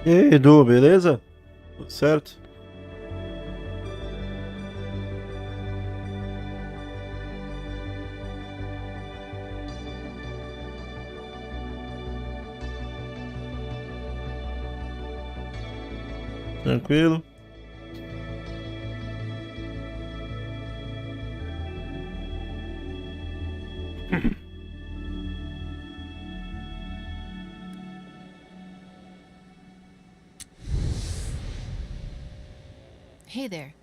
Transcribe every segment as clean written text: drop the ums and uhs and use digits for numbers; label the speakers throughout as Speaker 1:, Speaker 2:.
Speaker 1: E aí, Edu, beleza? Tudo certo? Tranquilo?
Speaker 2: Hey there.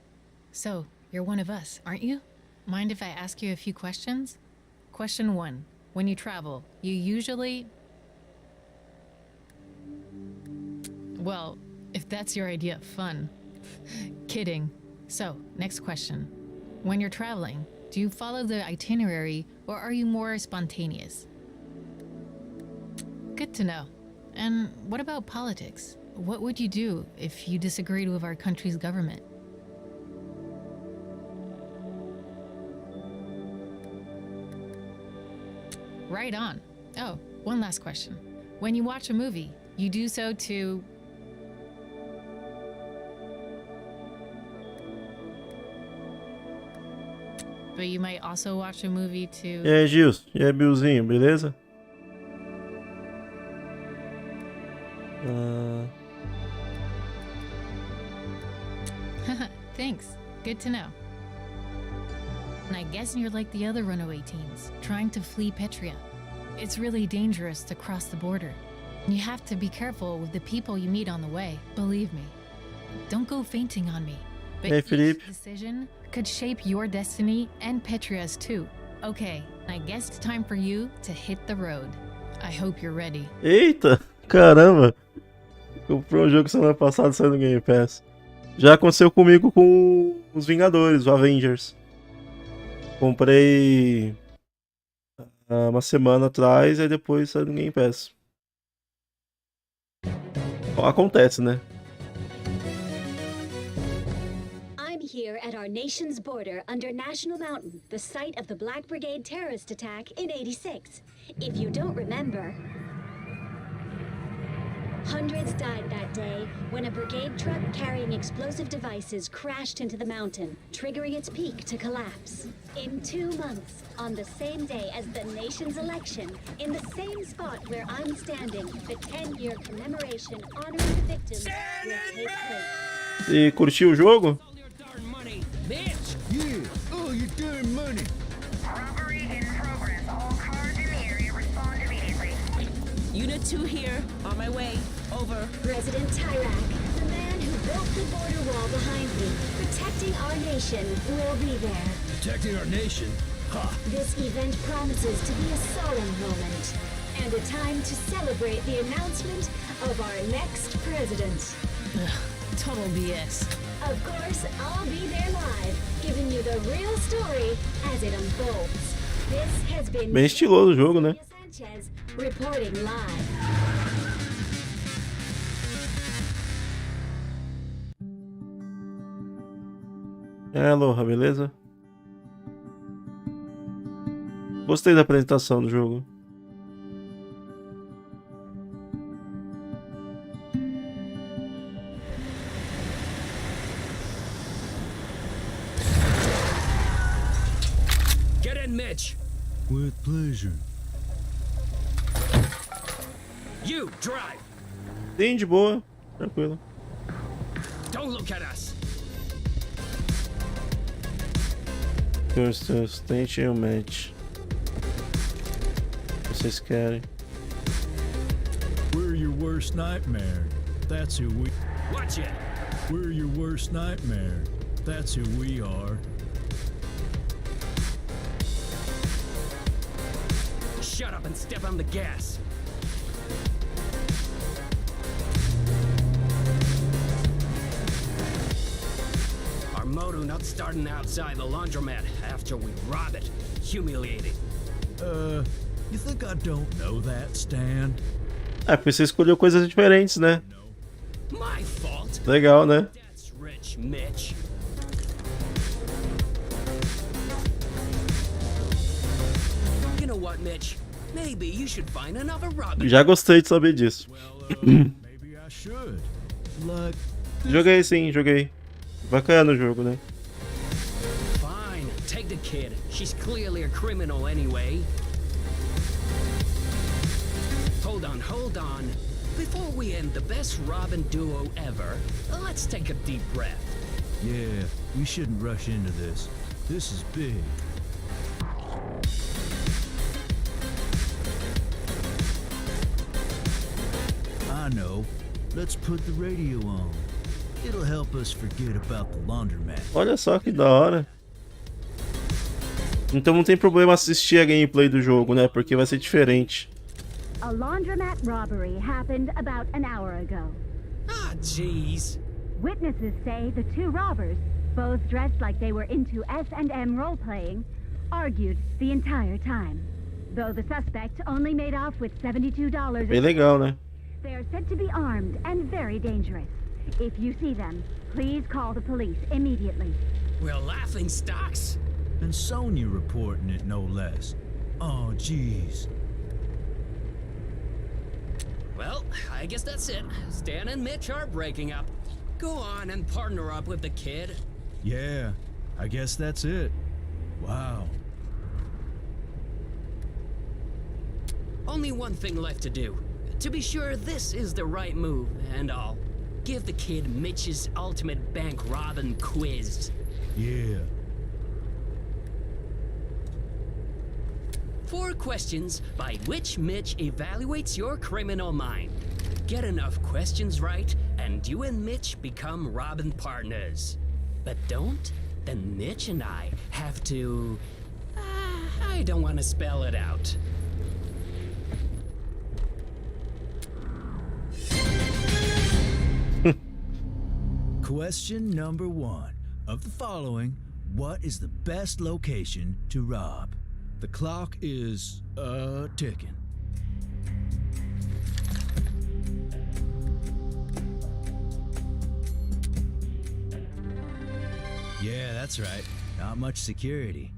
Speaker 2: So, you're one of us, aren't you? Mind if I ask you a few questions? Question 1. When you travel, you usually... Well, if that's your idea of fun. Kidding. So, next question. When you're traveling, do you follow the itinerary or are you more spontaneous? Good to know. And what about politics? What would you do if you disagreed with our country's government? Right on. Oh, one last question. When you watch a movie, you do so to... But you might also watch a movie to...
Speaker 1: E aí, Gilson? E aí, Billzinho, beleza? Ah,
Speaker 2: Thanks. Good to know. And I guess you're like the other runaway teens, trying to flee Petria. It's really dangerous to cross the border. You have to be careful with the people you meet on the way, believe me. Don't go fainting on me. But
Speaker 1: Hey,
Speaker 2: each
Speaker 1: Felipe.
Speaker 2: decision could shape your destiny and Petria's too. Okay, I guess it's time for you to hit the road. I hope you're ready.
Speaker 1: Eita, caramba! Comprei um jogo semana passada saindo no Game Pass. Já aconteceu comigo com os Vingadores, o Avengers. Comprei uma semana atrás e depois saiu no Game Pass. Acontece, né?
Speaker 3: I'm here at our nation's border under National Mountain, the site of the Black Brigade terrorist attack in '86. If you don't remember, hundreds died that day when a brigade truck carrying explosive devices crashed into the mountain, triggering its peak to collapse. In 2 months, on the same day as the nation's election, in the same spot where I'm standing, the 10-year commemoration honoring the victims will take place.
Speaker 1: E curtiu o jogo?
Speaker 4: Yeah, all your darn money.
Speaker 5: Robbery in progress. All cars in the area respond immediately.
Speaker 6: Unit 2 here, on my way. Over.
Speaker 3: President Tyrak, the man who built the border wall behind me, protecting our nation, will be there.
Speaker 4: Protecting our nation? Ha!
Speaker 3: This event promises to be a solemn moment and a time to celebrate the announcement of our next president.
Speaker 2: Total BS.
Speaker 3: Of course, I'll be there live, giving you the real story as it unfolds. This has been
Speaker 1: Bem estiloso o jogo, né?
Speaker 3: Sanchez reporting live.
Speaker 1: Aloha, beleza? Gostei da apresentação do jogo.
Speaker 4: Get in, Mitch. With pleasure. You, drive.
Speaker 1: Sim, de boa. Tranquilo.
Speaker 4: Don't look at us.
Speaker 1: Tente o match. Vocês querem.
Speaker 7: We're your worst nightmare. That's who we.
Speaker 4: Watch it.
Speaker 7: We're your worst nightmare. That's who we are.
Speaker 4: Shut up and step on the gas. Our motto not starting outside the laundromat after we rob it. Humiliating.
Speaker 7: You think I don't know that, Stan?
Speaker 1: É, porque você escolheu coisas diferentes, né?
Speaker 4: My fault.
Speaker 1: Legal, né?
Speaker 4: That's rich, Mitch. You know what, Mitch? Maybe you should find another Robin.
Speaker 1: Já gostei de saber disso.
Speaker 7: Well, maybe I I should. Like,
Speaker 1: Joguei sim, joguei. Bacana o jogo, né?
Speaker 4: Fine, take the kid. She's clearly a criminal anyway. Hold on. Before we end the best Robin duo ever, let's take a deep breath.
Speaker 7: yeah, we shouldn't rush into this. This is big. I know. Let's put the radio on. It'll help us forget about the laundromat.
Speaker 1: Olha só que da hora. Então não tem problema assistir a gameplay do jogo, né? Porque vai ser diferente.
Speaker 3: A laundromat robbery happened about an hour ago.
Speaker 4: Ah, jeez.
Speaker 3: Witnesses say the two robbers, both dressed like they were into S&M role-playing, argued the entire time. Though the suspect only made off with $72.
Speaker 1: Bem legal, né?
Speaker 3: They are said to be armed and very dangerous. If you see them, please call the police immediately.
Speaker 4: We're laughing stocks.
Speaker 7: And Sonya reporting it, no less. Oh, jeez.
Speaker 4: Well, I guess that's it. Stan and Mitch are breaking up. Go on and partner up with the kid.
Speaker 7: Yeah, I guess that's it. Wow.
Speaker 4: Only one thing left to do. To be sure this is the right move, and I'll give the kid Mitch's ultimate bank robbing quiz.
Speaker 7: Yeah.
Speaker 4: 4 questions by which Mitch evaluates your criminal mind. Get enough questions right, and you and Mitch become Robin partners. But don't, then Mitch and I have to... I don't want to spell it out.
Speaker 7: Question number 1. Of the following, what is the best location to rob? The clock is, ticking. Yeah, that's right. Not much security.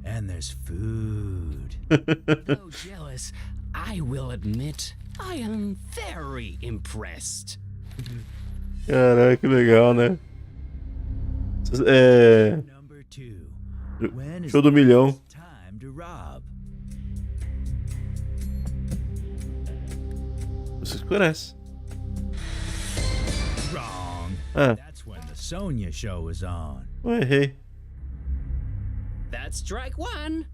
Speaker 7: And there's food.
Speaker 4: Though jealous, I will admit I am very impressed.
Speaker 1: Caraca, que legal, né? É...
Speaker 7: Number 2. When is
Speaker 1: Show do
Speaker 7: the
Speaker 1: milhão.
Speaker 7: best time to rob?
Speaker 1: Vocês conhecem.
Speaker 7: Wrong.
Speaker 1: Ah,
Speaker 7: That's when the Sonya show is on.
Speaker 1: eu errei.
Speaker 4: That's strike 1.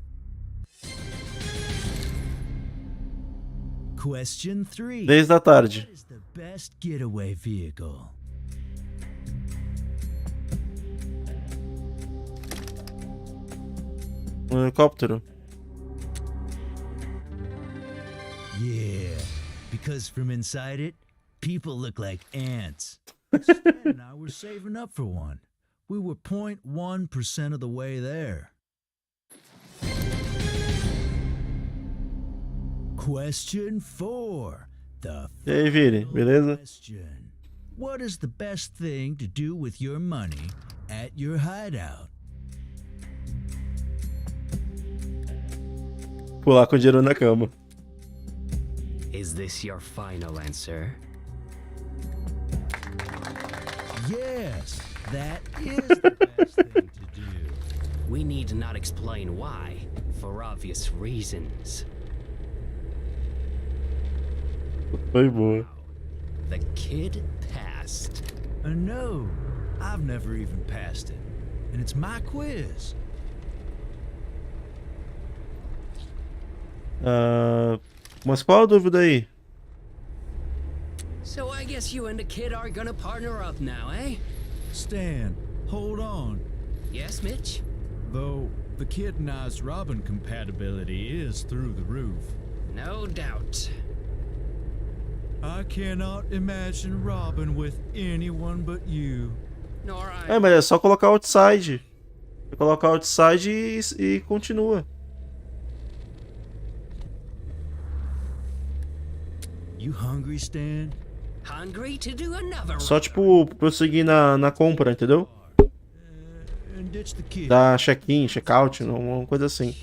Speaker 7: Question 3.
Speaker 1: 10 da tarde.
Speaker 7: What is the best getaway vehicle?
Speaker 1: Um helicóptero.
Speaker 7: Yeah, because from inside it, people look like ants. Stan and I were saving up for one. We were 0.1% of the way there. Question 4. The
Speaker 1: E aí, Vini,
Speaker 7: final
Speaker 1: beleza?
Speaker 7: question. What is the best thing to do with your money at your hideout?
Speaker 1: Pular com o dinheiro na cama.
Speaker 4: Is this your final answer?
Speaker 7: Yes, that is the best thing to do.
Speaker 4: We need not explain why, for obvious reasons.
Speaker 1: Foi boa.
Speaker 4: The kid passed.
Speaker 7: No, I've never even passed it. And it's my quiz.
Speaker 1: Mas qual a dúvida aí?
Speaker 4: So I guess you and the kid are gonna partner up now, eh?
Speaker 7: Stan, hold on.
Speaker 4: Yes, Mitch?
Speaker 7: Though the kid and I's Robin compatibility is through the roof.
Speaker 4: No doubt.
Speaker 7: I cannot imagine Robin with anyone but you.
Speaker 4: Nor
Speaker 1: É,
Speaker 4: I.
Speaker 1: mas é só colocar outside. Colocar outside e continua.
Speaker 7: You hungry, Stan?
Speaker 4: Hungry to do another
Speaker 1: Só,
Speaker 4: round.
Speaker 1: tipo, prosseguir na compra, entendeu?
Speaker 7: And ditch the kid.
Speaker 1: Dar check-in, check-out, uma coisa assim.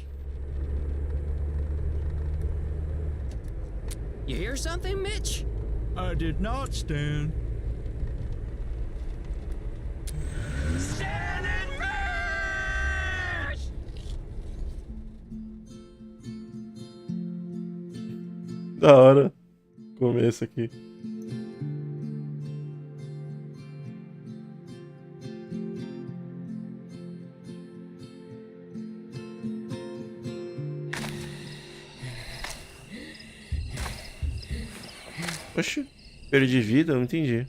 Speaker 4: You hear something, Mitch?
Speaker 7: I did not stand.
Speaker 4: Stand and rush!
Speaker 1: Da hora. Começo aqui. Oxi, perdi vida? Não entendi.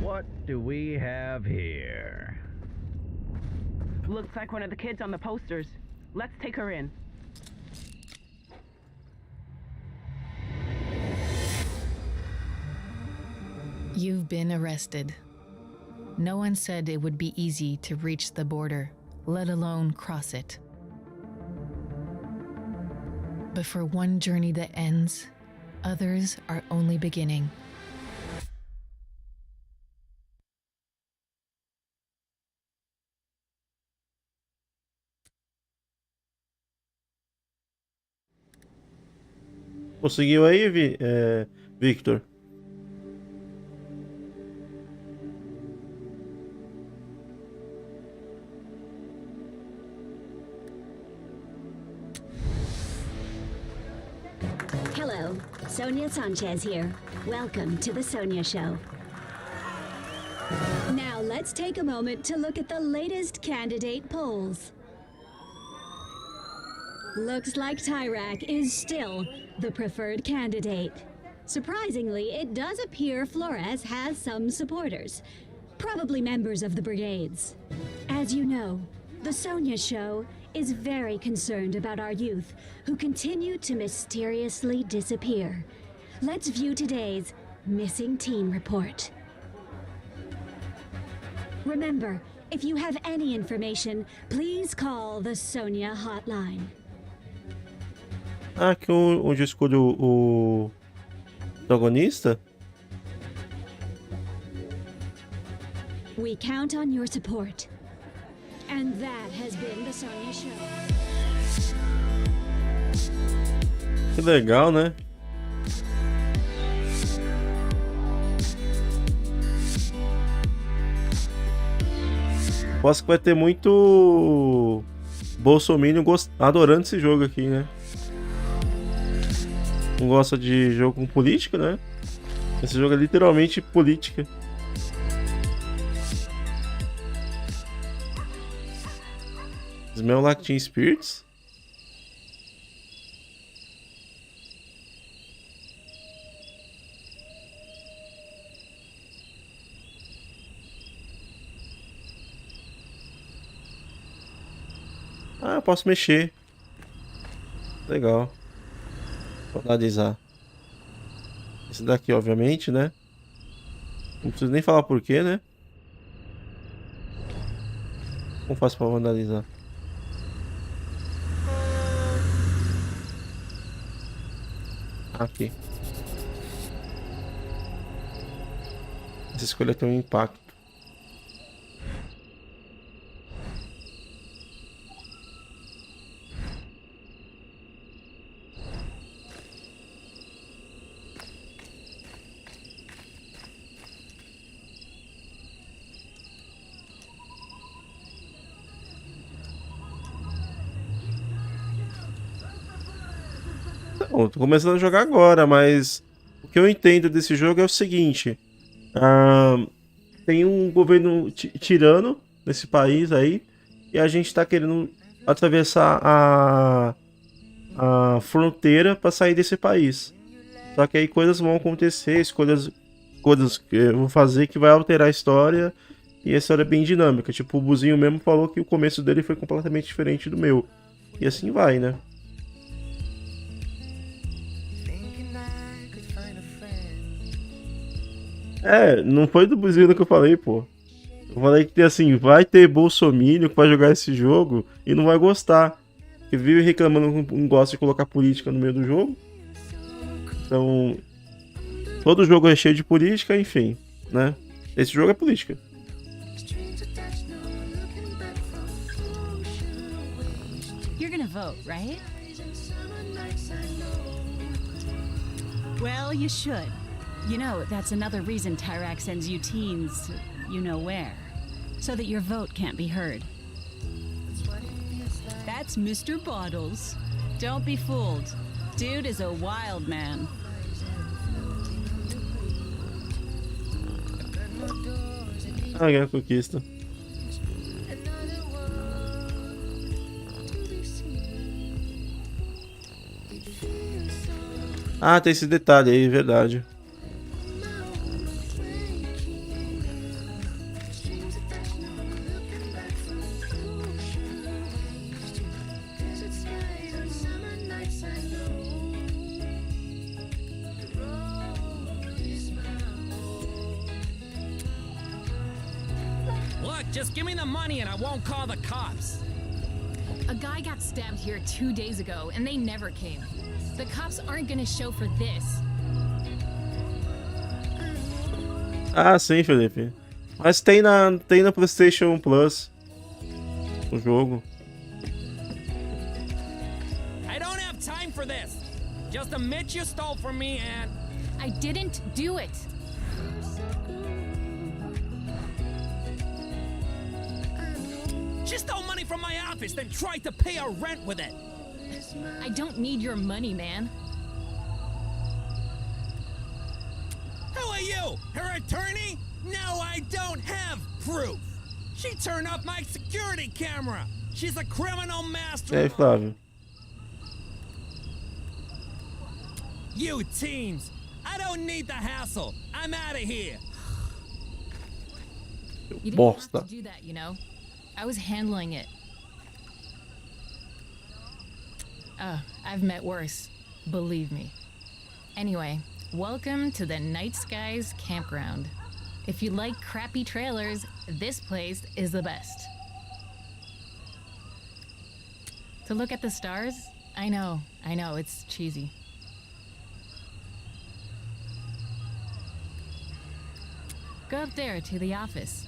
Speaker 8: What do we have here?
Speaker 6: Looks like one of the kids on the posters. Let's take her in.
Speaker 2: You've been arrested. No one said it would be easy to reach the border, let alone cross it. But for one journey that ends, others are only beginning.
Speaker 1: Conseguiu aí, Victor?
Speaker 3: Hello, Sonia Sanchez here. Welcome to the Sonia Show. Now let's take a moment to look at the latest candidate polls. Looks like Tyrak is still the preferred candidate. Surprisingly, it does appear Flores has some supporters, probably members of the brigades. As you know, the Sonia Show is very concerned about our youth who continue to mysteriously disappear. Let's view today's Missing Teen Report. Remember, if you have any information, please call the Sonia hotline.
Speaker 1: Ah, aqui onde eu escolho o protagonista.
Speaker 3: We count on your support. And that has been the Sonia Show.
Speaker 1: Que legal, né? Aposto que vai ter muito bolsominion adorando esse jogo aqui, né? Não gosta de jogo com política, né? Esse jogo é literalmente política. Smell like Teen Spirits? Ah, eu posso mexer. Legal. Vou analisar. Esse daqui, obviamente, né? Não preciso nem falar porquê, né? Como faço pra vandalizar? Aqui. Essa escolha tem um impacto. Bom, tô começando a jogar agora, mas o que eu entendo desse jogo é o seguinte: tem um governo tirano nesse país aí, e a gente tá querendo atravessar a fronteira para sair desse país. Só que aí coisas vão acontecer, coisas que eu vou fazer que vai alterar a história, e a história é bem dinâmica. Tipo, o Buzinho mesmo falou que o começo dele foi completamente diferente do meu. E assim vai, né? Não foi do Buzinho que eu falei, pô. Eu falei que assim, vai ter bolsominion que vai jogar esse jogo e não vai gostar. Que vive reclamando que não gosta de colocar política no meio do jogo. Então, todo jogo é cheio de política, enfim. né? Esse jogo é política.
Speaker 2: You're gonna vote, right?
Speaker 9: Well, you should. You know, that's another reason Tyrak sends you teens, you know where. So that your vote can't be heard. That's Mr. Bottles. Don't be fooled. Dude is a wild man.
Speaker 1: Ah, ganha a conquista. Ah, tem esse detalhe aí, verdade.
Speaker 4: Look, just give me the money and I won't call the cops.
Speaker 2: A guy got stabbed here 2 days ago, and they never came. The cops aren't gonna show for this.
Speaker 1: Ah, sim, Felipe. Mas tem na PlayStation Plus o jogo.
Speaker 4: I don't have time for this. Just admit you stole from me and...
Speaker 2: I didn't do it.
Speaker 4: She stole money from my office, then tried to pay our rent with it.
Speaker 2: I don't need your money, man.
Speaker 4: Who are you? Her attorney? No, I don't have proof. She turned off my security camera. She's a criminal
Speaker 1: E aí,
Speaker 4: mastermind.
Speaker 1: Flávio?
Speaker 4: You teens, I don't need the hassle. I'm out of here.
Speaker 2: You didn't
Speaker 1: Bosta.
Speaker 2: have to do that, you know. I was handling it. I've met worse. Believe me. Anyway, welcome to the Night Skies Campground. If you like crappy trailers, this place is the best. To look at the stars? I know, it's cheesy. Go up there to the office.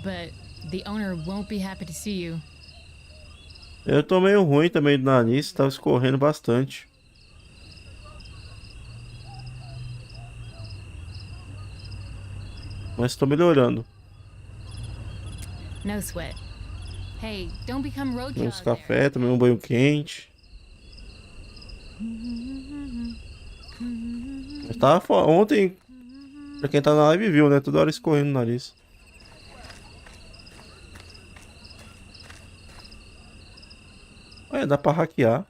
Speaker 2: But the owner won't be happy to see you.
Speaker 1: Eu tô meio ruim também do nariz, tava escorrendo bastante. Mas tô melhorando.
Speaker 2: No sweat. Hey, don't become road
Speaker 1: Tomei uns
Speaker 2: dog there.
Speaker 1: café, tomei um banho quente. Mas tava ontem, pra quem tá na live viu, né? Toda hora escorrendo no nariz. Olha, dá pra hackear.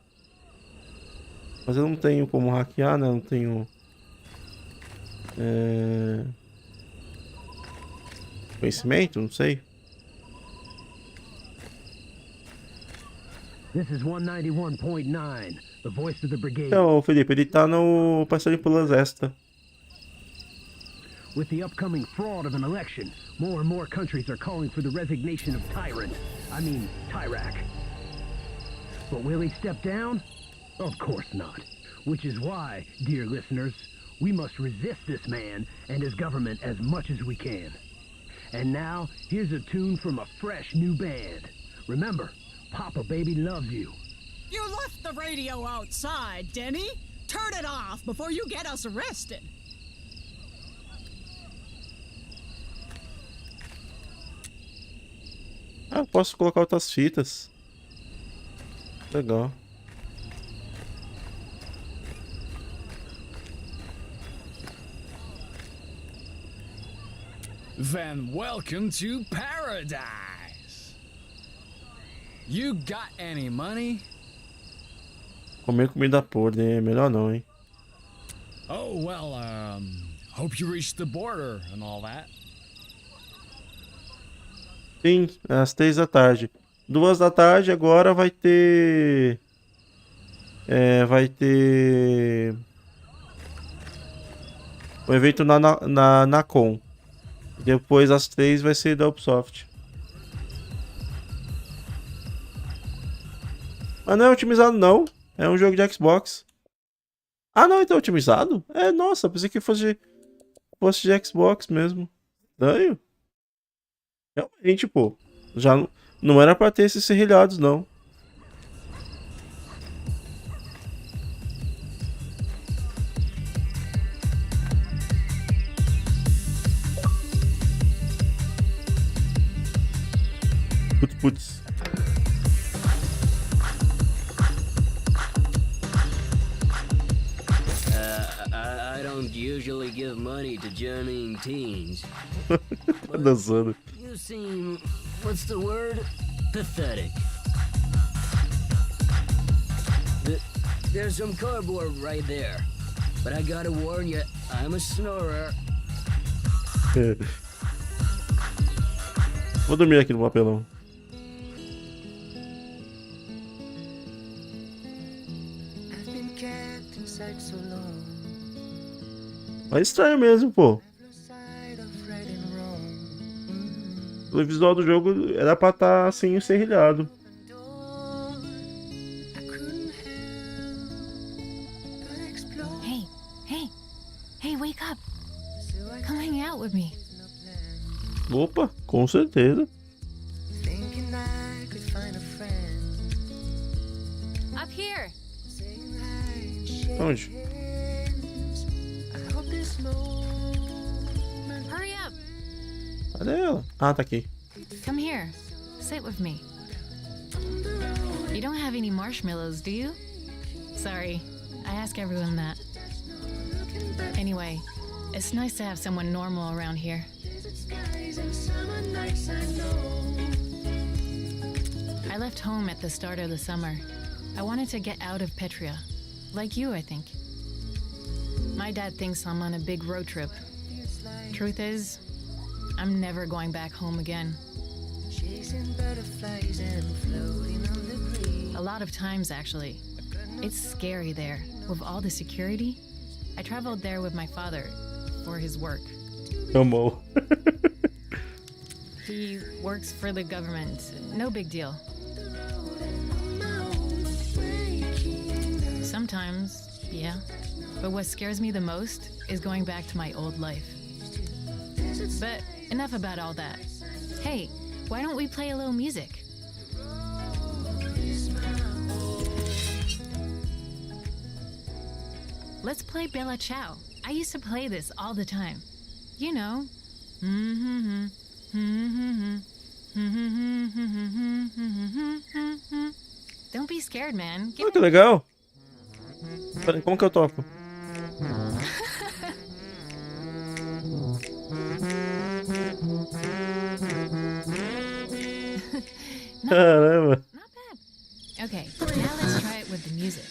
Speaker 1: Mas eu não tenho como hackear, né? Eu não tenho... conhecimento? Não sei.
Speaker 8: This is 191.9, the voice of the brigade.
Speaker 1: Então, Felipe, ele tá no Passagem Plus Extra.
Speaker 8: With the upcoming fraud of an election, more and more countries are calling for the resignation of Tyrak. But will he step down? Of course not. Which is why, dear listeners, we must resist this man and his government as much as we can. And now, here's a tune from a fresh new band. Remember, Papa Baby loves you.
Speaker 10: You left the radio outside, Denny. Turn it off before you get us arrested.
Speaker 1: Ah, posso colocar outras fitas. Legal.
Speaker 11: Then welcome to paradise. You got any money?
Speaker 1: Comer comida podre é melhor não, hein?
Speaker 11: Oh, well, hope you reached the border and all that.
Speaker 1: Sim, às 3 da tarde. 2 da tarde agora vai ter... vai ter... um evento na NACON. Depois às 3 vai ser da Ubisoft. Mas não é otimizado não. É um jogo de Xbox. Ah não, então é otimizado? É, nossa, pensei que fosse fosse de Xbox mesmo. Estranho. Realmente, pô. Já não era pra ter esses serrilhados, não. Putz.
Speaker 4: I don't usually give money to journeying teens.
Speaker 1: Tá dançando.
Speaker 4: You seem, what's the word? Pathetic. There's some cardboard right there. But I gotta warn you, I'm a snorer.
Speaker 1: Vou dormir aqui no papelão. Mas estranho mesmo, pô. O visual do jogo era pra estar assim, serrilhado.
Speaker 2: Hey, wake up. Come hang out with me.
Speaker 1: Opa, com certeza.
Speaker 2: Up here.
Speaker 1: Onde?
Speaker 2: Hurry up.
Speaker 1: Cadê ela? Ah, tá aqui.
Speaker 2: Come here. Sit with me. You don't have any marshmallows, do you? Sorry, I ask everyone that. Anyway, it's nice to have someone normal around here. I left home at the start of the summer. I wanted to get out of Petria. Like you, I think. My dad thinks I'm on a big road trip. Truth is, I'm never going back home again. A lot of times, actually. It's scary there, with all the security. I traveled there with my father for his work.
Speaker 1: Amor.
Speaker 2: He works for the government. No big deal. Sometimes, yeah. But what scares me the most is going back to my old life. But enough about all that. Hey, why don't we play a little music? Let's play Bella Ciao. I used to play this all the time. You know. Don't be scared, man.
Speaker 1: Ah, que legal. Peraí, como que eu toco? Caramba.
Speaker 2: Not bad. Okay, now let's try it with the music.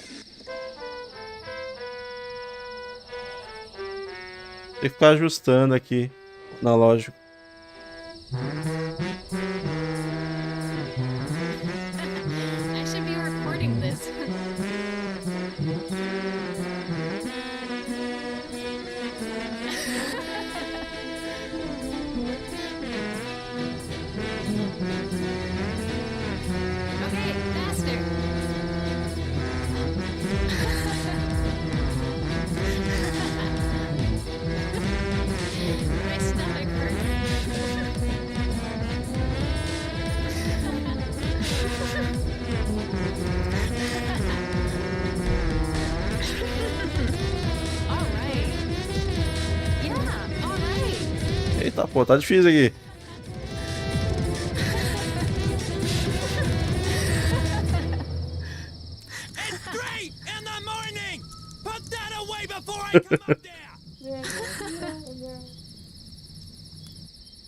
Speaker 1: Tem que ficar ajustando aqui, analógico.
Speaker 2: I should be recording this. Okay, faster. My stomach Alright. Yeah, alright.
Speaker 1: Eita, pô, tá difícil aqui.
Speaker 11: It's 3 in the morning! Put that away before I come up there!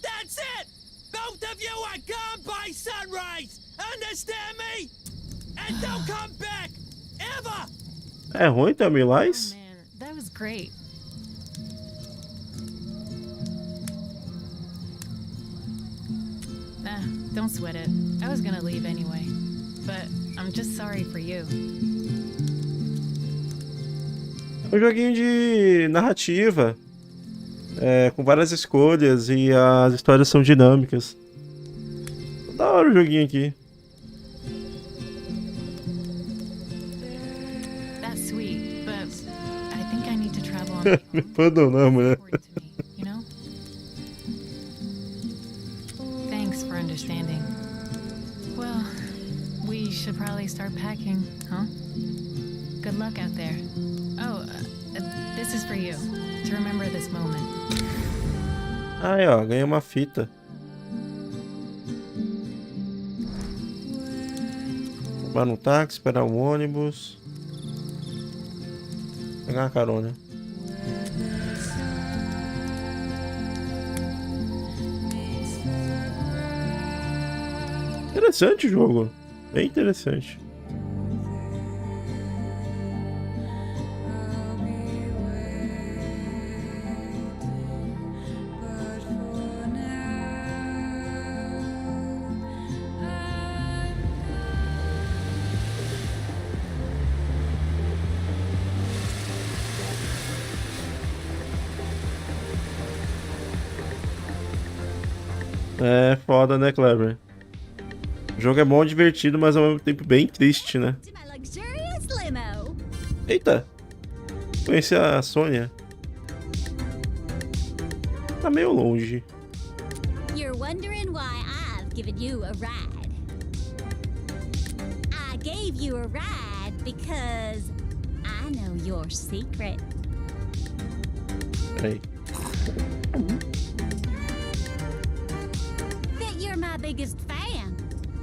Speaker 11: That's it! Both of you are gone by sunrise! Understand me? And don't come back! Ever!
Speaker 1: É ruim também,
Speaker 2: Oh
Speaker 1: Lais?
Speaker 2: man, that was great. Don't sweat it. I was gonna leave anyway. But I'm just sorry for you.
Speaker 1: É um joguinho de narrativa. Com várias escolhas e as histórias são dinâmicas. Da hora o joguinho aqui.
Speaker 2: That's sweet, but I think I need to travel on my own.
Speaker 1: Me abandonamos, né?
Speaker 2: Important to me, you probably start packing, huh? Good luck out there. Oh, this is for you, to remember this moment.
Speaker 1: Aí, ó, ganhei uma fita. Vai no táxi, esperar o ônibus. Pegar uma carona. Interessante o jogo. Bem interessante. É foda, né, Kleber? O jogo é bom, divertido, mas ao mesmo tempo bem triste, né?
Speaker 3: To my luxurious limo.
Speaker 1: Eita! Conheci a Sônia. Tá meio longe.
Speaker 3: You're wondering why I've given you a ride. I gave you a ride because I know your secret.
Speaker 1: Peraí.
Speaker 3: That you're my biggest fan.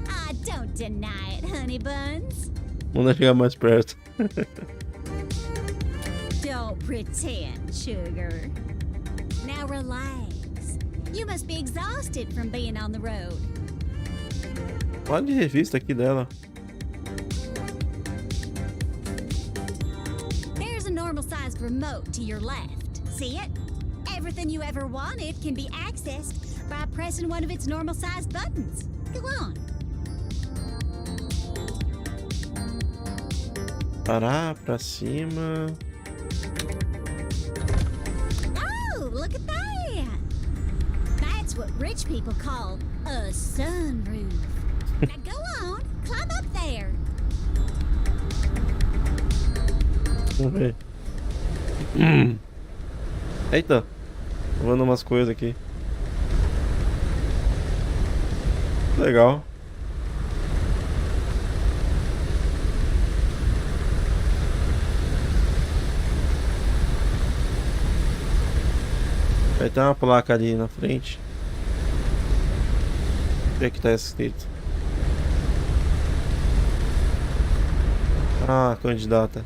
Speaker 3: I don't deny it, honey buns.
Speaker 1: Vamos chegar mais perto.
Speaker 3: Don't pretend, sugar. Now relax. You must be exhausted from being on the road.
Speaker 1: Olha de revista aqui dela.
Speaker 3: There's a normal-sized remote to your left. See it? Everything you ever wanted can be accessed by pressing one of its normal-sized buttons. Go on.
Speaker 1: Parar pra cima.
Speaker 3: Oh, look at that! That's what rich people call a sunroof. Now go on, climb up there.
Speaker 1: Vamos ver. Eita. Tô vendo umas coisas aqui. Legal. Vai ter uma placa ali na frente. O que é que tá escrito? Ah, candidata.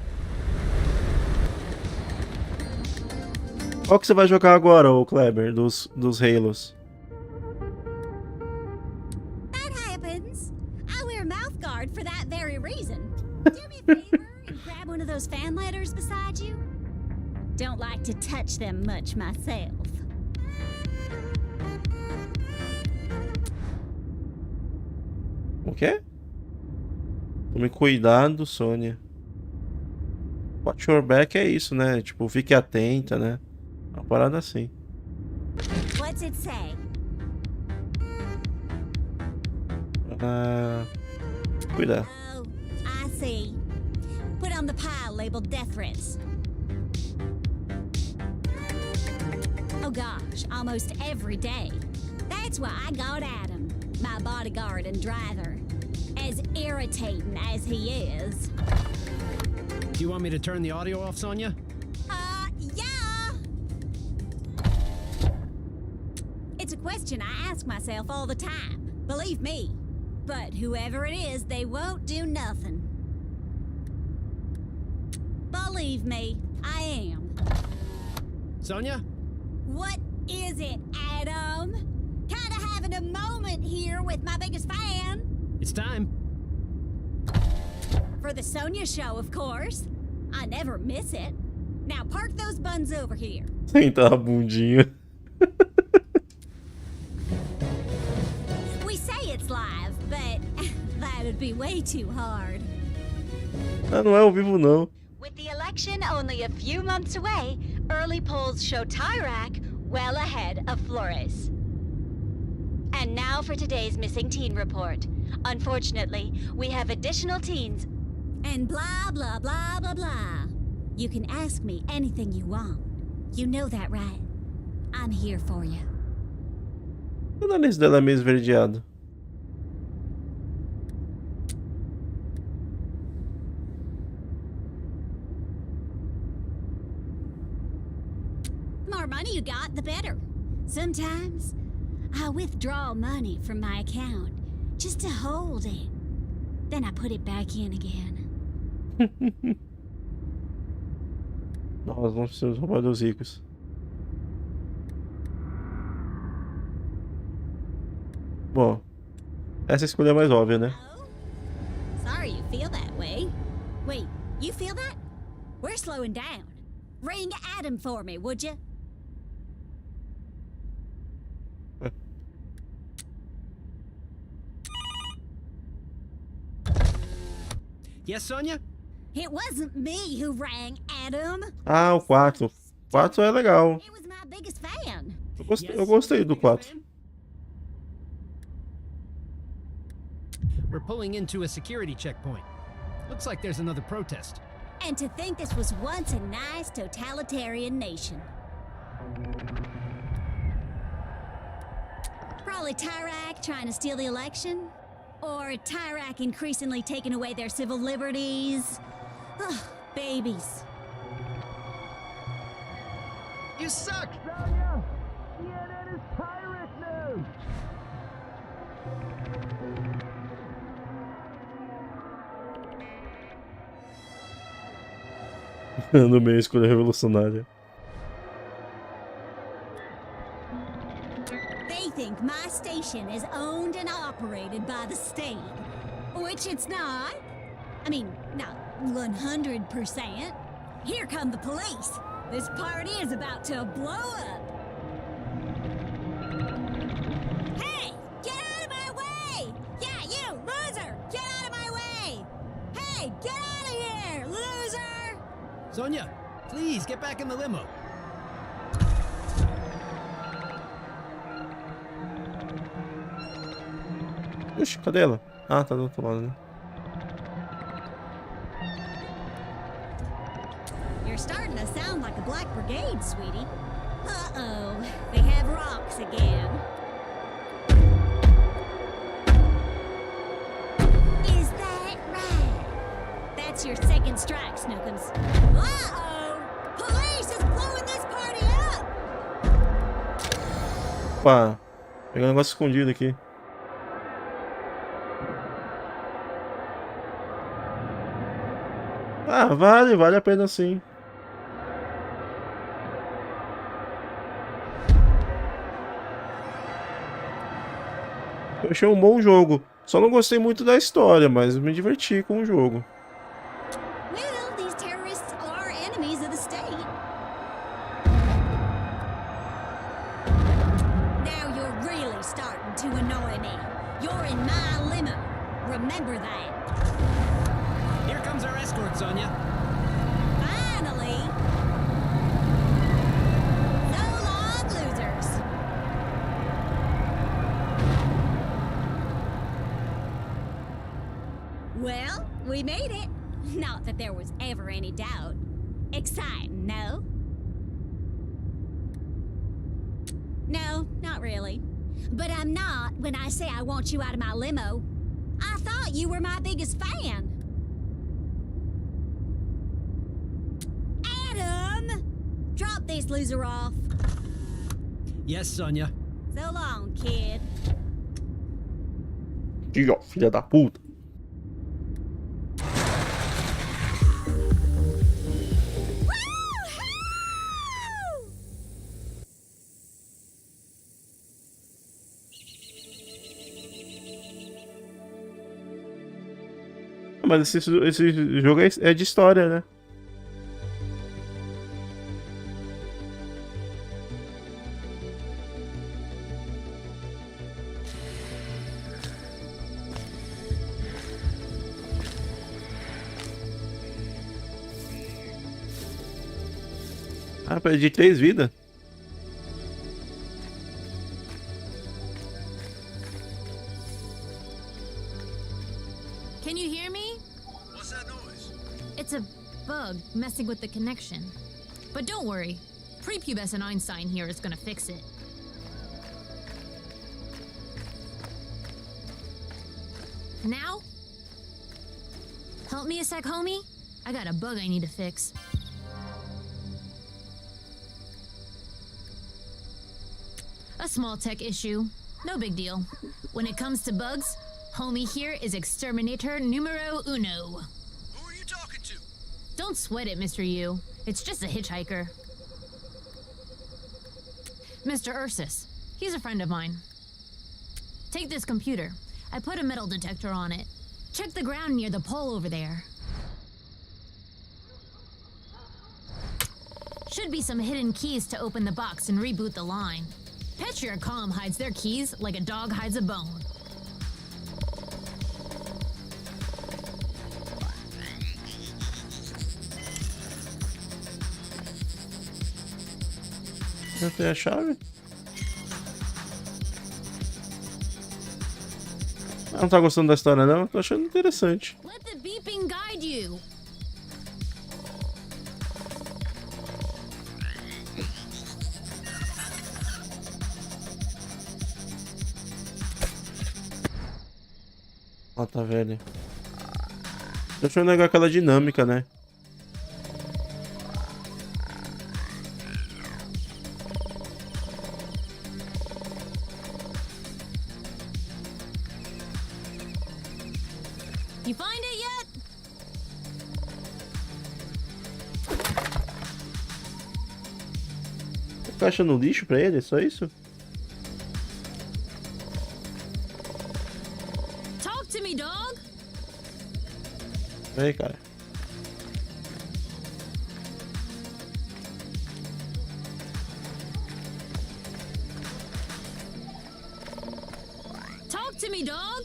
Speaker 1: Qual que você vai jogar agora, ô Kleber, dos Halos?
Speaker 3: That happens. I wear mouth guard for that very reason. Do me a favor and grab one of those fan letters beside you. Don't like to touch them much myself.
Speaker 1: O quê? Tome cuidado, Sônia. Watch your back é isso, né? Tipo, fique atenta, né? Uma parada assim.
Speaker 3: What's it say?
Speaker 1: Cuidado.
Speaker 3: Oh, I see. Put on the pile labeled death threats. Oh gosh, almost every day. That's why I got Adam, my bodyguard and driver. As irritating as he is.
Speaker 11: Do you want me to turn the audio off, Sonia?
Speaker 3: Yeah! It's a question I ask myself all the time, believe me. But whoever it is, they won't do nothing. Believe me, I am.
Speaker 11: Sonia?
Speaker 3: What is it, Adam? Kinda having a moment here with my biggest fan.
Speaker 11: It's time.
Speaker 3: For the Sonia show, of course. I never miss it. Now park those buns over here.
Speaker 1: Sentar a bundinha.
Speaker 3: We say it's live, but that'd be way too hard.
Speaker 1: Ah, não é ao vivo, não.
Speaker 3: With the election only a few months away, early polls show Tyrak well ahead of Flores. And now for today's missing teen report. Unfortunately, we have additional teens. And blah, blah, blah, blah, blah. You can ask me anything you want. You know that, right? I'm here for you.
Speaker 1: O nariz dela é meio esverdeado.
Speaker 3: The more money you got, the better. Sometimes I withdraw money from my account just to hold it. Then I put it back in again.
Speaker 1: Nós vamos ser os roubadores ricos. Bom, essa escolha é mais óbvia, né?
Speaker 3: Oh? Sorry you feel that way. Wait, you feel that? We're slowing down. Ring Adam for me, would you?
Speaker 11: Yes, Sonia?
Speaker 3: It wasn't me who rang Adam.
Speaker 1: Ah, o 4. O 4 é legal.
Speaker 3: It was my biggest fan.
Speaker 1: Eu gostei do 4.
Speaker 12: We're pulling into a security checkpoint. Looks like there's another protest.
Speaker 3: And to think this was once a nice totalitarian nation. Probably Tyrak trying to steal the election. Or Tyrak increasingly taking away their civil liberties. Ugh, babies.
Speaker 12: You suck!
Speaker 8: Sonia! CNN is pirate news!
Speaker 1: No meio, escolha revolucionária.
Speaker 3: They think my station is owned and operated by the state. Which it's not. I mean, not 100%. Here come the police. This party is about to blow up. Hey! Get out of my way! Yeah, you, loser! Get out of my way! Hey, get out of here, loser!
Speaker 12: Sonia, please get back in the limo.
Speaker 1: Ixi, cadê ela? Ah, tá do outro lado, né?
Speaker 3: You're starting to sound like a Black Brigade, sweetie. Uh-oh, they have rocks again. Is that right? That's your second strike, Snookums. Uh-oh! Police is blowing this party up!
Speaker 1: Opa, pegar um negócio escondido aqui. Ah, vale a pena sim. Eu achei um bom jogo. Só não gostei muito da história, mas me diverti com o jogo.
Speaker 3: Well, these terrorists are enemies of the state. Now you're really starting to annoy me. You're in my limo. Remember that.
Speaker 12: Here comes our escort, Sonia.
Speaker 3: Finally! So long, losers! Well, we made it. Not that there was ever any doubt. Exciting, no? No, not really. But I'm not when I say I want you out of my limo. I thought you were my biggest fan. Adam! Drop this loser off.
Speaker 12: Yes, Sonia.
Speaker 3: So long, kid.
Speaker 1: Diga, filha da puta. Mas esse jogo é de história, né? Ah, perdi 3 vidas.
Speaker 2: Can you hear me?
Speaker 7: What's that noise?
Speaker 2: It's a bug messing with the connection. But don't worry. Prepubescent Einstein here is gonna fix it. Now? Help me a sec, homie? I got a bug I need to fix. A small tech issue. No big deal. When it comes to bugs, homie here is exterminator numero uno.
Speaker 11: Who are you talking to?
Speaker 2: Don't sweat it, Mr. Yu. It's just a hitchhiker. Mr. Ursus. He's a friend of mine. Take this computer. I put a metal detector on it. Check the ground near the pole over there. Should be some hidden keys to open the box and reboot the line. Petria.com hides their keys like a dog hides a bone.
Speaker 1: Já tem a chave? Não tá gostando da história não? Tô achando interessante.
Speaker 2: Let the beeping guide you.
Speaker 1: Ó, tá velho. Tô achando legal aquela dinâmica, né?
Speaker 2: You find it yet?
Speaker 1: Tá achando lixo pra ele? É só isso?
Speaker 2: Talk to me, dog.
Speaker 1: E aí, cara?
Speaker 2: Talk to me, dog.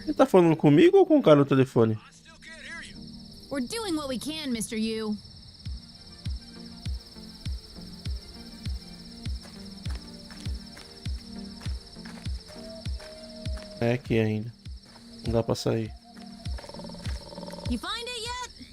Speaker 1: Ele tá falando comigo ou com o cara no telefone?
Speaker 2: We're doing what we can, Mr. Yu.
Speaker 1: É aqui ainda. Não dá pra sair.
Speaker 2: You find it yet?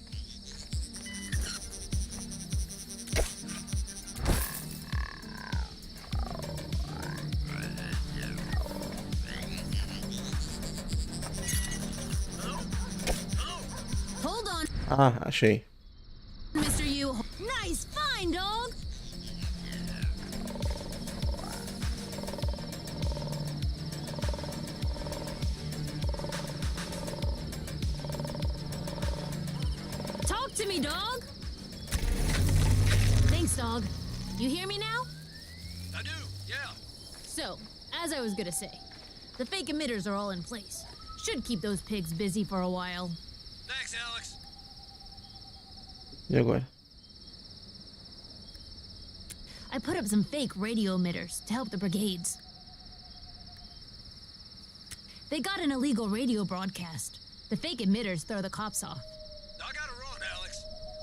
Speaker 2: Hold on,
Speaker 1: Ah, achei.
Speaker 2: Mr. Yu. Nice find, dog. Talk to me, dog. Thanks, dog. You hear me now?
Speaker 11: I do, yeah.
Speaker 2: So, as I was gonna say, the fake emitters are all in place. Should keep those pigs busy for a while.
Speaker 11: Thanks, Alex.
Speaker 1: E agora?
Speaker 2: I put up some fake radio emitters to help the brigades. They got an illegal radio broadcast. The fake emitters throw the cops off.
Speaker 11: I gotta run, Alex.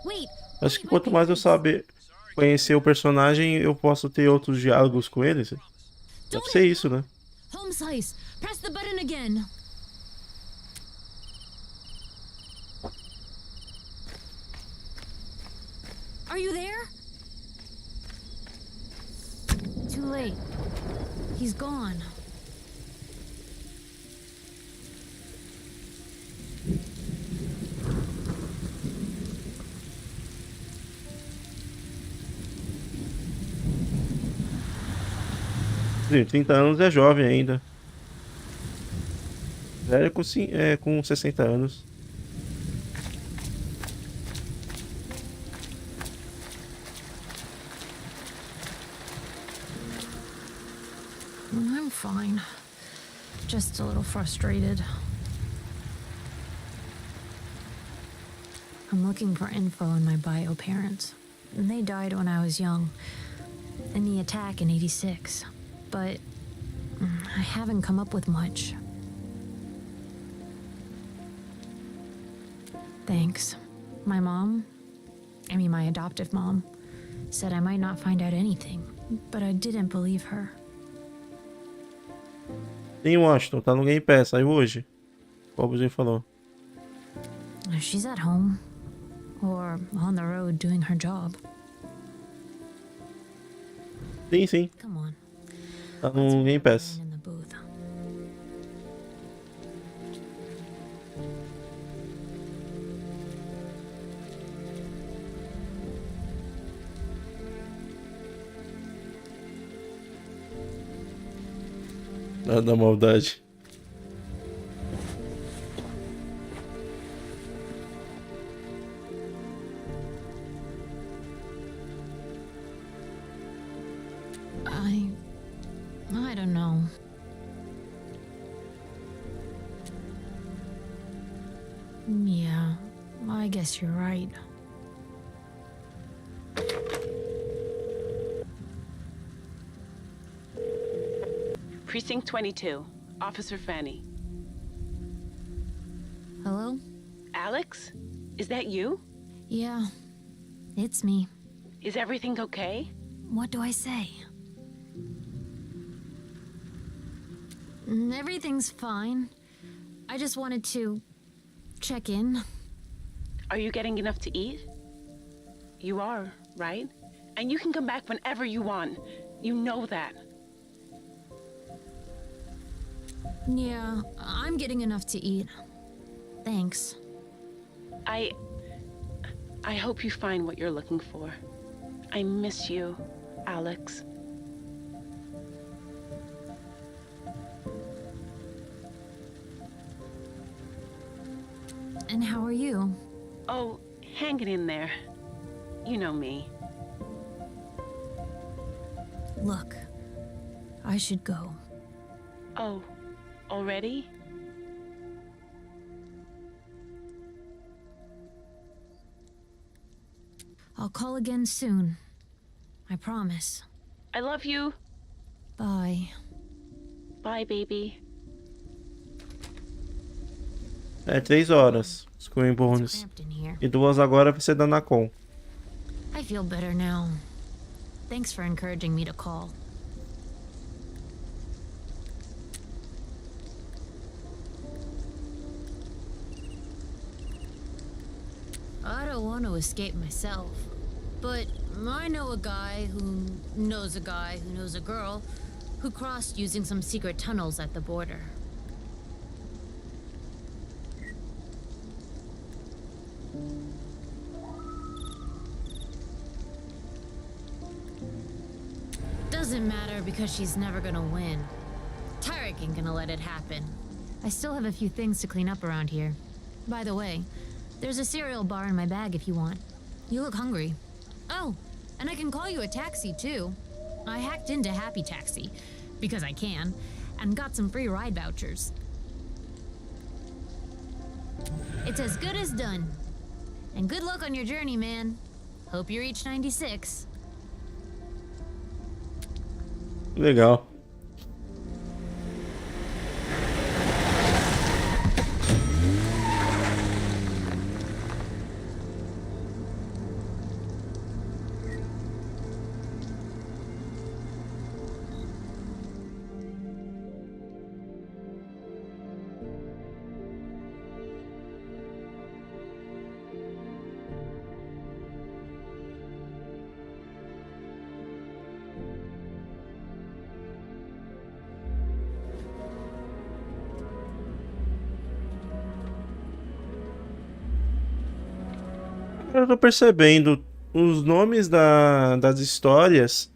Speaker 2: Wait,
Speaker 1: Acho que quanto mais eu saber conhecer o personagem, eu posso ter outros diálogos com eles. Deve ser isso, né?
Speaker 2: home slice. Press the button again. Are you there? Too late. He's gone.
Speaker 1: Sim, 30 anos é jovem ainda. Velho com 60 anos.
Speaker 2: I'm fine. Just a little frustrated. I'm looking for info on my bio parents. They died when I was young, in the attack in '86. But I haven't come up with much. Thanks. My adoptive mom, said I might not find out anything, but I didn't believe her.
Speaker 1: Em Washington, tá no Game Pass, saiu hoje. O Bobuzinho falou.
Speaker 2: She's at home, or on the road doing her job.
Speaker 1: Sim, sim.
Speaker 2: Come on.
Speaker 1: Tá no Game Pass.
Speaker 2: In the booth.
Speaker 1: Nada da maldade.
Speaker 2: I don't know. Yeah, I guess you're right.
Speaker 6: Precinct 22, Officer Fanny.
Speaker 2: Hello?
Speaker 6: Alex? Is that you?
Speaker 2: Yeah, it's me.
Speaker 6: Is everything okay?
Speaker 2: What do I say? Everything's fine. I just wanted to check in.
Speaker 6: Are you getting enough to eat? You are, right? And you can come back whenever you want. You know that.
Speaker 2: Yeah, I'm getting enough to eat. Thanks.
Speaker 6: I hope you find what you're looking for. I miss you, Alex.
Speaker 2: And how are you?
Speaker 6: Oh, hanging in there. You know me.
Speaker 2: Look, I should go.
Speaker 6: Oh, already?
Speaker 2: I'll call again soon. I promise.
Speaker 6: I love you.
Speaker 2: Bye.
Speaker 6: Bye, baby.
Speaker 1: É 3 horas. Screen bonus. E 2 agora vai ser da NACON.
Speaker 2: I feel better now. Thanks for encouraging me to call. I don't want to escape myself, but I know a guy who knows a guy who knows a girl who crossed using some secret tunnels at the border. Doesn't matter because she's never gonna win. Tarek ain't gonna let it happen. I still have a few things to clean up around here. By the way, there's a cereal bar in my bag if you want. You look hungry. Oh, and I can call you a taxi too. I hacked into Happy Taxi, because I can, and got some free ride vouchers. It's as good as done. And good luck on your journey, man. Hope you reach 96.
Speaker 1: Legal. Eu tô percebendo, os nomes das histórias,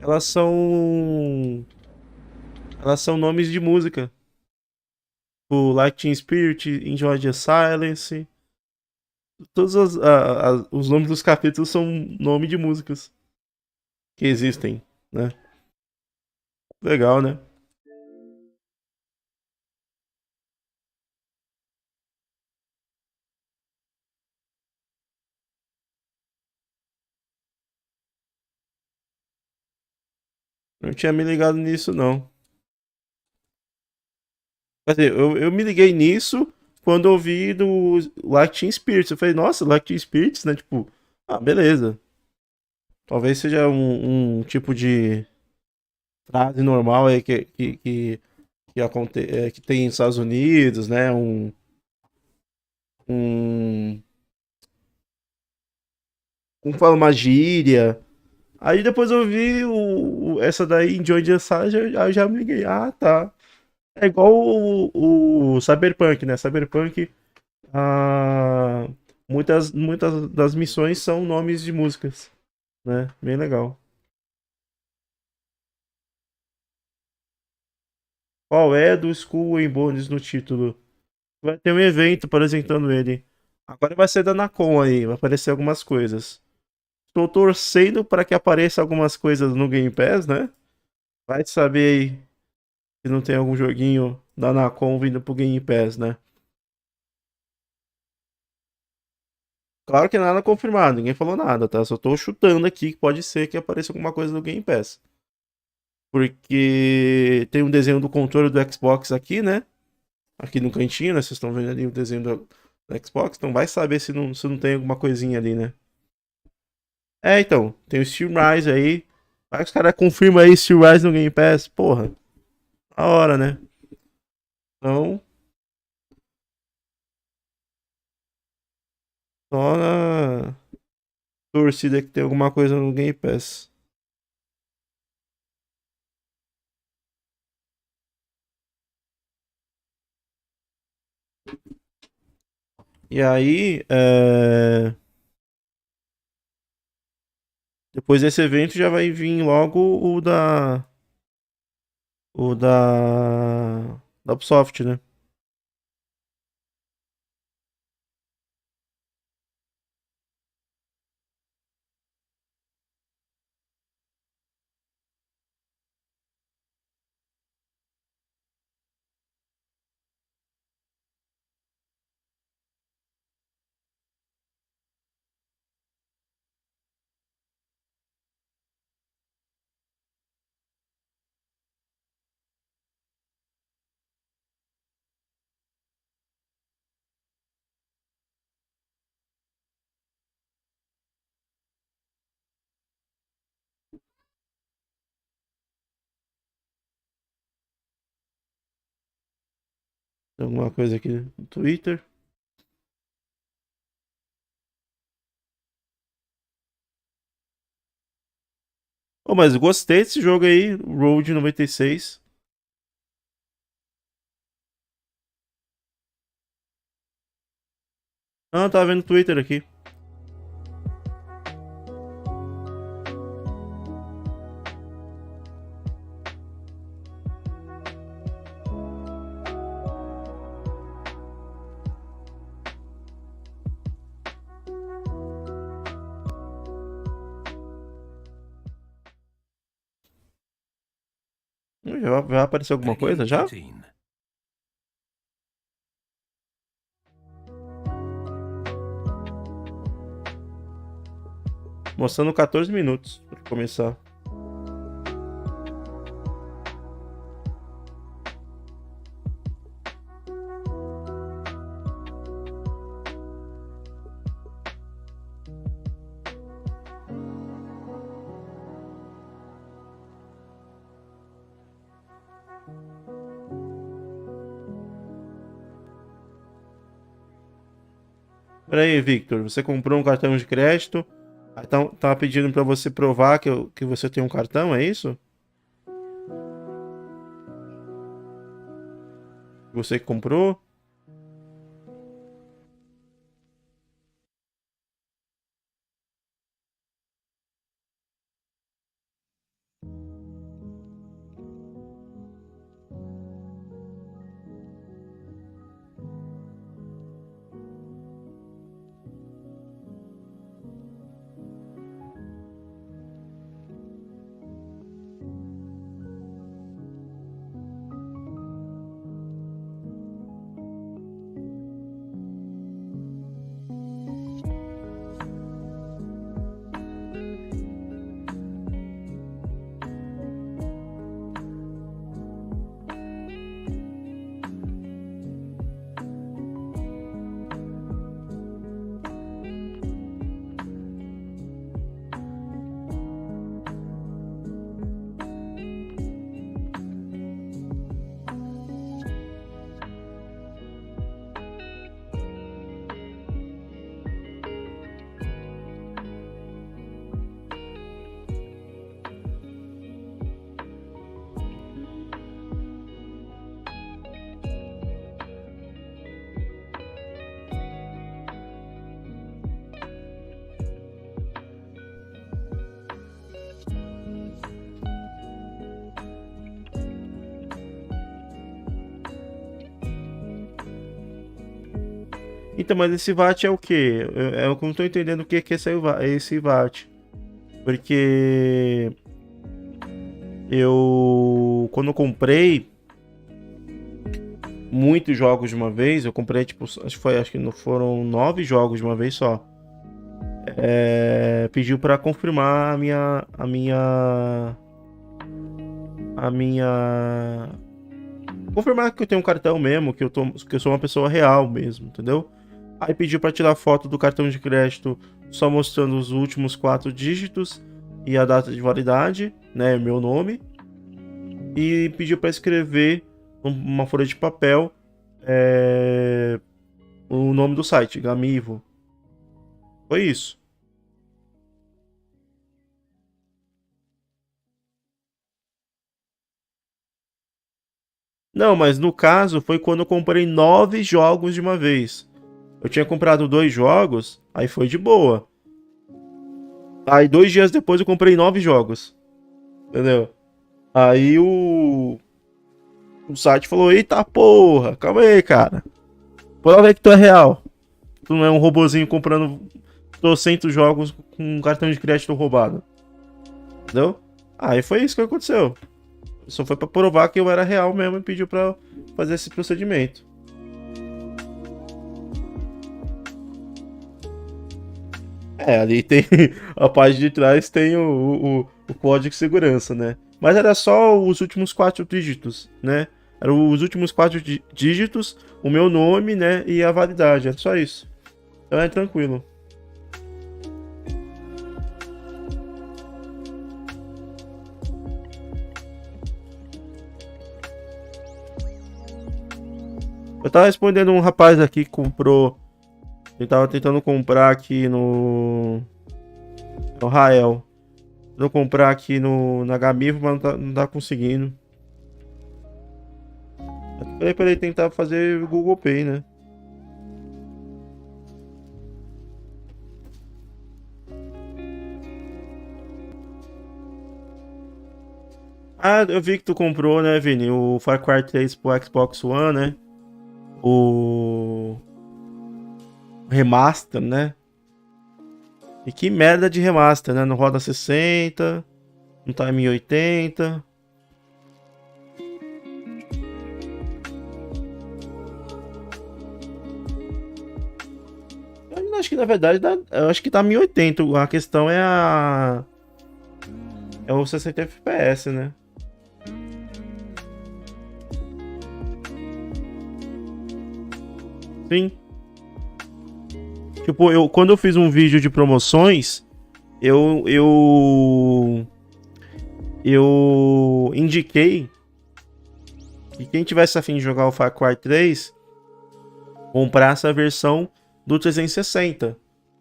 Speaker 1: elas são nomes de música. O Like Teen Spirit, Enjoy the Silence. Todos os nomes dos capítulos são nome de músicas que existem, né? Legal, né? Não tinha me ligado nisso, não. Quer dizer, eu me liguei nisso quando eu vi do Like Teen Spirits. Eu falei, nossa, Like Teen Spirits, né? Tipo, ah, beleza. Talvez seja um tipo de frase normal aí que tem nos Estados Unidos, né? Um, como fala, uma gíria. Aí depois eu vi essa daí, Enjoy the Silence, aí eu já me liguei. Ah, tá. É igual o Cyberpunk, né? Cyberpunk, ah, muitas das missões são nomes de músicas, né? Bem legal. Qual é do Skull and Bones no título? Vai ter um evento apresentando ele. Agora vai ser da NACON aí, vai aparecer algumas coisas. Estou torcendo para que apareça algumas coisas no Game Pass, né? Vai saber aí se não tem algum joguinho da NACON vindo pro Game Pass, né? Claro que nada confirmado, ninguém falou nada, tá? Só tô chutando aqui que pode ser que apareça alguma coisa no Game Pass. Porque tem um desenho do controle do Xbox aqui, né? Aqui no cantinho, né? Vocês estão vendo ali o desenho do Xbox, então vai saber se não tem alguma coisinha ali, né? É, então, tem o Steel Rise aí. Vai que os caras confirmam aí Steel Rise no Game Pass, porra. A hora, né? Então, só na torcida que tem alguma coisa no Game Pass. E aí, depois desse evento já vai vir logo o da Ubisoft, né? Tem alguma coisa aqui no Twitter. Oh, mas gostei desse jogo aí, Road 96. Ah, tava vendo no Twitter aqui. Vai aparecer alguma coisa já? Mostrando 14 minutos pra começar. Pera aí, Victor. Você comprou um cartão de crédito. Aí tá pedindo pra você provar que você tem um cartão, é isso? Você que comprou? Então, mas esse VAT é o quê? Eu não tô entendendo o que é esse VAT. Porque quando eu comprei muitos jogos de uma vez, eu comprei, tipo, acho que não foram 9 jogos de uma vez só. Pediu para confirmar confirmar que eu tenho um cartão mesmo, que eu sou uma pessoa real mesmo, entendeu? Aí pediu para tirar foto do cartão de crédito só mostrando os últimos 4 dígitos e a data de validade, né, meu nome. E pediu para escrever uma folha de papel o nome do site, Gamivo. Foi isso. Não, mas no caso foi quando eu comprei 9 jogos de uma vez. Eu tinha comprado 2 jogos, aí foi de boa. Aí 2 dias depois eu comprei 9 jogos. Entendeu? Aí o site falou: eita porra, calma aí, cara. Prova aí que tu é real. Tu não é um robozinho comprando 200 jogos com um cartão de crédito roubado. Entendeu? Aí foi isso que aconteceu. Só foi pra provar que eu era real mesmo e pediu pra fazer esse procedimento. Ali tem a parte de trás tem o código de segurança, né? Mas era só os últimos 4 dígitos, né? Eram os últimos 4 dígitos, o meu nome, né? E a validade, era só isso. Então é tranquilo. Eu tava respondendo um rapaz aqui que comprou. Ele tava tentando comprar aqui no Rael. Tentando comprar aqui na Gamivo, mas não tá conseguindo. Eu falei pra ele tentar fazer o Google Pay, né? Ah, eu vi que tu comprou, né, Vini? O Far Cry 3 pro Xbox One, né? O remaster, né? E que merda de remaster, né? Não roda 60, não tá em 1080. Eu acho que na verdade eu acho que tá 1080. A questão é o 60 FPS, né? Sim. Tipo, quando eu fiz um vídeo de promoções, eu indiquei que quem tivesse a fim de jogar o Far Cry 3 comprasse a versão do 360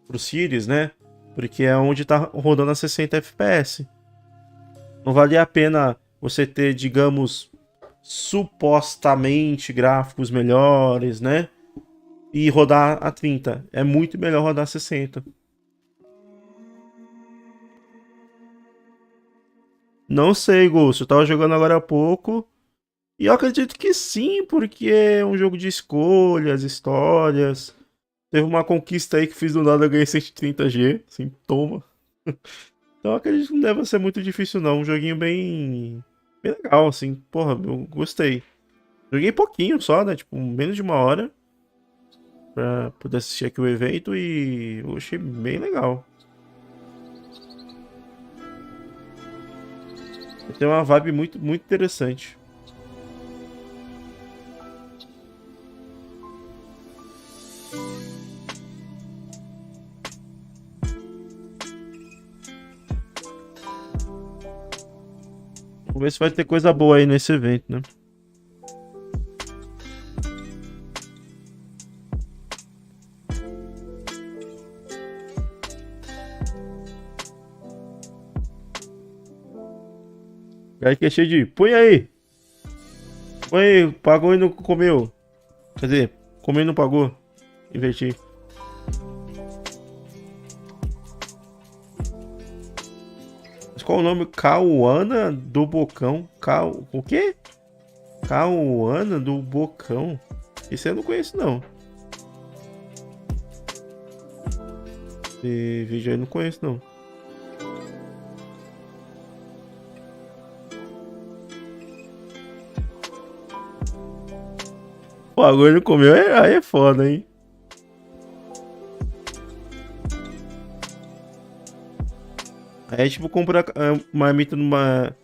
Speaker 1: pro Series, né? Porque é onde tá rodando a 60 FPS. Não valia a pena você ter, digamos, supostamente gráficos melhores, né? E rodar a 30. É muito melhor rodar a 60. Não sei, Ghost. Eu tava jogando agora há pouco. E eu acredito que sim, porque é um jogo de escolhas, histórias. Teve uma conquista aí que fiz do nada, eu ganhei 130G. Assim, toma. Então eu acredito que não deve ser muito difícil, não. Um joguinho bem legal, assim. Porra, eu gostei. Joguei pouquinho só, né? Tipo, menos de 1 hora. Pra poder assistir aqui o evento e eu achei bem legal. Tem uma vibe muito, muito interessante. Vamos ver se vai ter coisa boa aí nesse evento, né? Aí que é cheio de... Põe aí! Põe aí, pagou e não comeu. Quer dizer, comeu e não pagou. Inverti. Mas qual o nome? Cauana do Bocão. O quê? Cauana do Bocão. Esse eu não conheço, não. Esse vídeo aí eu não conheço, não. O agora não comeu, aí é foda, hein? Aí é tipo comprar marmita numa.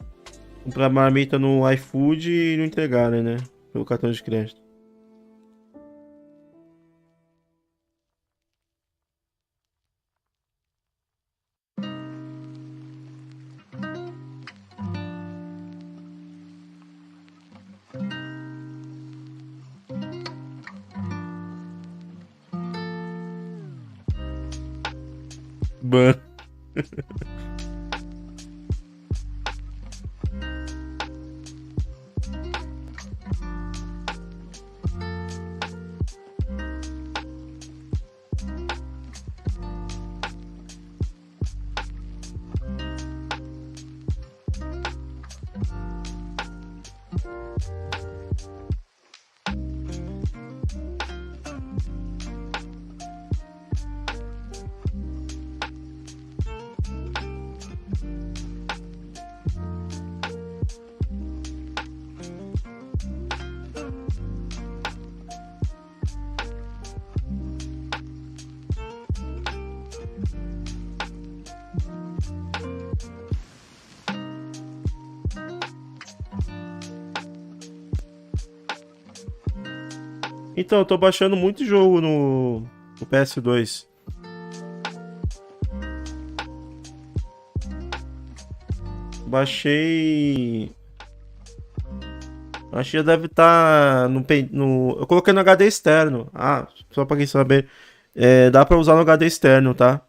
Speaker 1: Comprar marmita no iFood e não entregar, né? Pelo cartão de crédito. Ban. Então, eu tô baixando muito jogo no PS2. Baixei. Acho que já deve estar no. Eu coloquei no HD externo. Ah, só pra quem saber. Dá pra usar no HD externo, tá?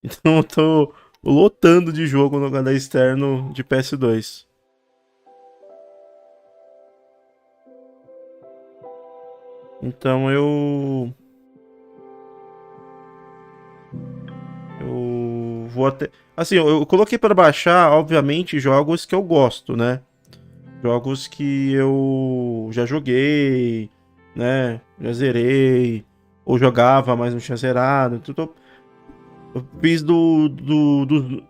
Speaker 1: Então eu tô lotando de jogo no HD externo de PS2. Então eu vou até. Assim, eu coloquei para baixar, obviamente, jogos que eu gosto, né? Jogos que eu já joguei, né? Já zerei. Ou jogava, mas não tinha zerado. Então, eu fiz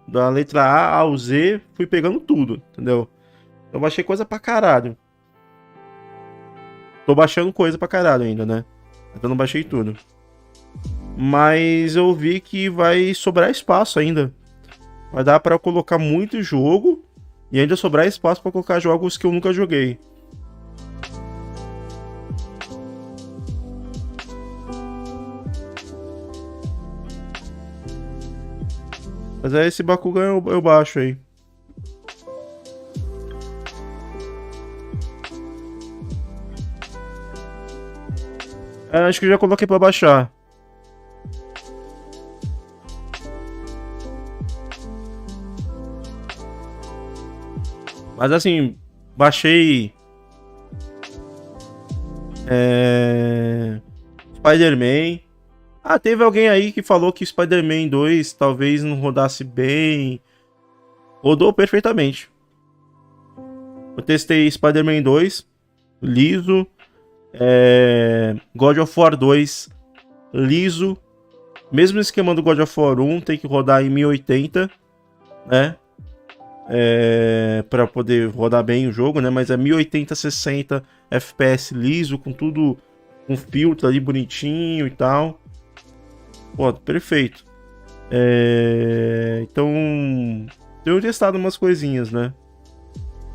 Speaker 1: da letra A ao Z, fui pegando tudo, entendeu? Eu baixei coisa pra caralho. Tô baixando coisa pra caralho ainda, né? Eu não baixei tudo. Mas eu vi que vai sobrar espaço ainda. Vai dar pra colocar muito jogo e ainda sobrar espaço pra colocar jogos que eu nunca joguei. Mas é esse Bakugan eu baixo aí. Acho que eu já coloquei pra baixar. Mas assim, baixei Spider-Man. Ah, teve alguém aí que falou que Spider-Man 2 talvez não rodasse bem. Rodou perfeitamente. Eu testei Spider-Man 2, liso. God of War 2, liso. Mesmo esquema do God of War 1, tem que rodar em 1080, né? Pra poder rodar bem o jogo, né? Mas é 1080, 60 FPS liso, com tudo, com filtro ali bonitinho e tal. Pô, perfeito. Então, tenho testado umas coisinhas, né?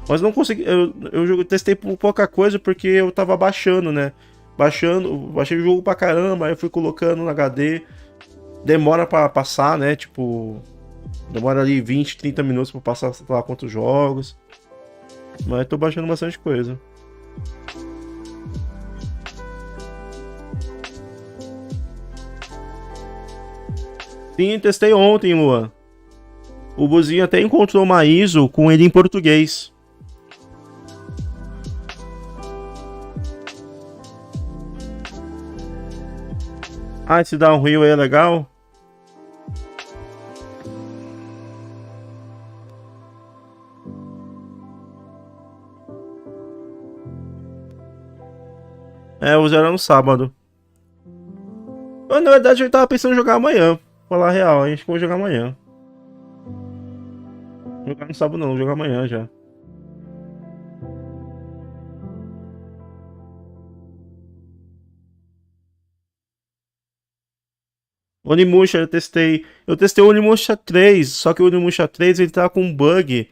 Speaker 1: Mas não consegui. Eu testei por pouca coisa porque eu tava baixando, né? Baixei o jogo pra caramba, aí eu fui colocando no HD. Demora pra passar, né? Tipo, demora ali 20, 30 minutos pra passar, sei lá, quantos jogos. Mas eu tô baixando bastante coisa. Sim, testei ontem, Luan. O Buzinho até encontrou uma ISO com ele em português. Ah, esse downhill aí é legal? Eu vou zerar no sábado. Mas, na verdade, eu tava pensando em jogar amanhã. Falar a real, a gente vai jogar amanhã. Jogar no sábado não, jogar amanhã já. Onimusha eu testei. Eu testei o Onimusha 3, só que o Onimusha 3 ele tá com um bug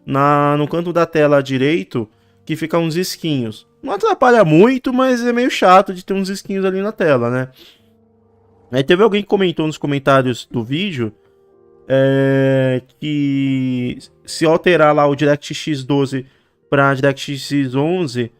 Speaker 1: no canto da tela direito, que fica uns risquinhos. Não atrapalha muito, mas é meio chato de ter uns risquinhos ali na tela, né? Aí teve alguém que comentou nos comentários do vídeo que se alterar lá o DirectX 12 para DirectX 11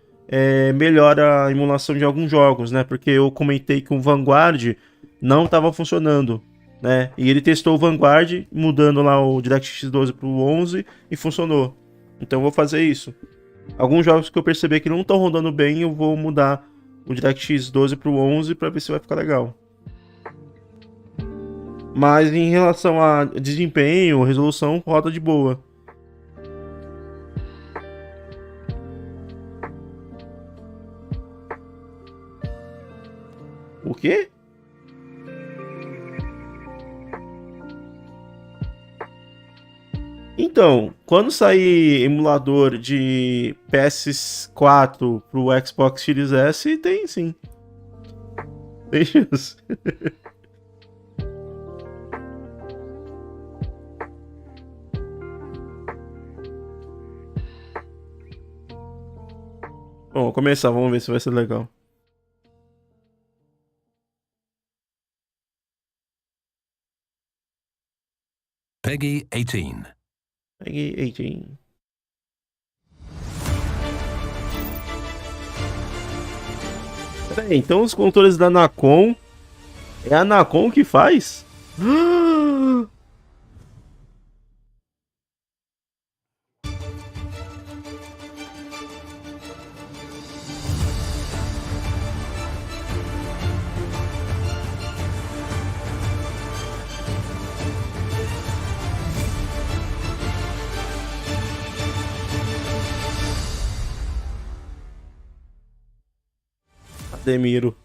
Speaker 1: melhora a emulação de alguns jogos, né? Porque eu comentei que o Vanguard não estava funcionando, né? E ele testou o Vanguard mudando lá o DirectX 12 para o 11 e funcionou. Então eu vou fazer isso. Alguns jogos que eu perceber que não estão rodando bem, eu vou mudar o DirectX 12 para o 11 para ver se vai ficar legal. Mas em relação a desempenho, resolução, roda de boa. O quê? Então, quando sair emulador de PS4 pro Xbox Series S, tem sim. Tem chance. Bom, vamos começar, vamos ver se vai ser legal.
Speaker 13: Peggy 18.
Speaker 1: Peggy 18. Peraí, então os controles da NACON é a NACON que faz? Ademiro.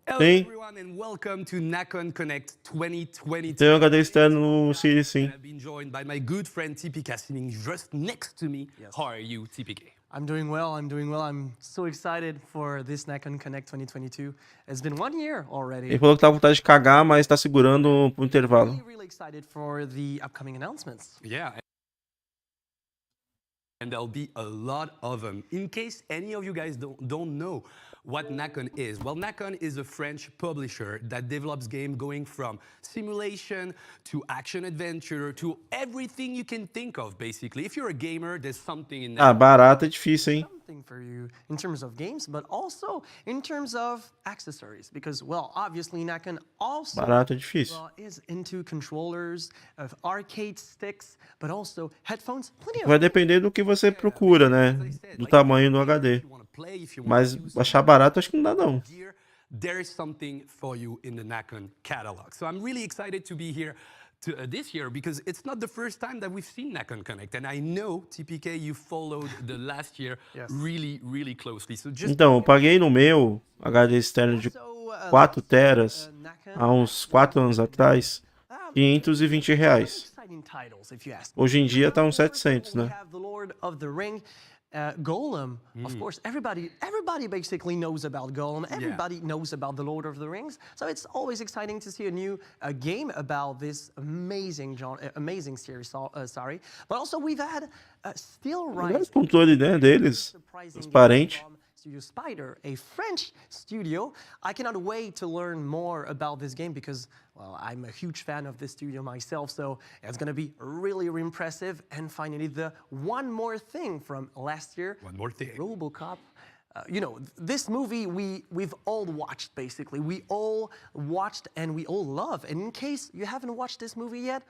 Speaker 14: Hello
Speaker 1: Sim.
Speaker 14: everyone and welcome to NACON Connect 2022.
Speaker 1: Tem um HD externo no Series, sim.
Speaker 14: I've been joined by my good friend TPK sitting just next to me.
Speaker 15: Yes.
Speaker 14: How are you, TPK?
Speaker 15: I'm doing well. I'm so excited for this NACON Connect 2022. It's been 1 year already.
Speaker 1: Ele falou que tá com vontade de cagar, mas tá segurando pro intervalo.
Speaker 15: Really excited for the upcoming announcements.
Speaker 14: Yeah. And there'll be a lot of them. In case any of you guys don't know what NACON is, well, NACON is a French publisher that develops games going from simulation to action adventure to everything you can think of, basically. If you're a gamer, there's something in
Speaker 1: Ah, barato é difícil, hein?
Speaker 15: Something for you in terms of games, but also in terms of accessories, because, well, obviously NACON also
Speaker 1: Barato é difícil.
Speaker 15: is into controllers, of arcade sticks, but also headphones. Plenty of
Speaker 1: Vai depender do que você procura, né? Do tamanho do HD. Mas achar barato acho que não dá, não.
Speaker 14: There is something for you in the NACON catalog. So I'm really excited to be here this year because it's not the first time that we've seen NACON Connect. And I know, TPK, you followed the last year really, really closely. So just
Speaker 1: Então, eu paguei no meu HD externo de 4 teras há uns 4 anos atrás, R$520. Hoje em dia tá uns 700, né?
Speaker 15: Golem, of course, everybody basically knows about Golem. Everybody knows about the Lord of the Rings. So it's always exciting to see a new game about this amazing series. Sorry, but also we've had Still Right.
Speaker 1: Os controles, né, deles, transparente.
Speaker 15: Studio Spider, a French studio. I cannot wait to learn more about this game because, well, I'm a huge fan of this studio myself, so it's going to be really impressive. And finally, the one more thing from last year.
Speaker 14: One more thing.
Speaker 15: RoboCop. You know, this movie we've all watched, basically. We all watched and we all love. And in case you haven't watched this movie yet,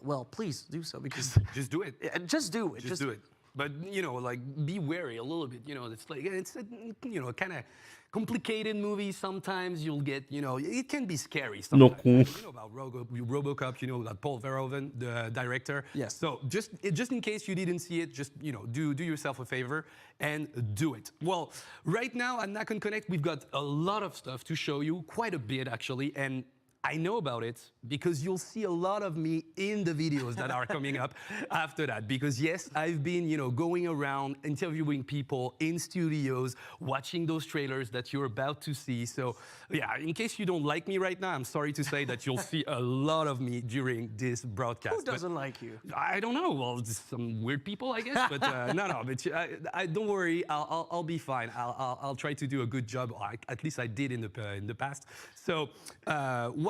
Speaker 15: well, please do so because...
Speaker 14: Just do it.
Speaker 15: Just do it.
Speaker 14: Just do it. But, you know, like, be wary a little bit. You know, it's like, it's a, you know, kind of complicated movie. Sometimes you'll get, you know, it can be scary sometimes.
Speaker 1: No.
Speaker 14: You know about RoboCop, you know, about Paul Verhoeven, the director.
Speaker 15: Yes.
Speaker 14: So just in case you didn't see it, just, you know, do yourself a favor and do it. Well, right now at NACON Connect, we've got a lot of stuff to show you, quite a bit actually, and I know about it because you'll see a lot of me in the videos that are coming up after that. Because yes, I've been, you know, going around interviewing people in studios, watching those trailers that you're about to see. So yeah, in case you don't like me right now, I'm sorry to say that you'll see a lot of me during this broadcast.
Speaker 15: Who doesn't like you?
Speaker 14: I don't know. Well, just some weird people, I guess. But no. But I don't worry. I'll be fine. I'll try to do a good job. At least I did in the past. So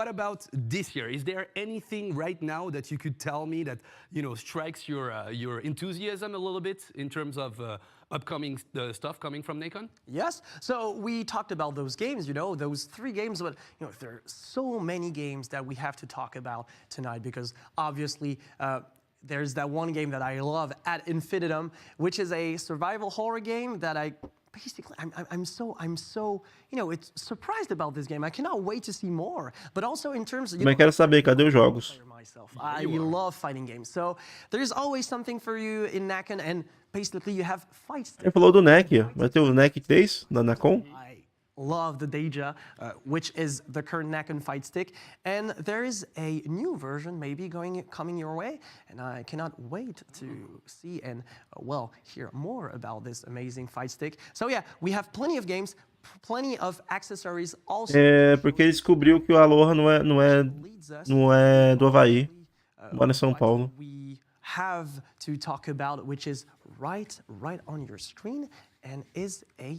Speaker 14: what about this year? Is there anything right now that you could tell me that, you know, strikes your enthusiasm a little bit in terms of upcoming stuff coming from NACON?
Speaker 15: Yes. So we talked about those games, you know, those 3 games, but you know, there are so many games that we have to talk about tonight because obviously there's that one game that I love, Ad Infinitum, which is a survival horror game that basically, I'm so, you know, it's surprised about this game. I cannot wait to see more. But also in terms of, you
Speaker 1: Mas quero saber, cadê os jogos?
Speaker 15: I love fighting games. So there's always something for you in NACON, and basically you have fights.
Speaker 1: Ele falou do NEC. Vai ter o NEC 3 da NACON?
Speaker 15: Love the Seja, which is the current NACON fight stick, and there is a new version maybe coming your way, and I cannot wait to see and well hear more about this amazing fight stick. So yeah, we have plenty of games, plenty of accessories also.
Speaker 1: É porque ele descobriu que o Aloha não é do Havaí, mora em São Paulo.
Speaker 15: We have to talk about, which is right on your screen, and is a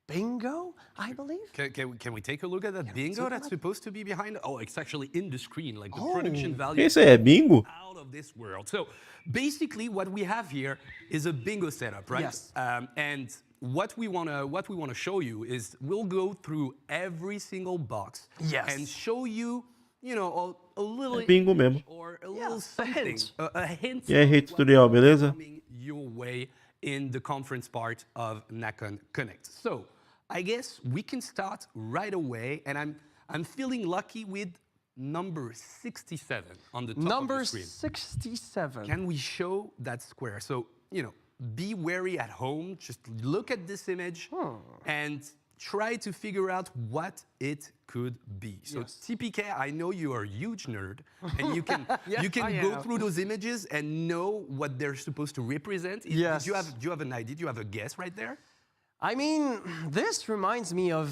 Speaker 15: bingo, I believe.
Speaker 14: Can we take a look at that bingo that's supposed to be behind? Oh, it's actually in the screen, like the production value.
Speaker 1: Esse é bingo?
Speaker 14: Out of this world. So basically, what we have here is a bingo setup, right?
Speaker 15: Yes.
Speaker 14: And what we wanna show you is we'll go through every single box.
Speaker 15: Yes.
Speaker 14: And show you, you know, a little
Speaker 1: bingo mesmo.
Speaker 14: Or a little something, a hint.
Speaker 1: E aí, rede tutorial, beleza?
Speaker 14: Coming your way in the conference part of NACON Connect. So I guess we can start right away, and I'm feeling lucky with number 67 on the top of the screen.
Speaker 15: Number 67.
Speaker 14: Can we show that square? So, you know, be wary at home. Just look at this image and try to figure out what it could be. So TPK, I know you are a huge nerd, and you can go through those images and know what they're supposed to represent.
Speaker 15: Yes.
Speaker 14: Do you have an idea? Do you have a guess right there?
Speaker 15: I mean, this reminds me of,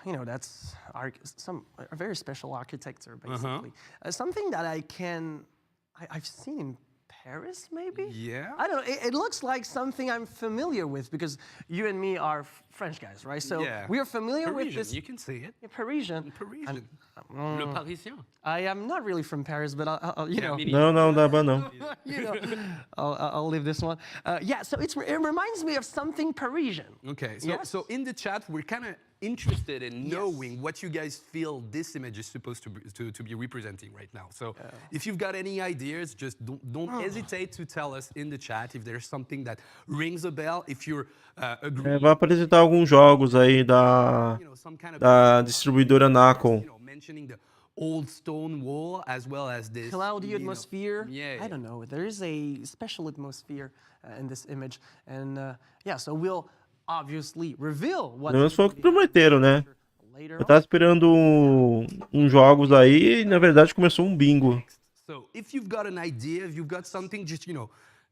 Speaker 15: you know, that's a very special architecture, basically. Something that I've seen in Paris, maybe?
Speaker 14: Yeah.
Speaker 15: I don't know. It looks like something I'm familiar with because you and me are French guys, right? So we are familiar with this.
Speaker 14: You can see it.
Speaker 15: Yeah, Parisian.
Speaker 14: Parisian. Le Parisien.
Speaker 15: I am not really from Paris, but I'll you know.
Speaker 1: Não dá pra não.
Speaker 15: You know, I'll leave this one. Yeah, so it reminds me of something Parisian.
Speaker 14: Okay, so in the chat, we're kind of interested in knowing what you guys feel this image is supposed to be representing right now. So if you've got any ideas, just don't hesitate to tell us in the chat if there's something that rings a bell. If you're agreeing,
Speaker 1: vai apresentar alguns jogos aí da distribuidora NACON.
Speaker 14: mentioning the old stone wall as well as this
Speaker 15: cloudy atmosphere.
Speaker 14: Yeah.
Speaker 15: I don't know. There is a special atmosphere in this image, and yeah, so we'll obviously reveal what.
Speaker 1: Pelo menos foi o que prometeram, né? Eu tava esperando uns jogos aí e na verdade começou um bingo.
Speaker 14: So if you've got an idea, if you've got something, just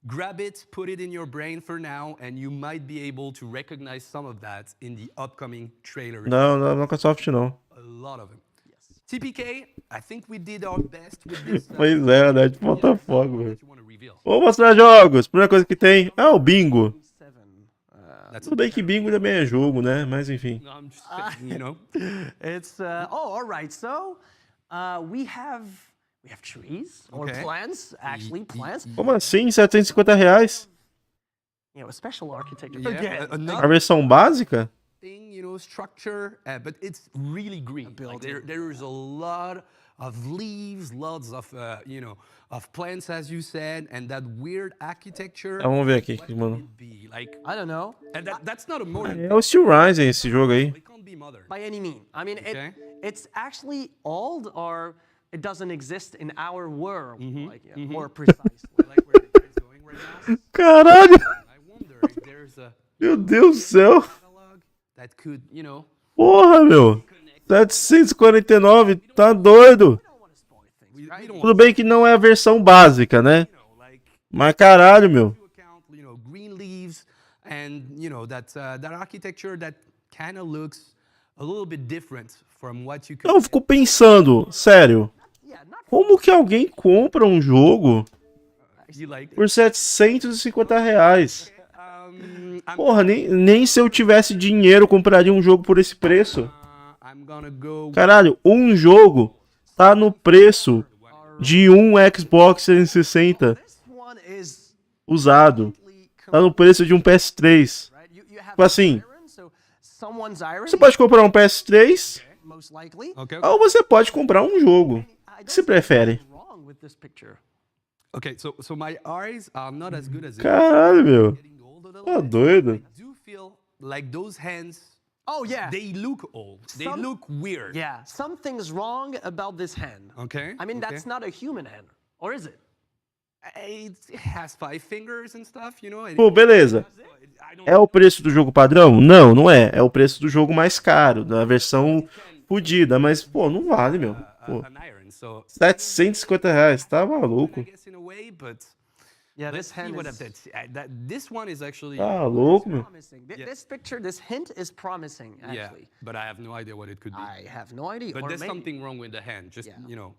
Speaker 14: grab it, put it in your brain for now, and you might be able to recognize some of that in the upcoming trailer.
Speaker 1: Não, Microsoft não.
Speaker 14: A lot of them. Yes. TPK, I think we did our best with this.
Speaker 1: Pois é, né? Tipo, Botafogo, velho. Vou mostrar jogos. Primeira coisa que tem é o bingo. Tudo bem que bingo também é jogo, né? Mas enfim.
Speaker 14: I'm just saying, you know.
Speaker 15: It's all right. So we have trees or plants, actually plants.
Speaker 1: Como assim? R$750?
Speaker 15: You know, a special architecture.
Speaker 1: A versão básica?
Speaker 14: Structure, but it's really green. Like there is a lot leaves, lots of of plants, as you said, and that weird architecture.
Speaker 1: Vamos ver aqui, mano.
Speaker 14: Like,
Speaker 15: I don't know.
Speaker 14: and that's not a modern.
Speaker 1: É o Steel Rising esse jogo aí.
Speaker 14: It can't be modern.
Speaker 15: By any means. I mean, it's actually old, or it doesn't exist in our world, like more precisely.
Speaker 14: Like where the guy's going right now.
Speaker 1: Caralho!
Speaker 14: I wonder if there's a
Speaker 1: Meu Deus do céu!
Speaker 14: catalog that could,
Speaker 1: Porra, meu! 749, tá doido!
Speaker 14: we don't
Speaker 1: Tudo bem que não é a versão básica, né? Mas caralho, meu.
Speaker 14: account, green leaves and that architecture that kind of looks a little bit different from what you could.
Speaker 1: Eu fico pensando, sério. Como que alguém compra um jogo
Speaker 14: You like
Speaker 1: por R$750? Porra, nem se eu tivesse dinheiro eu compraria um jogo por esse preço.
Speaker 14: I'm gonna go.
Speaker 1: Caralho, um jogo tá no preço de um Xbox 360
Speaker 15: This one is
Speaker 1: usado. Tá no preço de um PS3. Tipo assim,
Speaker 15: so someone's irony,
Speaker 1: você pode comprar um PS3
Speaker 15: most likely.
Speaker 14: Okay.
Speaker 1: ou você pode comprar um jogo. O que você prefere?
Speaker 15: Wrong with this picture.
Speaker 14: Okay, so my eyes are not as good as
Speaker 1: Caralho, meu.
Speaker 14: getting old a little
Speaker 1: Tá
Speaker 14: bit.
Speaker 1: doido.
Speaker 14: I do feel like those hands.
Speaker 15: Oh yeah.
Speaker 14: They look old. They
Speaker 15: Some-
Speaker 14: look weird.
Speaker 15: Yeah, something's wrong about this hand.
Speaker 14: Okay.
Speaker 15: I mean,
Speaker 14: okay.
Speaker 15: that's not a human hand, or is it?
Speaker 14: It has 5 fingers and stuff, and
Speaker 1: Pô, beleza.
Speaker 14: I don't
Speaker 1: É o preço do jogo padrão? Não, não é. É o preço do jogo mais caro, da versão fodida. Mas, pô, não vale, meu. Pô,
Speaker 14: an iron, so
Speaker 1: R$750, tá maluco?
Speaker 14: I guess in a way, but
Speaker 15: Yeah,
Speaker 14: let's
Speaker 15: this
Speaker 14: see
Speaker 15: hand
Speaker 14: what
Speaker 15: is
Speaker 14: this one is actually.
Speaker 1: Tá louco, meu.
Speaker 15: promising. This picture, this hint is promising,
Speaker 14: Yeah,
Speaker 15: actually.
Speaker 14: but I have no idea what it could be.
Speaker 15: I have no idea.
Speaker 14: But
Speaker 15: or
Speaker 14: there's
Speaker 15: maybe.
Speaker 14: something wrong with the hand. Just
Speaker 15: Yeah.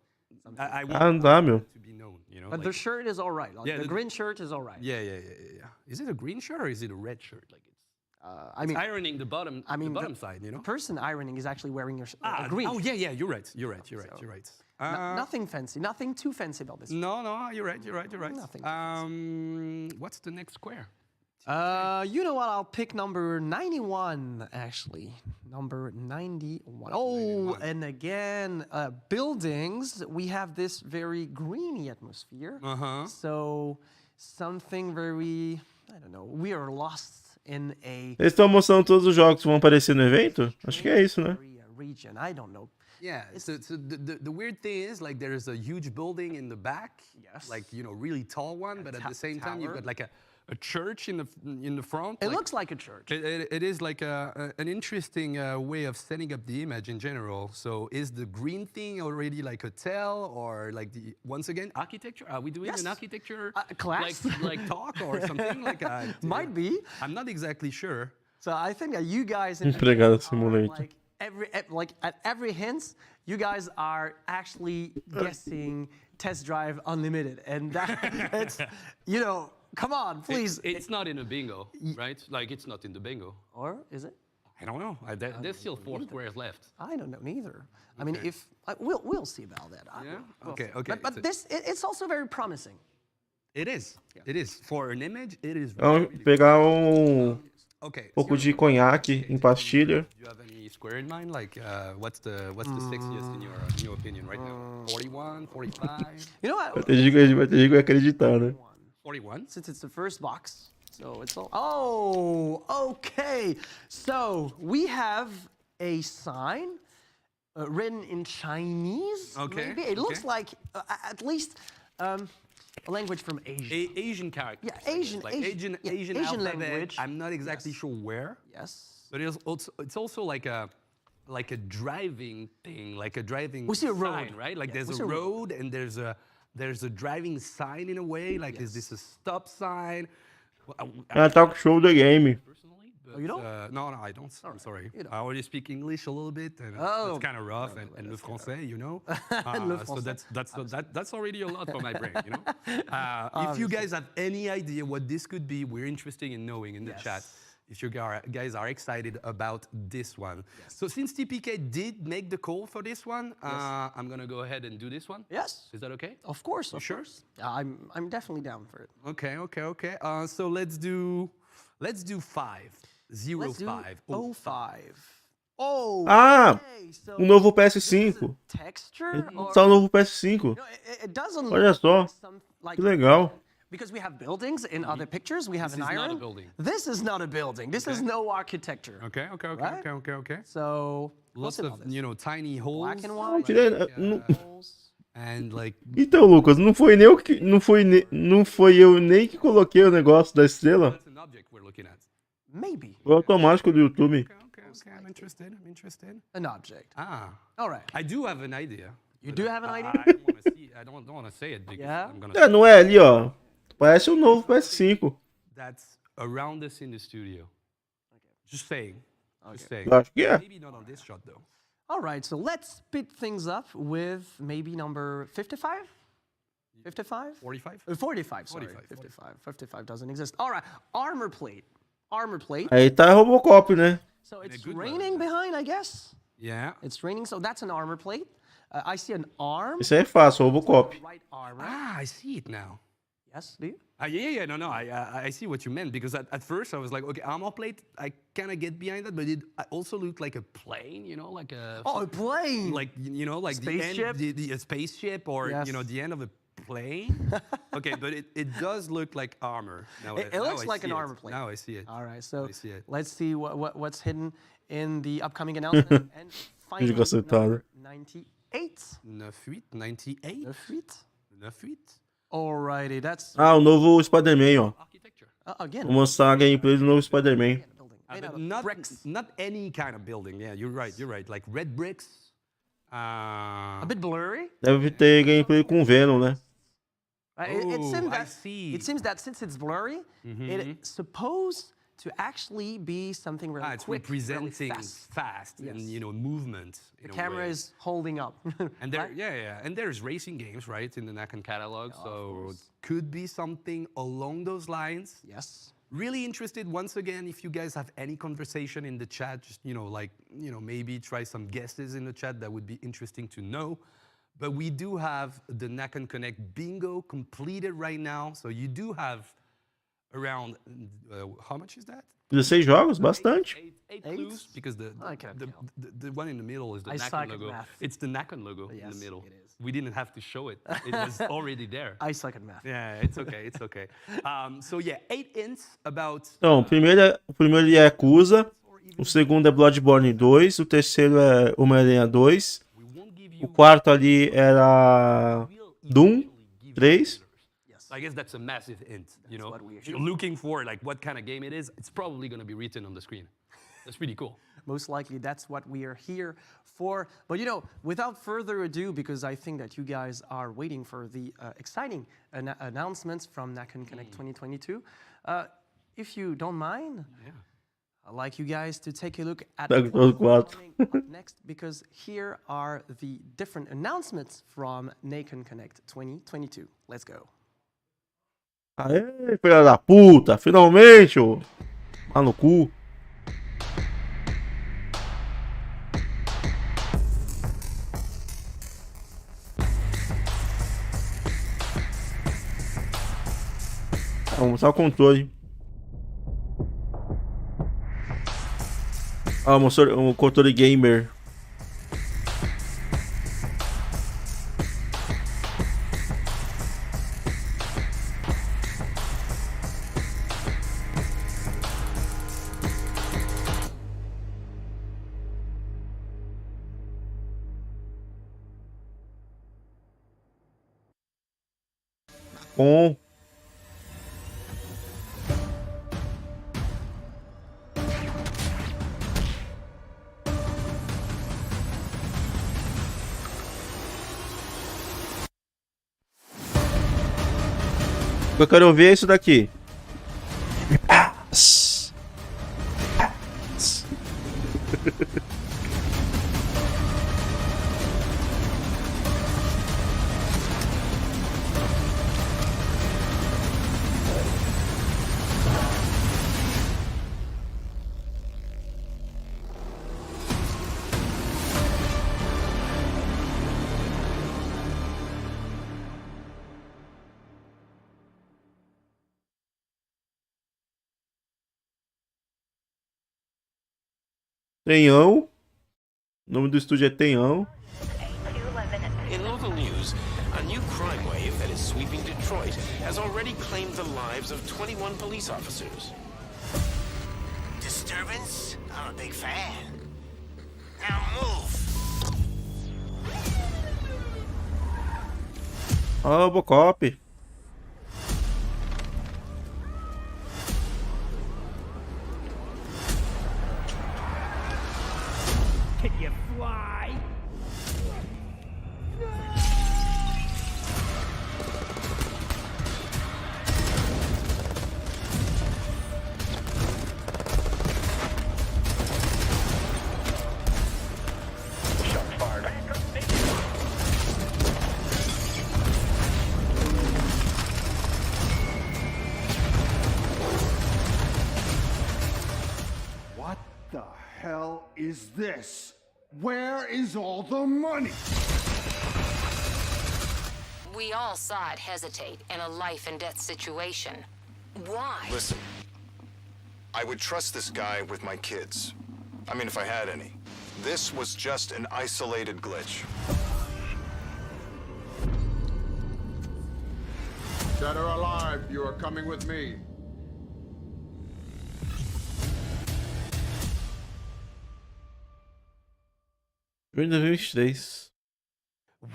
Speaker 14: I want
Speaker 1: Ah, não dá, meu.
Speaker 14: to be known.
Speaker 15: But the shirt is all right. Like
Speaker 14: Yeah,
Speaker 15: the
Speaker 14: the-
Speaker 15: green shirt is all right.
Speaker 14: Yeah. Is it a green shirt or is it a red shirt? Like
Speaker 15: I mean,
Speaker 14: ironing the bottom.
Speaker 15: I mean,
Speaker 14: the bottom side.
Speaker 15: the person ironing is actually wearing a
Speaker 14: Ah,
Speaker 15: green.
Speaker 14: oh yeah. You're right. You're right.
Speaker 15: Nothing fancy. Nothing too fancy about this.
Speaker 14: No, you're right.
Speaker 15: Nothing too
Speaker 14: What's the next square?
Speaker 15: You know what? I'll pick number 91, actually. Number 91. Oh, and again, buildings. We have this very greeny atmosphere. So, something very, I don't know, we are lost in a
Speaker 1: Eles estão mostrando todos os jogos que vão aparecer no evento? Acho que é isso, né?
Speaker 15: region. I don't know.
Speaker 14: Yeah. So the weird thing is, like, there's a huge building in the back.
Speaker 15: Yes.
Speaker 14: Like, really tall one, but at the same time, you've
Speaker 15: tower.
Speaker 14: got like a church in the front.
Speaker 15: It
Speaker 14: like,
Speaker 15: looks like a church.
Speaker 14: It is like an interesting way of setting up the image in general. So is the green thing already like hotel or like once again architecture? Are we doing
Speaker 15: Yes.
Speaker 14: an architecture
Speaker 15: class?
Speaker 14: like talk or something like?
Speaker 15: Might be.
Speaker 14: I'm not exactly sure.
Speaker 15: So I think that you guys in the
Speaker 1: Empregado
Speaker 15: chat are,
Speaker 1: simulator.
Speaker 15: like at every hint, you guys are actually guessing Test Drive Unlimited, and that it's come on, please.
Speaker 14: It's not in a bingo, right? Like it's not in the bingo.
Speaker 15: Or is it?
Speaker 14: I don't know. There's still 4 squares left.
Speaker 15: I don't know neither. I mean, if we'll see about that.
Speaker 14: Yeah?
Speaker 15: We'll
Speaker 14: Okay,
Speaker 15: see.
Speaker 14: okay.
Speaker 15: But
Speaker 14: So-
Speaker 15: it's also very promising.
Speaker 14: It is. It is for an image. It is.
Speaker 1: Vamos pegar um
Speaker 14: Okay.
Speaker 1: pouco de conhaque em pastilha.
Speaker 14: Do you have any square in mind? Like, what's the sexiest in your opinion right now? 41, 45,
Speaker 15: You know what?
Speaker 1: Vai ter gente que vai acreditar, né?
Speaker 14: 41?
Speaker 15: Since it's the first box, so it's all. Oh, okay. So we have a sign written in Chinese.
Speaker 14: Okay,
Speaker 15: Maybe it looks
Speaker 14: okay.
Speaker 15: like at least a language from Asia.
Speaker 14: Asian characters.
Speaker 15: Yeah, Asian-
Speaker 14: Like
Speaker 15: Asian- yeah,
Speaker 14: Asian
Speaker 15: Asian
Speaker 14: alphabet.
Speaker 15: language.
Speaker 14: I'm not exactly sure where,
Speaker 15: Yes.
Speaker 14: but it's also like a driving thing, like a driving
Speaker 15: We see a road.
Speaker 14: sign, right? Like
Speaker 15: Yeah, we
Speaker 14: there's
Speaker 15: see
Speaker 14: a
Speaker 15: a road.
Speaker 14: road and there's a driving sign in a way. Like is this a stop sign? Well,
Speaker 1: É talk show the game.
Speaker 14: personally, but,
Speaker 15: Oh, you don't?
Speaker 14: no, I don't. I'm sorry.
Speaker 15: You don't.
Speaker 14: I already speak English a little bit, and
Speaker 15: Oh.
Speaker 14: it's kind of rough. And le français,
Speaker 15: Le
Speaker 14: so
Speaker 15: français.
Speaker 14: that's already a lot for my brain, If you guys have any idea what this could be, we're interested in knowing in the
Speaker 15: Yes.
Speaker 14: chat. If you guys are excited about this one. So since TPK did make the call for this one, I'm gonna go ahead and do this one.
Speaker 15: Yes.
Speaker 14: Is that okay?
Speaker 15: Of course. Of
Speaker 14: sure?
Speaker 15: course. I'm definitely down for it.
Speaker 14: Okay. So let's do 5. 0,
Speaker 15: Let's do
Speaker 14: 5.
Speaker 15: 05. Oh,
Speaker 1: Ah,
Speaker 15: okay, so
Speaker 1: um novo PS5.
Speaker 15: texture?
Speaker 1: Só um novo PS5.
Speaker 15: It doesn't
Speaker 1: Olha
Speaker 15: look
Speaker 1: só.
Speaker 15: like some, like,
Speaker 1: Que legal.
Speaker 15: because we have buildings in other pictures, we have
Speaker 14: This
Speaker 15: an
Speaker 14: is not a
Speaker 15: iron.
Speaker 14: building.
Speaker 15: This is not a building. This is no architecture.
Speaker 14: Okay, okay, okay,
Speaker 15: Right?
Speaker 14: okay, okay, okay.
Speaker 15: So
Speaker 14: Lots of, you know, tiny holes.
Speaker 15: black and
Speaker 1: Ah,
Speaker 15: white.
Speaker 1: tirei- não-
Speaker 14: And like
Speaker 1: Então, Lucas, não foi nem eu que. Não foi eu nem que coloquei o negócio da estrela.
Speaker 14: that's an object we're looking at.
Speaker 15: Maybe
Speaker 1: Foi automático do YouTube.
Speaker 14: Okay, I'm interested. I'm interested.
Speaker 15: an object.
Speaker 14: Ah,
Speaker 15: All right.
Speaker 14: I do have an idea.
Speaker 15: You do have an idea?
Speaker 14: I don't want to see. I don't want to say it because
Speaker 15: Yeah?
Speaker 14: I'm gonna.
Speaker 1: É, não é ali, ó. Parece um novo PS5.
Speaker 14: That's around us in the studio. Just saying. Just saying.
Speaker 1: Eu acho que é.
Speaker 14: Maybe not on this shot though.
Speaker 15: All right, so let's speed things up with maybe number 55? 55?
Speaker 14: 45?
Speaker 15: 45, sorry.
Speaker 14: 45,
Speaker 15: 55. 55 doesn't exist. All right, armor plate. Armor plate.
Speaker 1: Aí tá Robocop, né?
Speaker 15: So it's
Speaker 14: good
Speaker 15: raining behind, I guess.
Speaker 14: Yeah.
Speaker 15: It's raining, so that's an armor plate. I see an arm.
Speaker 1: Isso aí é fácil, Robocop.
Speaker 15: Right armor.
Speaker 14: Ah, I see it now.
Speaker 15: Yes, do you?
Speaker 14: Yeah. No. I see what you meant because at first I was like, okay, armor plate. I kind of get behind that, but it also looked like a plane, you know, like a.
Speaker 15: Oh, a plane.
Speaker 14: Like you know, like
Speaker 15: Spaceship?
Speaker 14: the end, a spaceship, or
Speaker 15: Yes.
Speaker 14: you know, the end of a plane. Okay, but it does look like armor. Now,
Speaker 15: It
Speaker 14: now
Speaker 15: looks
Speaker 14: I
Speaker 15: like
Speaker 14: see
Speaker 15: an
Speaker 14: it.
Speaker 15: armor plate.
Speaker 14: Now I see it.
Speaker 15: All right, so
Speaker 14: I see it.
Speaker 15: let's see what's hidden in the upcoming announcement. And finally,
Speaker 1: Cacetada.
Speaker 15: number 98.
Speaker 14: 98.
Speaker 15: 98.
Speaker 14: 98.
Speaker 15: Alrighty, that's
Speaker 1: Ah, o novo Spider-Man, ó.
Speaker 14: Architecture.
Speaker 15: again.
Speaker 1: Vou mostrar a gameplay do novo Spider-Man.
Speaker 15: Building
Speaker 14: Uh,
Speaker 15: made
Speaker 14: but
Speaker 15: out of
Speaker 14: not
Speaker 15: bricks.
Speaker 14: not any kind of building. Yeah, you're right. You're right. Like red bricks.
Speaker 15: A bit blurry.
Speaker 1: Deve ter gameplay com Venom, né?
Speaker 15: It
Speaker 14: Oh,
Speaker 15: seems
Speaker 14: I
Speaker 15: that
Speaker 14: see.
Speaker 15: it seems that since it's blurry, it's supposed to actually be something really
Speaker 14: It's
Speaker 15: quick, really
Speaker 14: representing
Speaker 15: fast.
Speaker 14: and
Speaker 15: Yes.
Speaker 14: you know movement.
Speaker 15: The camera is holding up.
Speaker 14: And there,
Speaker 15: right?
Speaker 14: yeah, and there's racing games, right, in the NACON catalog. So it could be something along those lines.
Speaker 15: Yes.
Speaker 14: Really interested. Once again, if you guys have any conversation in the chat, just maybe try some guesses in the chat. That would be interesting to know. But we do have the NACON Connect bingo completed right now. So you do have around how much is that?
Speaker 1: 16 jogos? Bastante.
Speaker 14: Eight clues because
Speaker 15: I cannot count.
Speaker 14: the one in the middle is the
Speaker 15: I suck
Speaker 14: NACON
Speaker 15: at
Speaker 14: logo.
Speaker 15: math.
Speaker 14: It's the NACON logo in
Speaker 15: Yes,
Speaker 14: the middle.
Speaker 15: it is.
Speaker 14: We didn't have to show it. It was already there.
Speaker 15: I suck at math.
Speaker 14: Yeah, it's okay. It's okay. So yeah, 8 hints about.
Speaker 1: Então, o primeiro é Yakuza, o segundo é Bloodborne 2, o terceiro é Homem-Aranha 2, o quarto ali era Doom 3.
Speaker 14: I guess that's a massive hint. You know, if you're looking for like what kind of game it is, it's probably going to be written on the screen. That's pretty cool.
Speaker 15: Most likely that's what we are here for. But without further ado, because I think that you guys are waiting for the exciting announcements from NACON Connect 2022, if you don't mind, I'd like you guys to take a look at
Speaker 1: Tá com
Speaker 15: what's
Speaker 1: os quatro.
Speaker 15: coming up next, because here are the different announcements from NACON Connect 2022. Let's go.
Speaker 1: Aê, filha da puta, finalmente, ô. Tá no cu. Vamos mostrar o controle. Ah, mostrou o controle gamer. Com o que eu quero ver é isso daqui. Tenhão. O nome do estúdio é Tenhão.
Speaker 16: In local news, a new crime wave that is sweeping Detroit has already claimed the lives of 21 police officers.
Speaker 11: Disturbance? I'm a big fan. Now move.
Speaker 1: Ó, Robocop.
Speaker 11: Can you fly?
Speaker 17: What the hell is this? Where is all the money?
Speaker 18: We all saw it hesitate in a life and death situation. Why?
Speaker 19: Listen, I would trust this guy with my kids. I mean, if I had any. This was just an isolated glitch.
Speaker 17: Dead or alive, you are coming with me.
Speaker 1: Junho de 2023.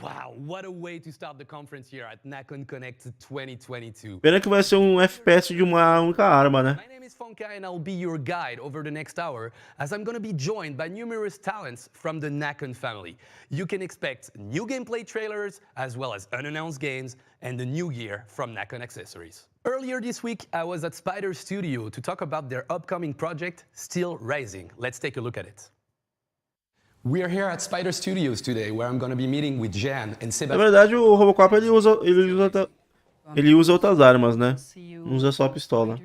Speaker 14: Wow, what a way to start the conference here at NACON Connect 2022.
Speaker 1: Pena que vai ser um FPS de uma única arma, né?
Speaker 14: My name is Fonka and I'll be your guide over the next hour as I'm going to be joined by numerous talents from the NACON family. You can expect new gameplay trailers as well as unannounced games and the new gear from NACON Accessories. Earlier this week, I was at Spider Studio to talk about their upcoming project, Still Rising. Let's take a look at it. We are here at Spider Studios today, where I'm going to be meeting with Jan and
Speaker 1: Na
Speaker 14: Sebastian.
Speaker 1: verdade, o Robocop ele usa outras armas, né? Não usa só a pistola.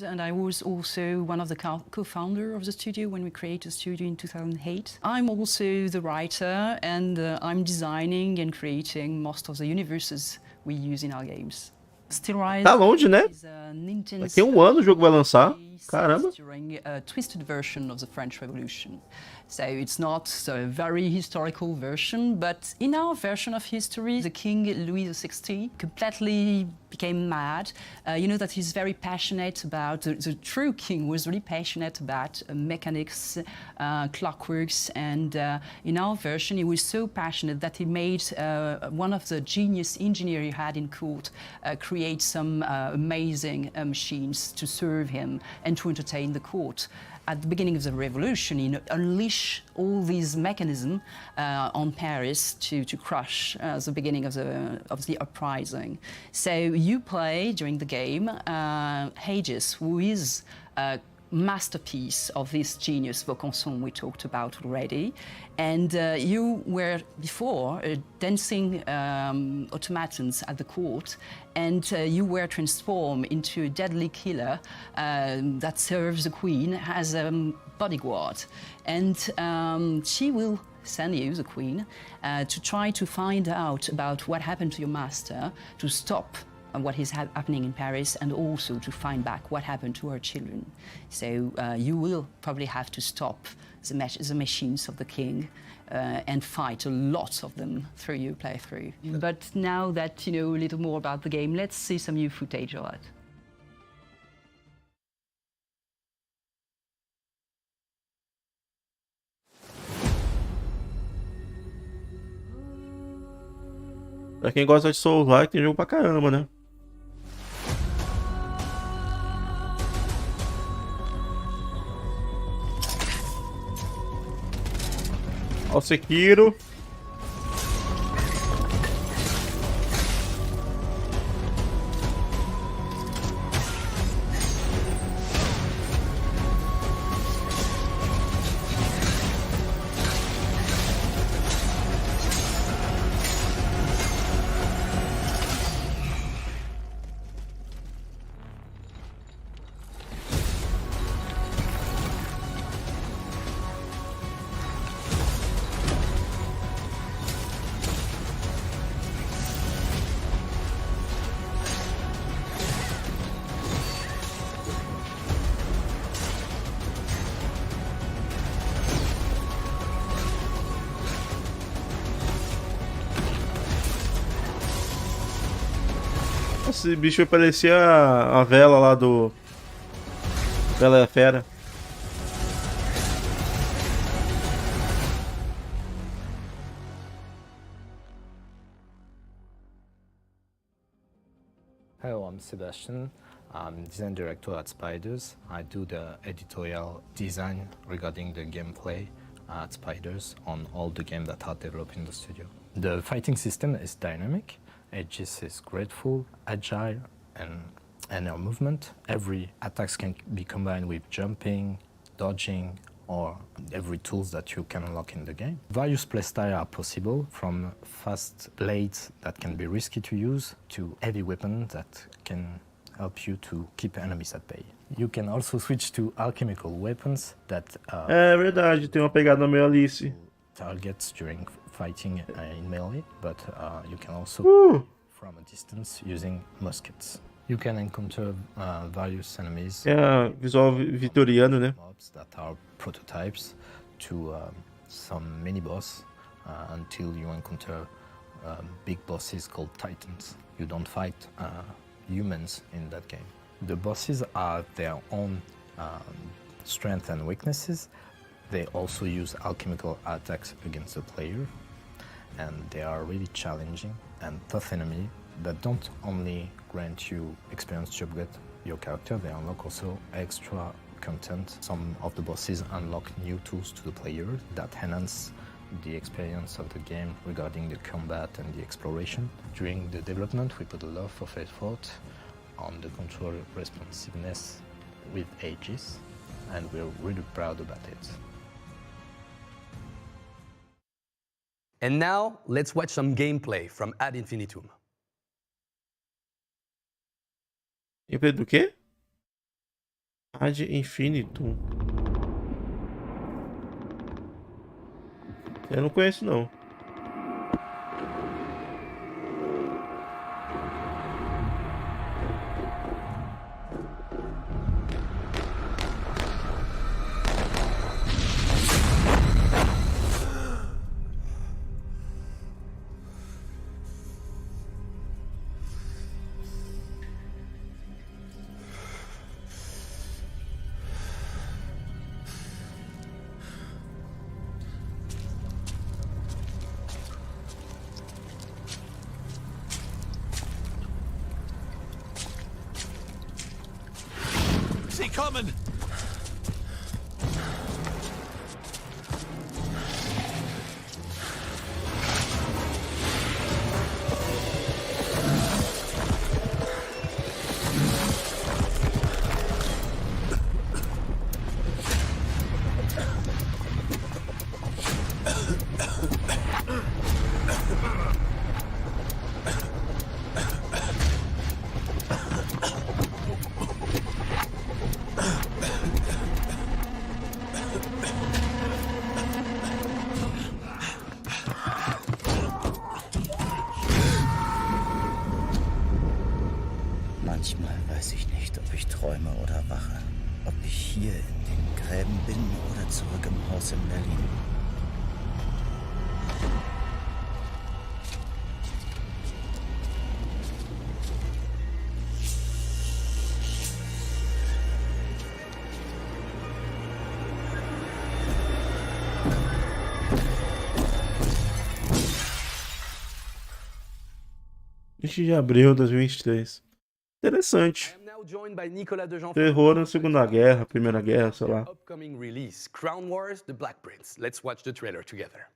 Speaker 20: And I was also one of the co-founder of the studio when we created the studio in 2008. I'm also the writer and I'm designing and creating most of the universes we use in our games. Still Rise
Speaker 1: Tá longe, né? Daqui a um ano o jogo vai lançar. Caramba.
Speaker 20: During a twisted version of the French Revolution. So it's not a very historical version, but in our version of history, the King Louis XVI completely became mad. You know that he's very passionate about, the true king was really passionate about mechanics, clockworks, and in our version he was so passionate that he made one of the genius engineer he had in court create some amazing machines to serve him and to entertain the court. At the beginning of the revolution, he unleashed all these mechanisms on Paris to crush the beginning of the uprising. So you play during the game Hades, who is a masterpiece of this genius Vaucanson we talked about already, and you were before dancing automatons at the court, and you were transformed into a deadly killer that serves the queen as a bodyguard, and she will send you, the queen, to try to find out about what happened to your master, to stop what is happening in Paris, and also to find back what happened to her children. So you will probably have to stop the machines of the king and fight a lot of them through your playthrough. But now that you know a little more about the game, let's see some new footage of it.
Speaker 1: Pra quem gosta de Souls-like, tem jogo pra caramba, né? Ó o Sekiro. esse bicho parecia a vela lá do Bela e a Fera.
Speaker 21: Hello, I'm Sebastian. I'm design director at Spiders. I do the editorial design regarding the gameplay at Spiders on all the games that are developed in the studio. The fighting system is dynamic. Aegis is grateful, agile, and our movement. Every attacks can be combined with jumping, dodging, or every tools that you can unlock in the game. Various playstyles are possible, from fast blades that can be risky to use to heavy weapons that can help you to keep enemies at bay. You can also switch to alchemical weapons that
Speaker 1: É verdade, tem uma pegada meio Alice.
Speaker 21: Targets during fighting in melee, but you can also from a distance using muskets. You can encounter various enemies.
Speaker 1: É visual vitoriano, né?
Speaker 21: Mobs that are prototypes to some mini boss until you encounter big bosses called titans. You don't fight humans in that game. The bosses are their own strengths and weaknesses. They also use alchemical attacks against the player, and they are really challenging and tough enemy that don't only grant you experience to upgrade your character, they unlock also extra content. Some of the bosses unlock new tools to the player that enhance the experience of the game regarding the combat and the exploration. During the development, we put a lot of effort on the control responsiveness with Aegis, and we're really proud about it.
Speaker 14: And now, let's watch some gameplay from Ad Infinitum.
Speaker 1: Gameplay do quê? Ad Infinitum. Eu não conheço, não.
Speaker 11: See coming!
Speaker 22: Manchmal weiß ich nicht, ob ich träume oder wache. Ob ich hier in den Gräben bin oder zurück im Haus in Berlin.
Speaker 1: De abril de 2023. Interessante. Terror na Segunda Guerra, Primeira Guerra, sei lá.
Speaker 14: Upcoming release, Crown Wars: The Black Prince. Let's watch the trailer together.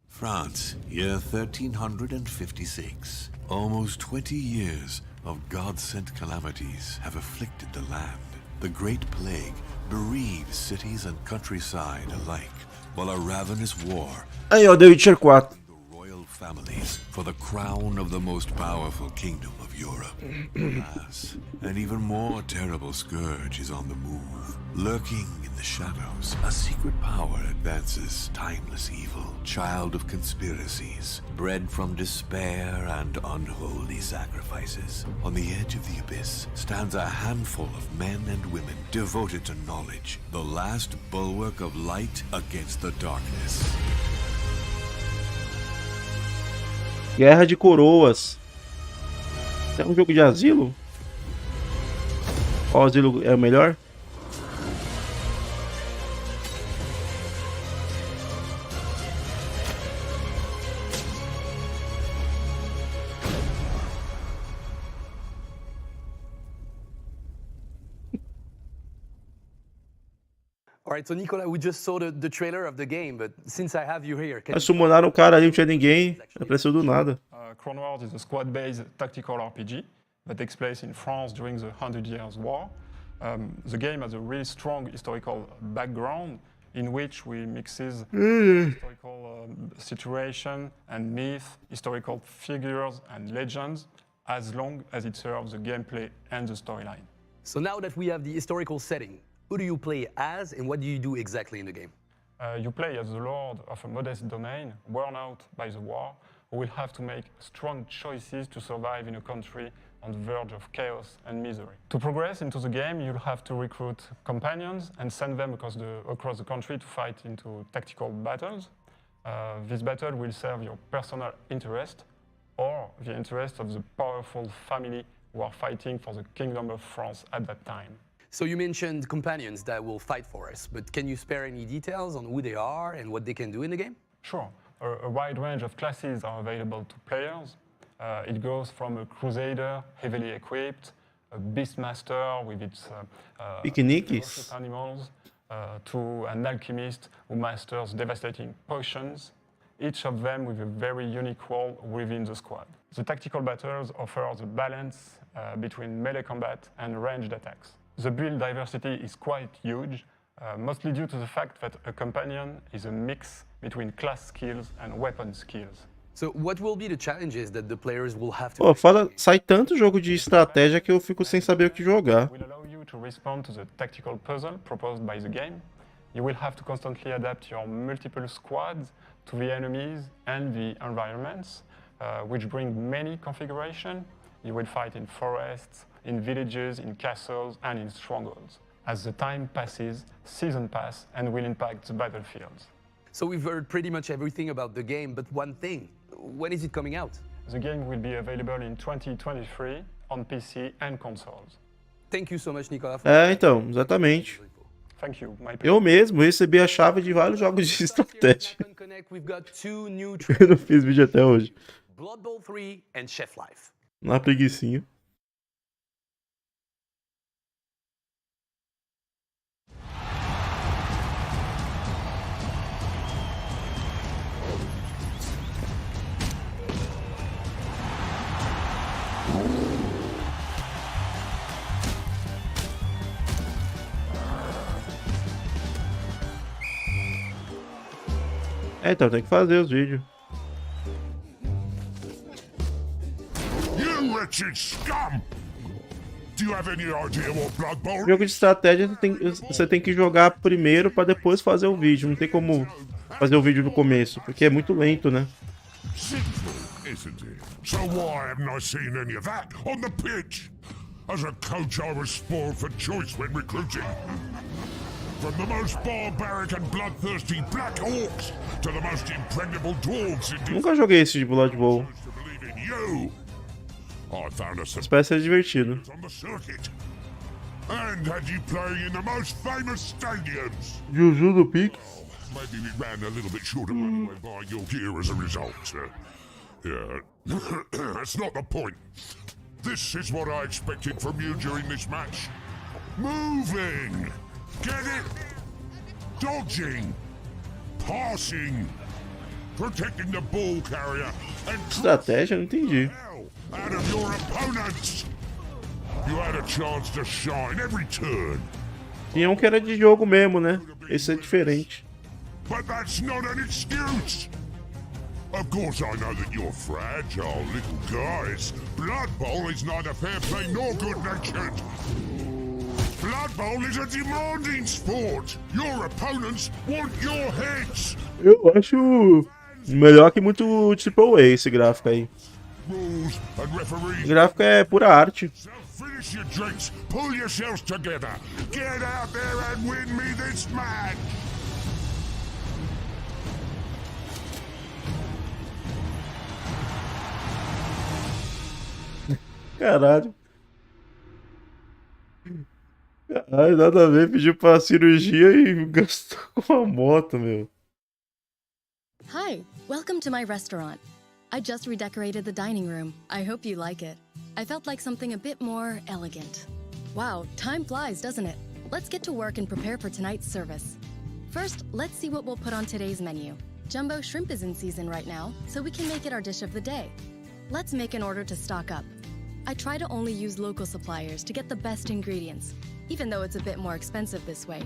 Speaker 23: France, year 1356. Almost 20 years of God-sent calamities have afflicted the land. The Great Plague bereaved cities and countryside alike, while a ravenous war
Speaker 1: Aí, ó, The Witcher 4.
Speaker 23: royal families for the crown of the most powerful kingdom of Europe. Alas, an even more terrible scourge is on the move. Lurking in the shadows, a secret power advances, timeless evil, child of conspiracies, bred from despair and unholy sacrifices. On the edge of the abyss stands a handful of men and women devoted to knowledge, the last bulwark of light against the darkness.
Speaker 1: Guerra de Coroas. É um jogo de asilo? Qual asilo é o melhor?
Speaker 14: All right, so Nicola, we just saw the trailer of the game, but since I have you here, can
Speaker 1: Mas summonaram o cara ali, não tinha ninguém. Apareceu do nada.
Speaker 5: Crown Wars is a squad-based tactical RPG that takes place in France during the 100 Years' War. The game has a really strong historical background in which we mixes historical situation and myth, historical figures and legends, as long as it serves the gameplay and the storyline.
Speaker 14: So now that we have the historical setting, who do you play as and what do you do exactly in the game?
Speaker 5: You play as the lord of a modest domain, worn out by the war, who will have to make strong choices to survive in a country on the verge of chaos and misery. To progress into the game, you'll have to recruit companions and send them across the country to fight into tactical battles. This battle will serve your personal interest or the interest of the powerful family who are fighting for the Kingdom of France at that time.
Speaker 14: So you mentioned companions that will fight for us, but can you spare any details on who they are and what they can do in the game?
Speaker 5: Sure. A wide range of classes are available to players. It goes from a crusader, heavily equipped, a beastmaster with its ferocious animals, to an alchemist who masters devastating potions, each of them with a very unique role within the squad. The tactical battles offer the balance between melee combat and ranged attacks. The build diversity is quite huge, mostly due to the fact that a companion is a mix between class skills and weapon skills.
Speaker 14: So what will be the challenges that the players will have to...
Speaker 1: Pô, sai tanto jogo de estratégia que eu fico sem saber o que jogar.
Speaker 5: Will allow you to respond to the tactical puzzle proposed by the game. You will have to constantly adapt your multiple squads to the enemies and the environments, which bring many configurations. You will fight in forests, in villages, in castles, and in strongholds. As the time passes, seasons pass and will impact the battlefields.
Speaker 14: So we've heard pretty much everything about the game, but one thing, when is it coming out?
Speaker 5: The game will be available in 2023 on PC and consoles.
Speaker 14: Thank you so much, Nicola.
Speaker 1: Então, exatamente.
Speaker 5: Thank you.
Speaker 1: Eu mesmo recebi a chave de vários jogos de estratégia. Eu não fiz vídeo até hoje.
Speaker 14: Blood Bowl 3 and Chef Life.
Speaker 1: Na preguicinha. Então tem que fazer os vídeos. Jogo de estratégia você tem que jogar primeiro para depois fazer o vídeo. Não tem como fazer o vídeo no começo, porque é muito lento, né?
Speaker 9: So why haven't I seen any of that on the pitch? As a coach, I was spoiled for choice when recruiting. From the most barbaric and bloodthirsty Black Orcs to the most impregnable dwarves in
Speaker 1: Nunca joguei esse de Blood Bowl. Espero ser divertido.
Speaker 9: And had you playing in the most famous stadiums.
Speaker 1: Juju do Pix.
Speaker 9: Maybe we ran a little bit short of money when buying your gear as a result. Yeah, that's not the point. This is what I expected from you during this match. Moving! Get it? Dodging! Passing! Protecting the ball carrier and
Speaker 1: Estratégia, não entendi.
Speaker 9: out of your opponents! You had a chance to shine every turn.
Speaker 1: Tinha um que era de jogo mesmo, né? Esse é diferente.
Speaker 9: But that's not an excuse! Of course I know that you're fragile little guys. Blood Bowl is neither fair play nor good-natured. Blood Bowl is a demanding sport. Your opponents want your heads.
Speaker 1: Eu acho melhor que muito Triple A esse gráfico aí. O gráfico é pura arte.
Speaker 9: Finish your drinks. Pull yourselves together. Get out there and win me this match.
Speaker 1: Caralho. Ai, nada a ver, pediu pra cirurgia e gastou com a moto, meu.
Speaker 4: Hi, welcome to my restaurant. I just redecorated the dining room. I hope you like it. I felt like something a bit more elegant. Wow, time flies, doesn't it? Let's get to work and prepare for tonight's service. First, let's see what we'll put on today's menu. Jumbo shrimp is in season right now, so we can make it our dish of the day. Let's make an order to stock up. I try to only use local suppliers to get the best ingredients, even though it's a bit more expensive this way.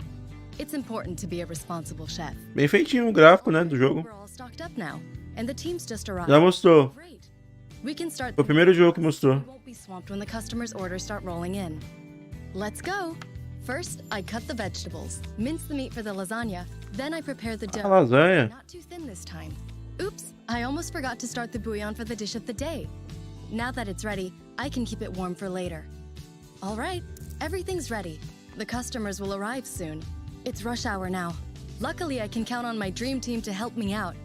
Speaker 4: It's important to be a responsible chef.
Speaker 1: Bem feitinho o gráfico, né, do jogo.
Speaker 4: We're all stocked up now, and the team's just arrived.
Speaker 1: Já mostrou.
Speaker 4: We can start.
Speaker 1: Foi o primeiro jogo que mostrou.
Speaker 4: Won't be swamped when the customers' orders start rolling in. Let's go. First, I cut the vegetables, mince the meat for the lasagna, then I prepare the dough.
Speaker 1: Lasanha.
Speaker 4: Not too thin this time. Oops, I almost forgot to start the bouillon for the dish of the day. Now that it's ready, I can keep it warm for later. All right, everything's ready. The customers will arrive soon. It's rush hour now. Luckily, I can count on my dream team to help me out.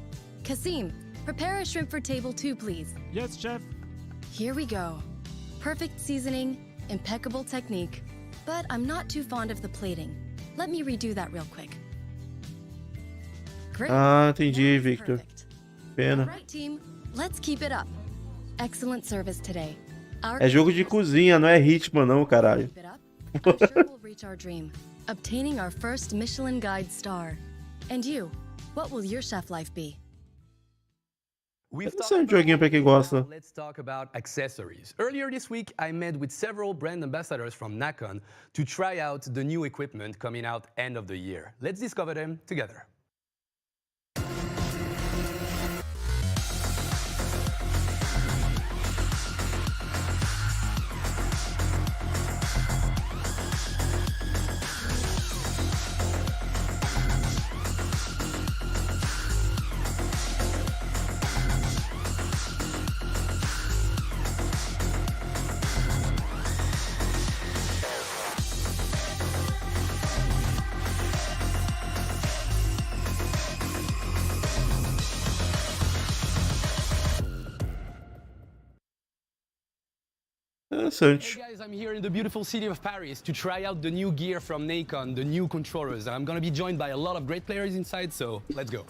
Speaker 4: Kasim, prepare a shrimp for table 2, please.
Speaker 12: Yes, chef.
Speaker 4: Here we go. Perfect seasoning, impeccable technique. But I'm not too fond of the plating. Let me redo that real quick. Great.
Speaker 1: Ah, entendi, Victor. Pena.
Speaker 4: All right, team, let's keep it up. Excellent service today.
Speaker 1: É jogo de cozinha, não é Hitman não, caralho.
Speaker 4: I'm sure we'll reach our dream, obtaining our first Michelin Guide star. And you, what will your chef life be?
Speaker 1: Esse é um joguinho pra quem gosta.
Speaker 14: Let's talk about accessories. Earlier this week, I met with several brand ambassadors from NACON to try out the new equipment coming out end of the year. Let's discover them together.
Speaker 1: Interessante.
Speaker 14: Hey guys, I'm here in the beautiful city of Paris to try out the new gear from NACON, the new controllers. I'm gonna be joined by a lot of great players inside, so let's go.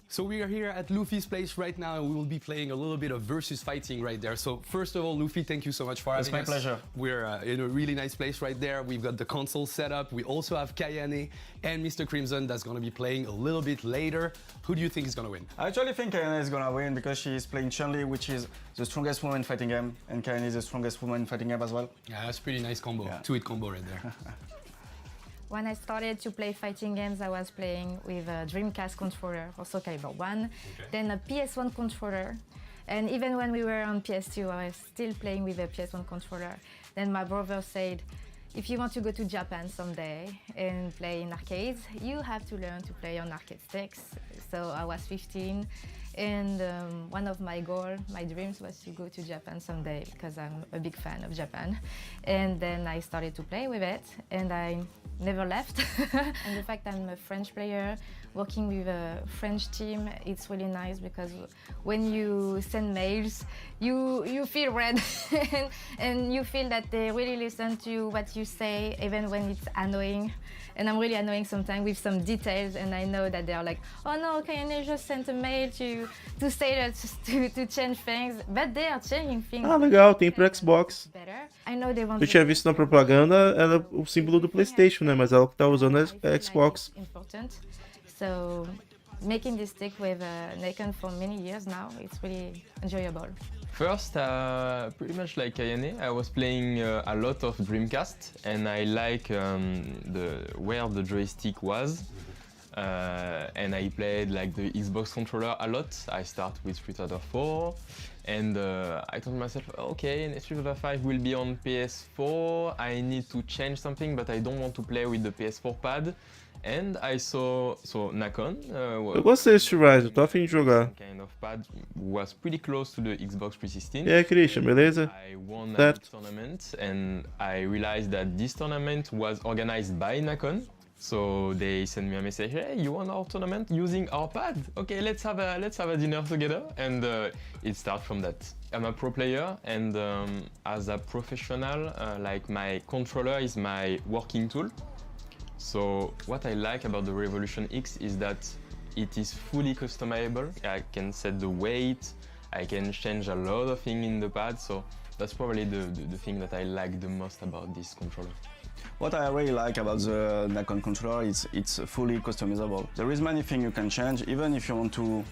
Speaker 14: So we are here at Luffy's place right now, and we will be playing a little bit of versus fighting right there. So first of all, Luffy, thank you so much for having us.
Speaker 8: It's my pleasure.
Speaker 14: We're in a really nice place right there. We've got the console set up. We also have Kayane and Mr. Crimson that's gonna be playing a little bit later. Who do you think is gonna win?
Speaker 8: I actually think Kayane is gonna win because she's playing Chun-Li, which is the strongest woman in fighting game, and Kayane is the strongest woman in fighting game as well.
Speaker 14: Yeah, that's a pretty nice combo. Yeah. Two-hit combo right there.
Speaker 10: When I started to play fighting games, I was playing with a Dreamcast controller, also caliber 1, then a PS1 controller, and even when we were on PS2, I was still playing with a PS1 controller. Then my brother said, if you want to go to Japan someday and play in arcades, you have to learn to play on arcade sticks. So I was 15, and one of my goals, my dreams was to go to Japan someday because I'm a big fan of Japan. And then I started to play with it, and I never left. And the fact I'm a French player, working with a French team, it's really nice because when you send mails, you feel read and you feel that they really listen to what you say, even when it's annoying. And I'm really annoying sometimes with some details, and I know that they're like, oh no, Kayane just sent a mail to say that to change things, but they are changing things.
Speaker 1: Ah, legal, tem pro Xbox.
Speaker 10: I know they want.
Speaker 1: Eu tinha visto na propaganda, era o símbolo do PlayStation, né? Mas ela que tá usando é Xbox.
Speaker 10: Important. So making this stick with NACON for many years now, it's really enjoyable.
Speaker 24: First, pretty much like Kayane, I was playing a lot of Dreamcast, and I like where the joystick was. And I played like the Xbox controller a lot. I start with Street Fighter 4, and I told myself, okay, Street Fighter 5 will be on PS4. I need to change something, but I don't want to play with the PS4 pad. And I saw NACON.
Speaker 1: Eu gostei desse Rise, eu tô a fim de jogar.
Speaker 24: Kind of pad was pretty close to the Xbox 316.
Speaker 1: E aí, Christian, beleza?
Speaker 24: I won that tournament, and I realized that this tournament was organized by NACON. So they send me a message, hey, you want our tournament using our pad? Okay, let's have a dinner together. And it starts from that. I'm a pro player, and as a professional, like my controller is my working tool. So what I like about the Revolution X is that it is fully customizable. I can set the weight, I can change a lot of things in the pad, so that's probably the thing that I like the most about this controller.
Speaker 8: What I really like about the NACON controller is it's fully customizable. There is many things you can change. Even if you want to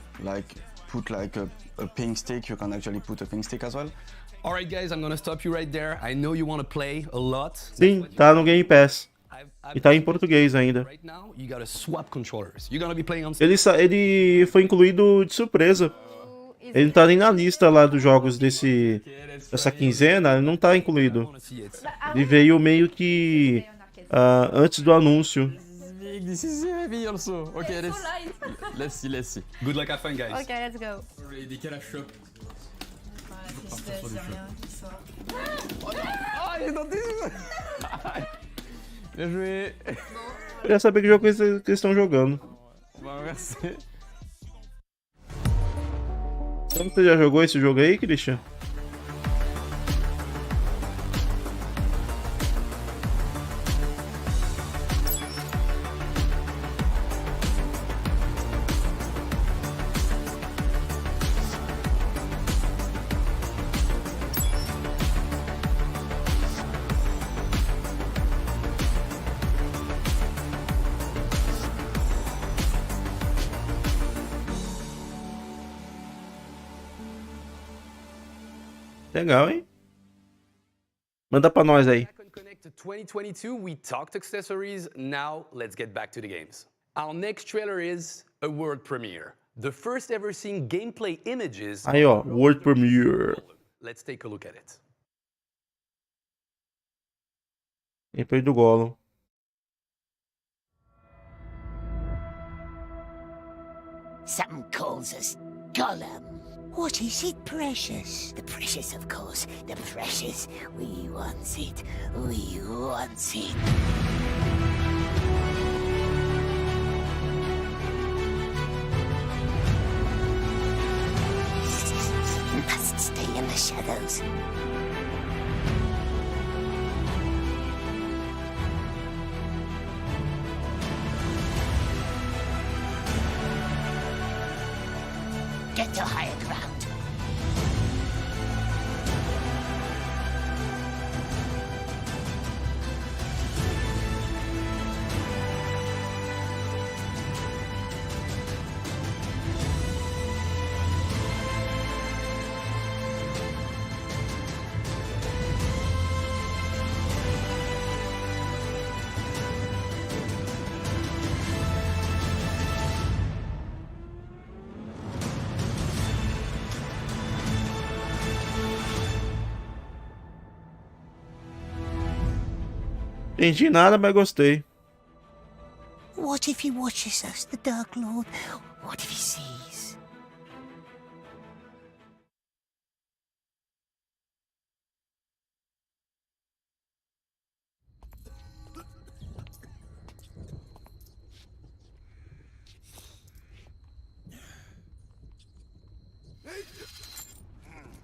Speaker 8: put a pink stick, you can actually put a pink stick as well.
Speaker 14: Alright guys, I'm gonna stop you right there. I know you want to play a lot.
Speaker 1: Sim, tá no Game Pass. E tá em português ainda.
Speaker 14: Right now, you gotta swap controllers. You're gonna be playing on...
Speaker 1: Ele foi incluído de surpresa. Ele não tá nem na lista lá dos jogos dessa quinzena, ele não tá incluído. Ele veio meio que antes do anúncio.
Speaker 24: This is heavy also. Okay, let's see.
Speaker 14: Good luck, have fun, guys.
Speaker 10: Okay, let's go.
Speaker 24: Bien joué.
Speaker 1: Eu queria saber que jogo que eles estão jogando.
Speaker 24: Merci.
Speaker 1: Então, você já jogou esse jogo aí, Christian? Legal, hein? Manda pra nós aí.
Speaker 14: Connect 2022, we talked accessories, now let's get back to the games. Our next trailer is a world premiere. The first ever seen gameplay images...
Speaker 1: Aí, ó, World Premiere.
Speaker 14: Let's take a look at it.
Speaker 1: Gameplay do Gollum.
Speaker 2: Something calls us Gollum. What is it, precious? The precious, of course. The precious. We want it. We want it. Must stay in the shadows. Get to higher ground.
Speaker 1: Entendi nada, mas gostei.
Speaker 2: What if he watches us, the Dark Lord? What if he sees?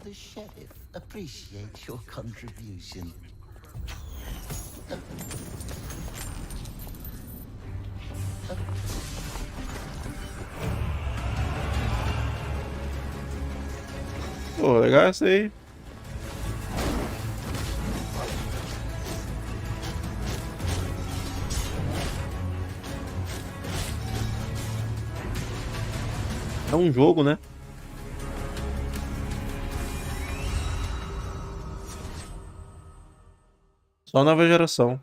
Speaker 2: The sheriff appreciates your contribution.
Speaker 1: Pô, legal isso aí. É um jogo, né? Só nova geração.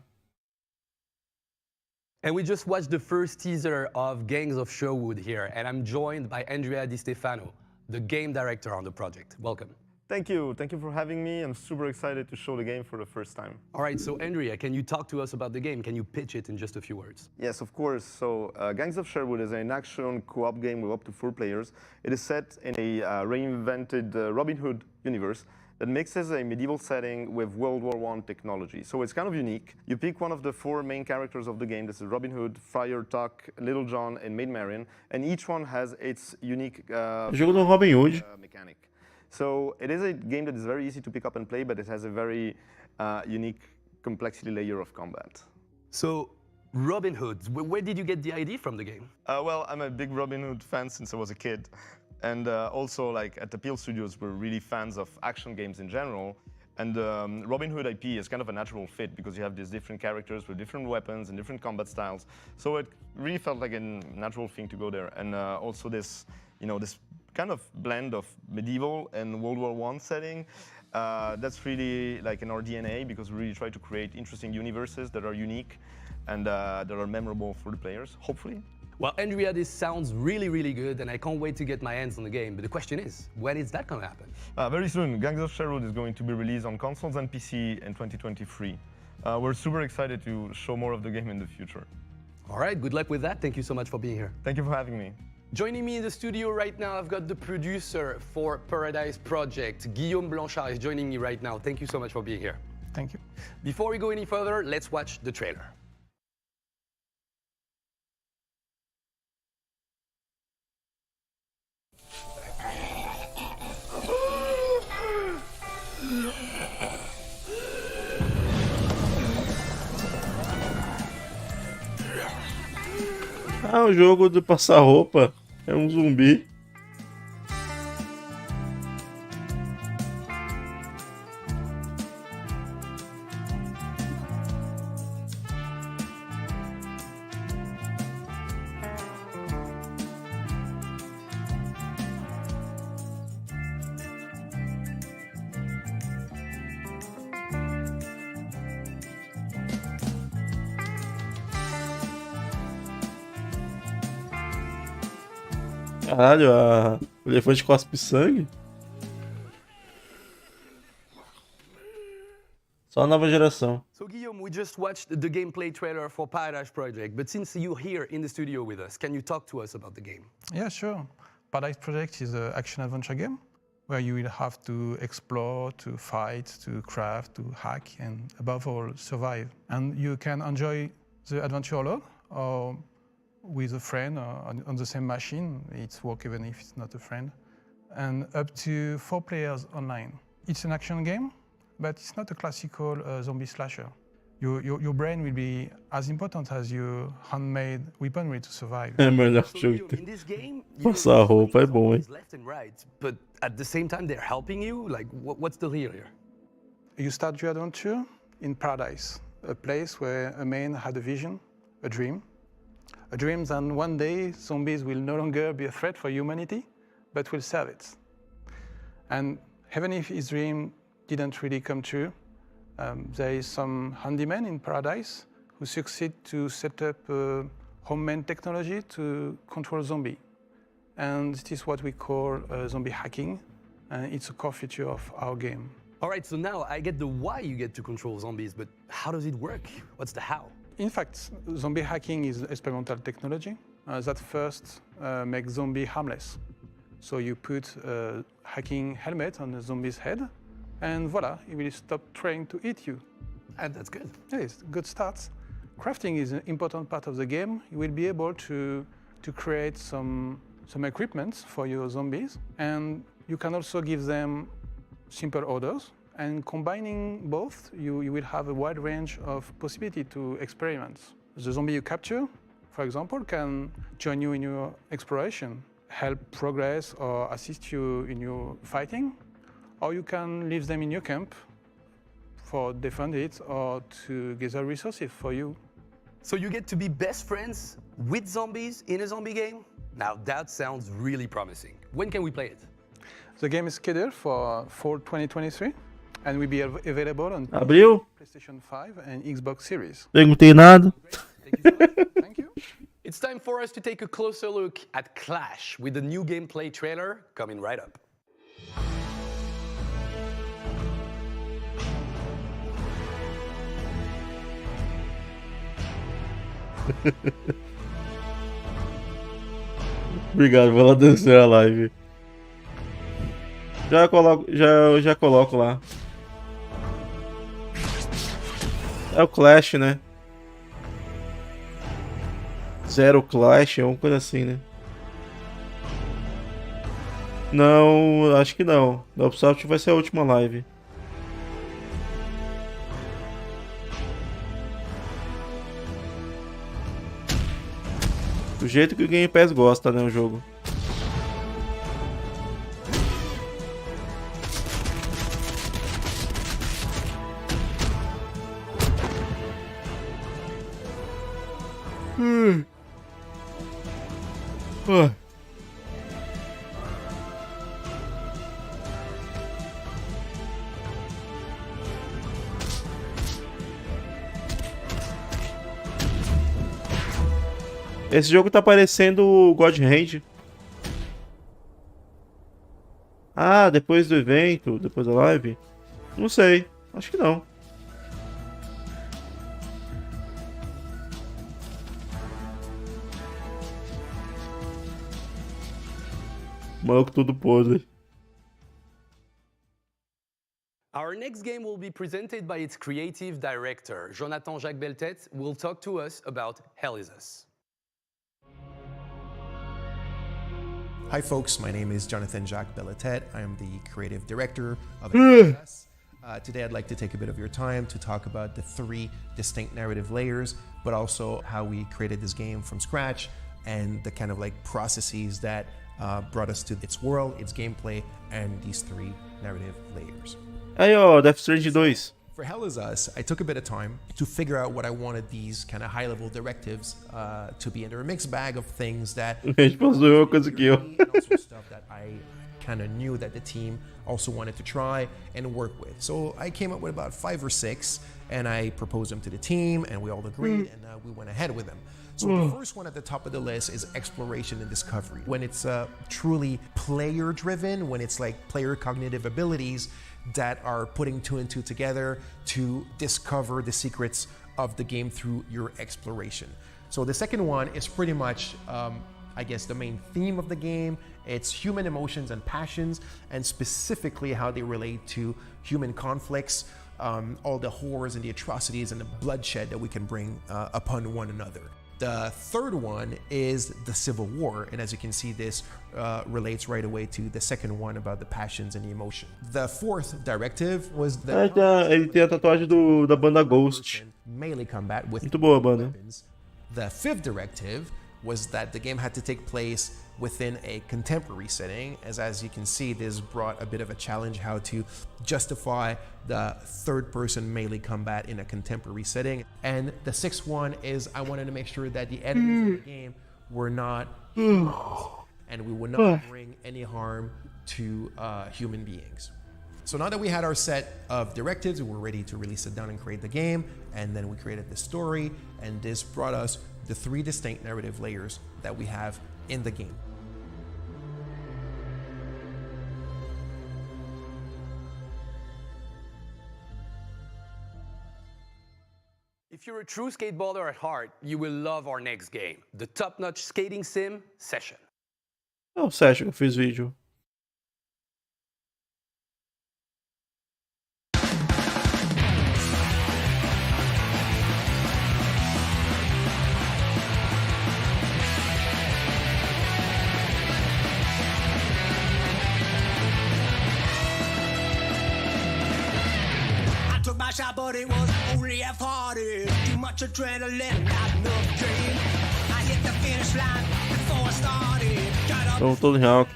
Speaker 14: And we just watched the first teaser of Gangs of Sherwood here, and I'm joined by Andrea Di Stefano, the game director on the project. Welcome.
Speaker 3: Thank you for having me. I'm super excited to show the game for the first time.
Speaker 14: All right, so Andrea, can you talk to us about the game? Can you pitch it in just a few words?
Speaker 3: Yes, of course. So Gangs of Sherwood is an action co-op game with up to 4 players. It is set in a reinvented Robin Hood universe that mixes a medieval setting with World War I technology. So it's kind of unique. You pick one of the 4 main characters of the game. This is Robin Hood, Friar Tuck, Little John, and Maid Marian. And each one has its unique
Speaker 1: Jogo do Robin Hood.
Speaker 3: Mechanic. So it is a game that is very easy to pick up and play, but it has a very unique complexity layer of combat.
Speaker 14: So Robin Hood, where did you get the idea from the game?
Speaker 3: Well, I'm a big Robin Hood fan since I was a kid. And also, like, at the Peel Studios, we're really fans of action games in general. And Robin Hood IP is kind of a natural fit because you have these different characters with different weapons and different combat styles. So it really felt like a natural thing to go there. And also this, this kind of blend of medieval and World War I setting. That's really like in our DNA because we really try to create interesting universes that are unique and that are memorable for the players, hopefully.
Speaker 14: Well, Andrea, this sounds really, really good, and I can't wait to get my hands on the game. But the question is, when is that going to happen?
Speaker 3: Very soon. Gangs of Sherwood is going to be released on consoles and PC in 2023. We're super excited to show more of the game in the future.
Speaker 14: All right, good luck with that. Thank you so much for being here.
Speaker 3: Thank you for having me.
Speaker 14: Joining me in the studio right now, I've got the producer for Paradise Project. Guillaume Blanchard is joining me right now. Thank you so much for being here.
Speaker 6: Thank you.
Speaker 14: Before we go any further, let's watch the trailer.
Speaker 1: Ah, o jogo de passar roupa. É um zumbi. Caralho, o elefante cospe sangue? Só a nova geração.
Speaker 14: So Guillaume, we just watched the gameplay trailer for Paradise Project, but since you're here in the studio with us, can you talk to us about the game?
Speaker 6: Yeah, sure. Paradise Project is an action-adventure game where you will have to explore, to fight, to craft, to hack, and above all, survive. And you can enjoy the adventure alone or with a friend on the same machine. It's work even if it's not a friend. And up to 4 players online. It's an action game, but it's not a classical zombie slasher. Your brain will be as important as your handmade weaponry to survive.
Speaker 1: É melhor jogo. Passar a roupa é bom, hein?
Speaker 14: Left and right, but at the same time they're helping you? Like, what's the deal here?
Speaker 6: You start your adventure in Paradise, a place where a man had a vision, a dream that one day zombies will no longer be a threat for humanity, but will serve it. And even if his dream didn't really come true, there is some handyman in Paradise who succeed to set up homemade technology to control zombie. And this is what we call zombie hacking, and it's a core feature of our game.
Speaker 14: All right, so now I get the why you get to control zombies, but how does it work? What's the how?
Speaker 6: In fact, zombie hacking is experimental technology that first makes zombie harmless. So you put a hacking helmet on the zombie's head, and voila, it will stop trying to eat you.
Speaker 14: And that's good.
Speaker 6: It is good start. Crafting is an important part of the game. You will be able to create some equipment for your zombies, and you can also give them simple orders. And combining both, you will have a wide range of possibility to experiment. The zombie you capture, for example, can join you in your exploration, help progress or assist you in your fighting, or you can leave them in your camp for defend it or to gather resources for you.
Speaker 14: So you get to be best friends with zombies in a zombie game? Now that sounds really promising. When can we play it?
Speaker 6: The game is scheduled for fall 2023 and will be available on
Speaker 1: Abril?
Speaker 6: PlayStation 5 and Xbox Series.
Speaker 1: Perguntei nada.
Speaker 6: Thank you.
Speaker 14: It's time for us to take a closer look at Clash with the new gameplay trailer coming right up.
Speaker 1: Obrigado, vou lá dançar a live. Já coloco lá. É o Clash, né? Zero Clash, é uma coisa assim, né? Não, acho que não. Da Ubisoft vai ser a última live. Do jeito que o Game Pass gosta, né, o jogo. Ah. Esse jogo tá parecendo o God Hand. Ah, depois do evento, depois da live? Não sei, acho que não. Maluco tudo podre.
Speaker 14: Our next game will be presented by its creative director. Jonathan Jacques Beltet will talk to us about Hell Is Us.
Speaker 7: Hi folks, my name is Jonathan Jacques Belletet. I am the creative director of NACON. Today I'd like to take a bit of your time to talk about the 3 distinct narrative layers, but also how we created this game from scratch and the kind of like processes that brought us to its world, its gameplay, and these 3 narrative layers.
Speaker 1: Aí ó, Death Stranding 2.
Speaker 7: For Hell Is Us, I took a bit of time to figure out what I wanted these kind of high-level directives to be. And they're a mixed bag of things that stuff that I kind of knew that the team also wanted to try and work with. So I came up with about 5 or 6, and I proposed them to the team, and we all agreed, and we went ahead with them. So the first one at the top of the list is exploration and discovery. When it's truly player-driven, when it's like player cognitive abilities that are putting 2 and 2 together to discover the secrets of the game through your exploration. So the second one is pretty much, I guess, the main theme of the game. It's human emotions and passions, and specifically how they relate to human conflicts, all the horrors and the atrocities and the bloodshed that we can bring upon one another. The third one is the Civil War, and as you can see, this relates right away to the second one about the passions and the emotion. The fourth directive was the
Speaker 1: ele tem a tatuagem da banda Ghost.
Speaker 7: Melee combat with
Speaker 1: muito boa a banda.
Speaker 7: Weapons. The fifth directive was that the game had to take place within a contemporary setting, as you can see, this brought a bit of a challenge how to justify the third-person melee combat in a contemporary setting. And the sixth one is I wanted to make sure that the enemies in the game were not and we would not bring any harm to human beings. So now that we had our set of directives, we were ready to really sit down and create the game, and then we created the story, and this brought us the 3 distinct narrative layers that we have in the game.
Speaker 14: If you're a true skateboarder at heart, you will love our next game, the top-notch skating sim, Seja.
Speaker 1: É o Seja que eu fiz vídeo.
Speaker 11: My shot, but it was only half-hearted. Too much adrenaline, not enough dream. I hit the finish line before I started. Got up,
Speaker 1: Então todo real.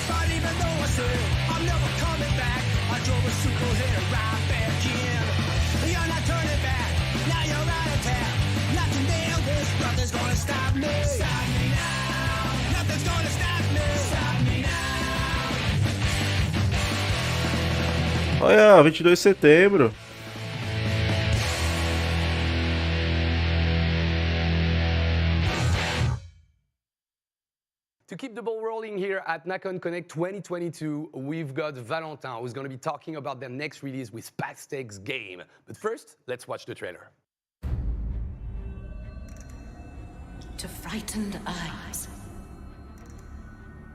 Speaker 11: but even though I said I'm never coming back, I drove a super hit right back in. You're not turning back, now you're out of town. Nothing down this, nothing's gonna stop me. Stop me now. Nothing's gonna stop me. Stop me now.
Speaker 1: Olha, 22 de setembro.
Speaker 14: To keep the ball rolling here at NACON Connect 2022, we've got Valentin, who's going to be talking about their next release with Pax Stakes game. But first, let's watch the trailer.
Speaker 2: to frightened eyes.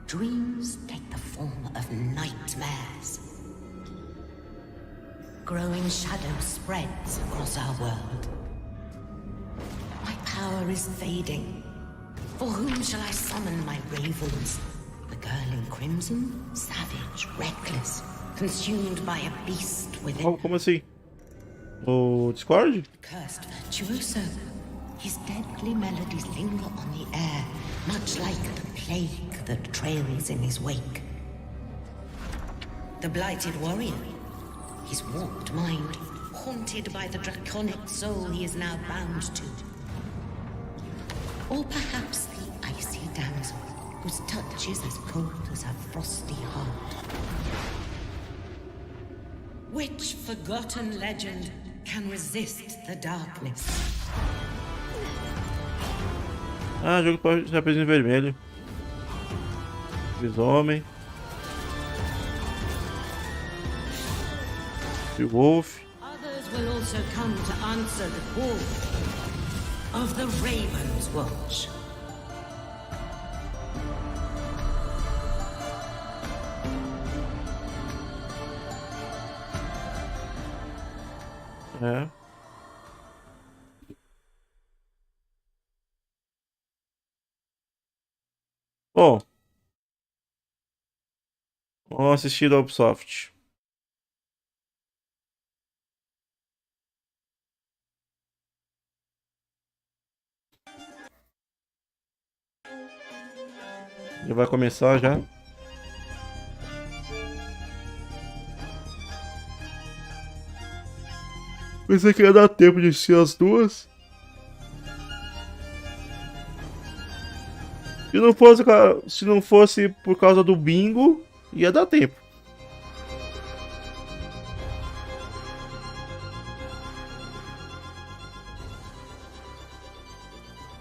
Speaker 2: Dreams take the form of nightmares. Growing shadow spreads across our world. My power is fading. For whom shall I summon my ravens? The girl in crimson, savage, reckless, consumed by a beast within.
Speaker 1: Oh, como assim? O Discord?
Speaker 2: Cursed virtuoso. His deadly melodies linger on the air, much like the plague that trails in his wake. The blighted warrior. His warped mind, haunted by the draconic soul he is now bound to. Or perhaps the icy damsel, whose touch is as cold as her frosty heart. Which forgotten legend can resist the darkness?
Speaker 1: Ah, jogo para chapéuzinho vermelho. Lobisomem. E o Wolf.
Speaker 2: Others will also come to answer the call of the Raven's Watch.
Speaker 1: É. Bom. Vamos assistir a Ubisoft. Já vai começar já. Pensei que ia dar tempo de assistir as duas. Se não fosse por causa do bingo, ia dar tempo.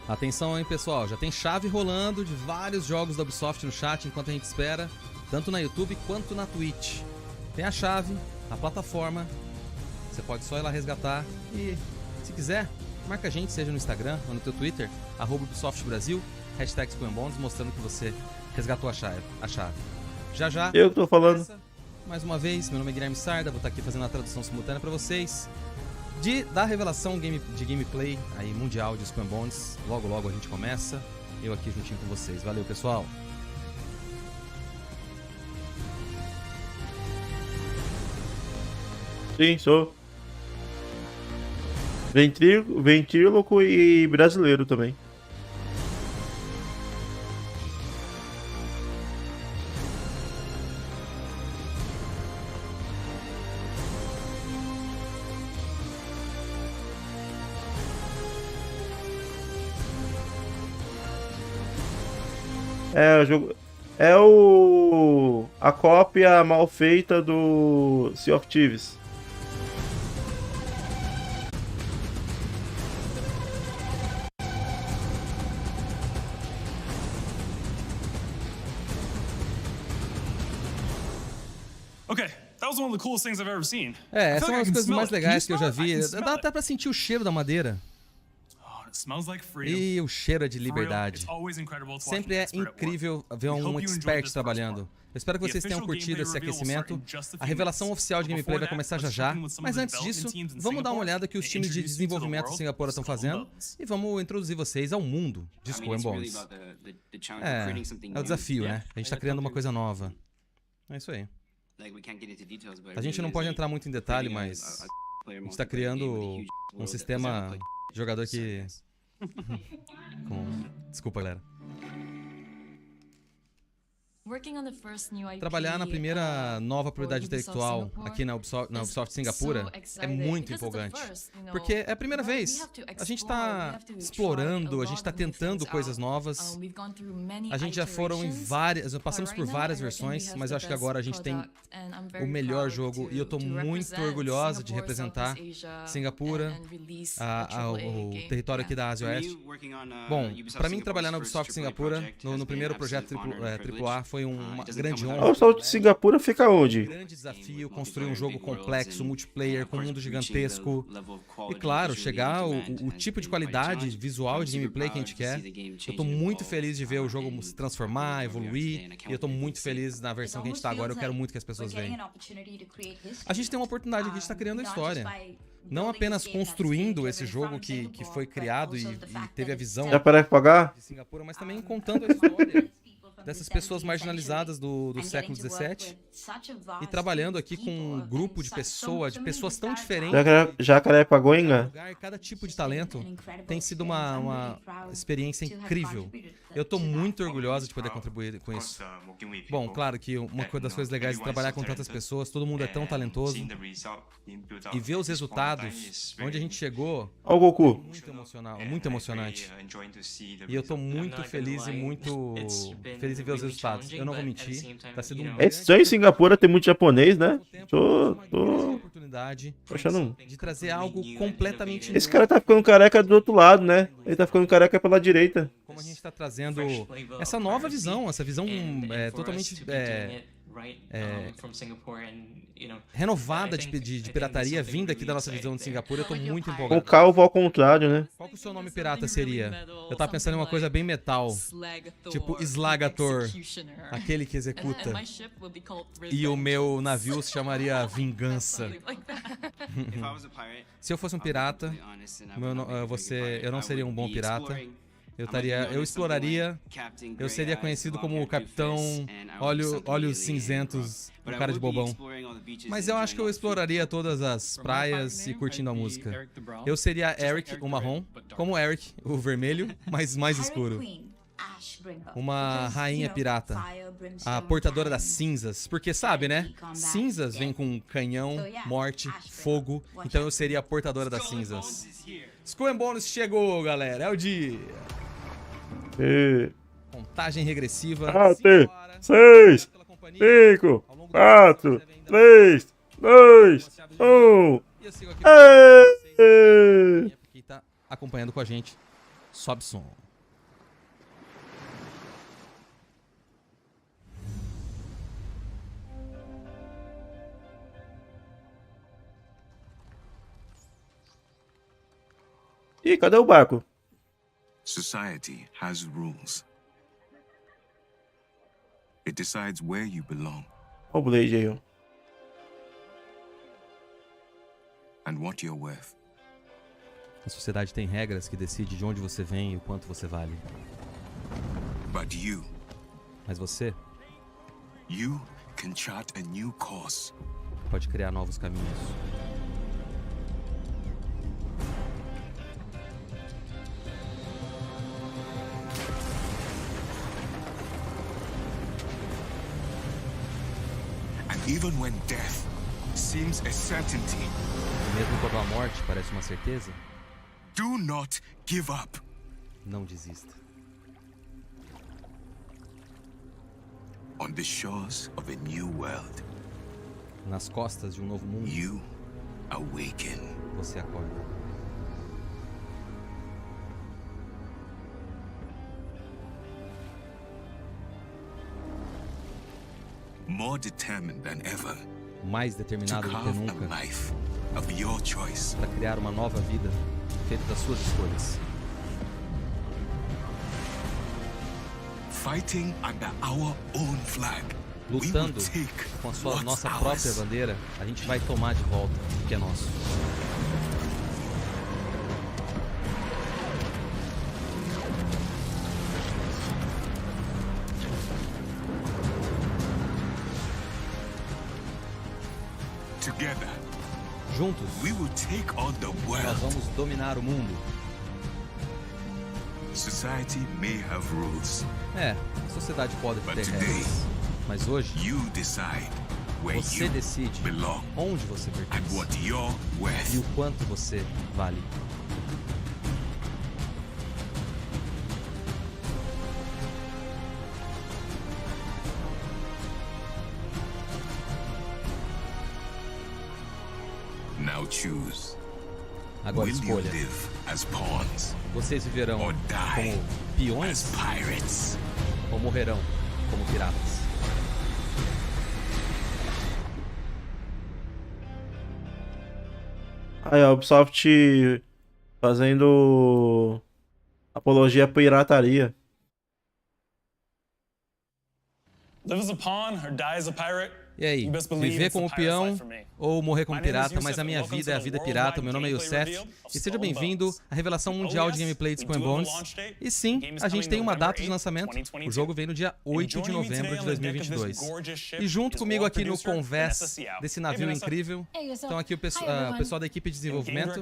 Speaker 13: Atenção, hein, pessoal, já tem chave rolando de vários jogos da Ubisoft no chat enquanto a gente espera, tanto na YouTube quanto na Twitch. Tem a chave, a plataforma, você pode só ir lá resgatar e, se quiser, marca a gente, seja no Instagram ou no teu Twitter, @UbisoftBrasil, #SpoonBonds, mostrando que você resgatou a chave. Já já.
Speaker 1: Eu que tô falando.
Speaker 13: Mais uma vez, meu nome é Guilherme Sarda, vou estar aqui fazendo a tradução simultânea para vocês. Da revelação de gameplay aí mundial de Spoon Bonds. Logo logo a gente começa. Eu aqui juntinho com vocês. Valeu, pessoal.
Speaker 1: Sim, sou. Ventríloco e brasileiro também. É, o jogo. É a cópia mal feita do Sea of Thieves.
Speaker 13: Essa é uma das coisas mais legais que eu já vi. Dá até pra sentir o cheiro da madeira. E o cheiro é de liberdade. Sempre é incrível ver um expert trabalhando. Eu espero que vocês tenham curtido esse aquecimento. A revelação oficial de gameplay vai começar já já. Mas antes disso, vamos dar uma olhada que os times de desenvolvimento em Singapura estão fazendo. E vamos introduzir vocês ao mundo de Skull & Bones. É o desafio, né? A gente tá criando uma coisa nova. É isso aí. A gente não pode entrar muito em detalhe, mas a gente tá criando um sistema de jogador que... Desculpa, galera. Trabalhar na primeira nova propriedade intelectual aqui na Ubisoft Singapura é muito empolgante. Porque é a primeira vez. A gente está explorando, a gente está tentando coisas novas. A gente já foram em passamos por várias versões, mas eu acho que agora a gente tem o melhor jogo. E eu estou muito orgulhosa de representar Singapura, o território aqui da Ásia Oeste. Bom, para mim trabalhar na Ubisoft Singapura, no primeiro projeto AAA, foi foi uma grande honra.
Speaker 1: O assalto de Singapura fica onde?
Speaker 13: Grande desafio, construir um jogo complexo, multiplayer, com um mundo gigantesco. E claro, chegar o tipo de qualidade visual de gameplay que a gente quer. Eu tô muito feliz de ver o jogo se transformar, evoluir. E eu tô muito feliz na versão que a gente tá agora. Eu quero muito que as pessoas venham. A gente tem uma oportunidade aqui de estar criando a história. Não apenas construindo esse jogo que foi criado e teve a visão
Speaker 1: Já parece pagar?
Speaker 13: de Singapura, mas também contando a história dessas pessoas marginalizadas do século XVII e trabalhando aqui com um grupo de pessoas tão diferentes.
Speaker 1: Jacarepagoinha?
Speaker 13: Cada tipo de talento tem sido uma experiência incrível. Eu tô muito orgulhosa de poder contribuir com isso. Bom, claro que uma das coisas legais de trabalhar com tantas pessoas, todo mundo é tão talentoso. E ver os resultados, onde a gente chegou,
Speaker 1: Ó o Goku.
Speaker 13: muito emocionante. E eu tô muito feliz e muito feliz em ver os resultados. Eu não vou mentir, tá sendo um
Speaker 1: É estranho em Singapura ter muito japonês, né? Tô
Speaker 13: oportunidade
Speaker 1: achando
Speaker 13: de trazer algo completamente
Speaker 1: Esse cara tá ficando careca do outro lado, né? Ele tá ficando careca pela direita.
Speaker 13: Como a gente tá trazendo essa nova visão, essa visão totalmente renovada de pirataria vinda aqui da nossa visão de Singapura. Eu tô muito empolgado.
Speaker 1: Com calvo ao contrário, né?
Speaker 13: Qual que o seu nome pirata seria? Eu tava pensando em uma coisa bem metal, tipo Slagator, aquele que executa. E o meu navio se chamaria Vingança. Se eu fosse um pirata, eu não seria um bom pirata. Eu exploraria, eu seria conhecido como o Capitão Olhos Cinzentos, um cara de bobão. Mas eu acho que eu exploraria todas as praias e curtindo a música. Eu seria Eric, o marrom, como Eric, o vermelho, mas mais escuro. Uma rainha pirata, a portadora das cinzas, porque sabe, né? Cinzas vem com canhão, morte, fogo, então eu seria a portadora das cinzas. Skull and Bones chegou, galera, é o dia. Contagem regressiva.
Speaker 1: 7, 6, 5, 4, 3, 2, 1.
Speaker 13: Quem tá acompanhando com a gente, sobe som.
Speaker 1: Ih, cadê o barco?
Speaker 23: Society has rules. It decides where you belong.
Speaker 1: Olha o Blade aí, ó.
Speaker 23: And what you're worth.
Speaker 13: A sociedade tem regras que decidem de onde você vem e o quanto você vale.
Speaker 23: But you.
Speaker 13: Mas você
Speaker 23: You can chart a new course.
Speaker 13: Pode criar novos caminhos.
Speaker 23: Even when death seems a certainty,
Speaker 13: mesmo quando a morte parece uma certeza,
Speaker 23: do not give up.
Speaker 13: Não desista.
Speaker 23: On the shores of a new world,
Speaker 13: nas costas de um novo mundo,
Speaker 23: you awaken.
Speaker 13: Você acorda.
Speaker 23: More determined than ever,
Speaker 13: mais determinado do que nunca,
Speaker 23: para
Speaker 13: criar uma nova vida feita das suas escolhas.
Speaker 23: Fighting under our own flag.
Speaker 13: Lutando com a nossa própria bandeira, a gente vai tomar de volta o que é nosso.
Speaker 23: Together,
Speaker 13: juntos, nós vamos dominar o mundo.
Speaker 23: Society may have rules.
Speaker 13: A sociedade pode ter regras, mas hoje você decide onde você pertence e o quanto você vale. Agora escolha. Vocês viverão como peões ou morrerão como piratas?
Speaker 1: Aí, a Ubisoft fazendo apologia à pirataria.
Speaker 15: Live as a pawn or die as a pirate.
Speaker 13: E aí, viver como peão ou morrer como pirata, mas a minha vida é a vida pirata. Meu nome é Youssef e seja bem-vindo à revelação mundial de gameplay de Skull and Bones. E sim, a gente tem uma data de lançamento. O jogo vem no dia 8 de novembro de 2022. E junto comigo aqui no convés desse navio incrível, estão aqui o pessoal da equipe de desenvolvimento.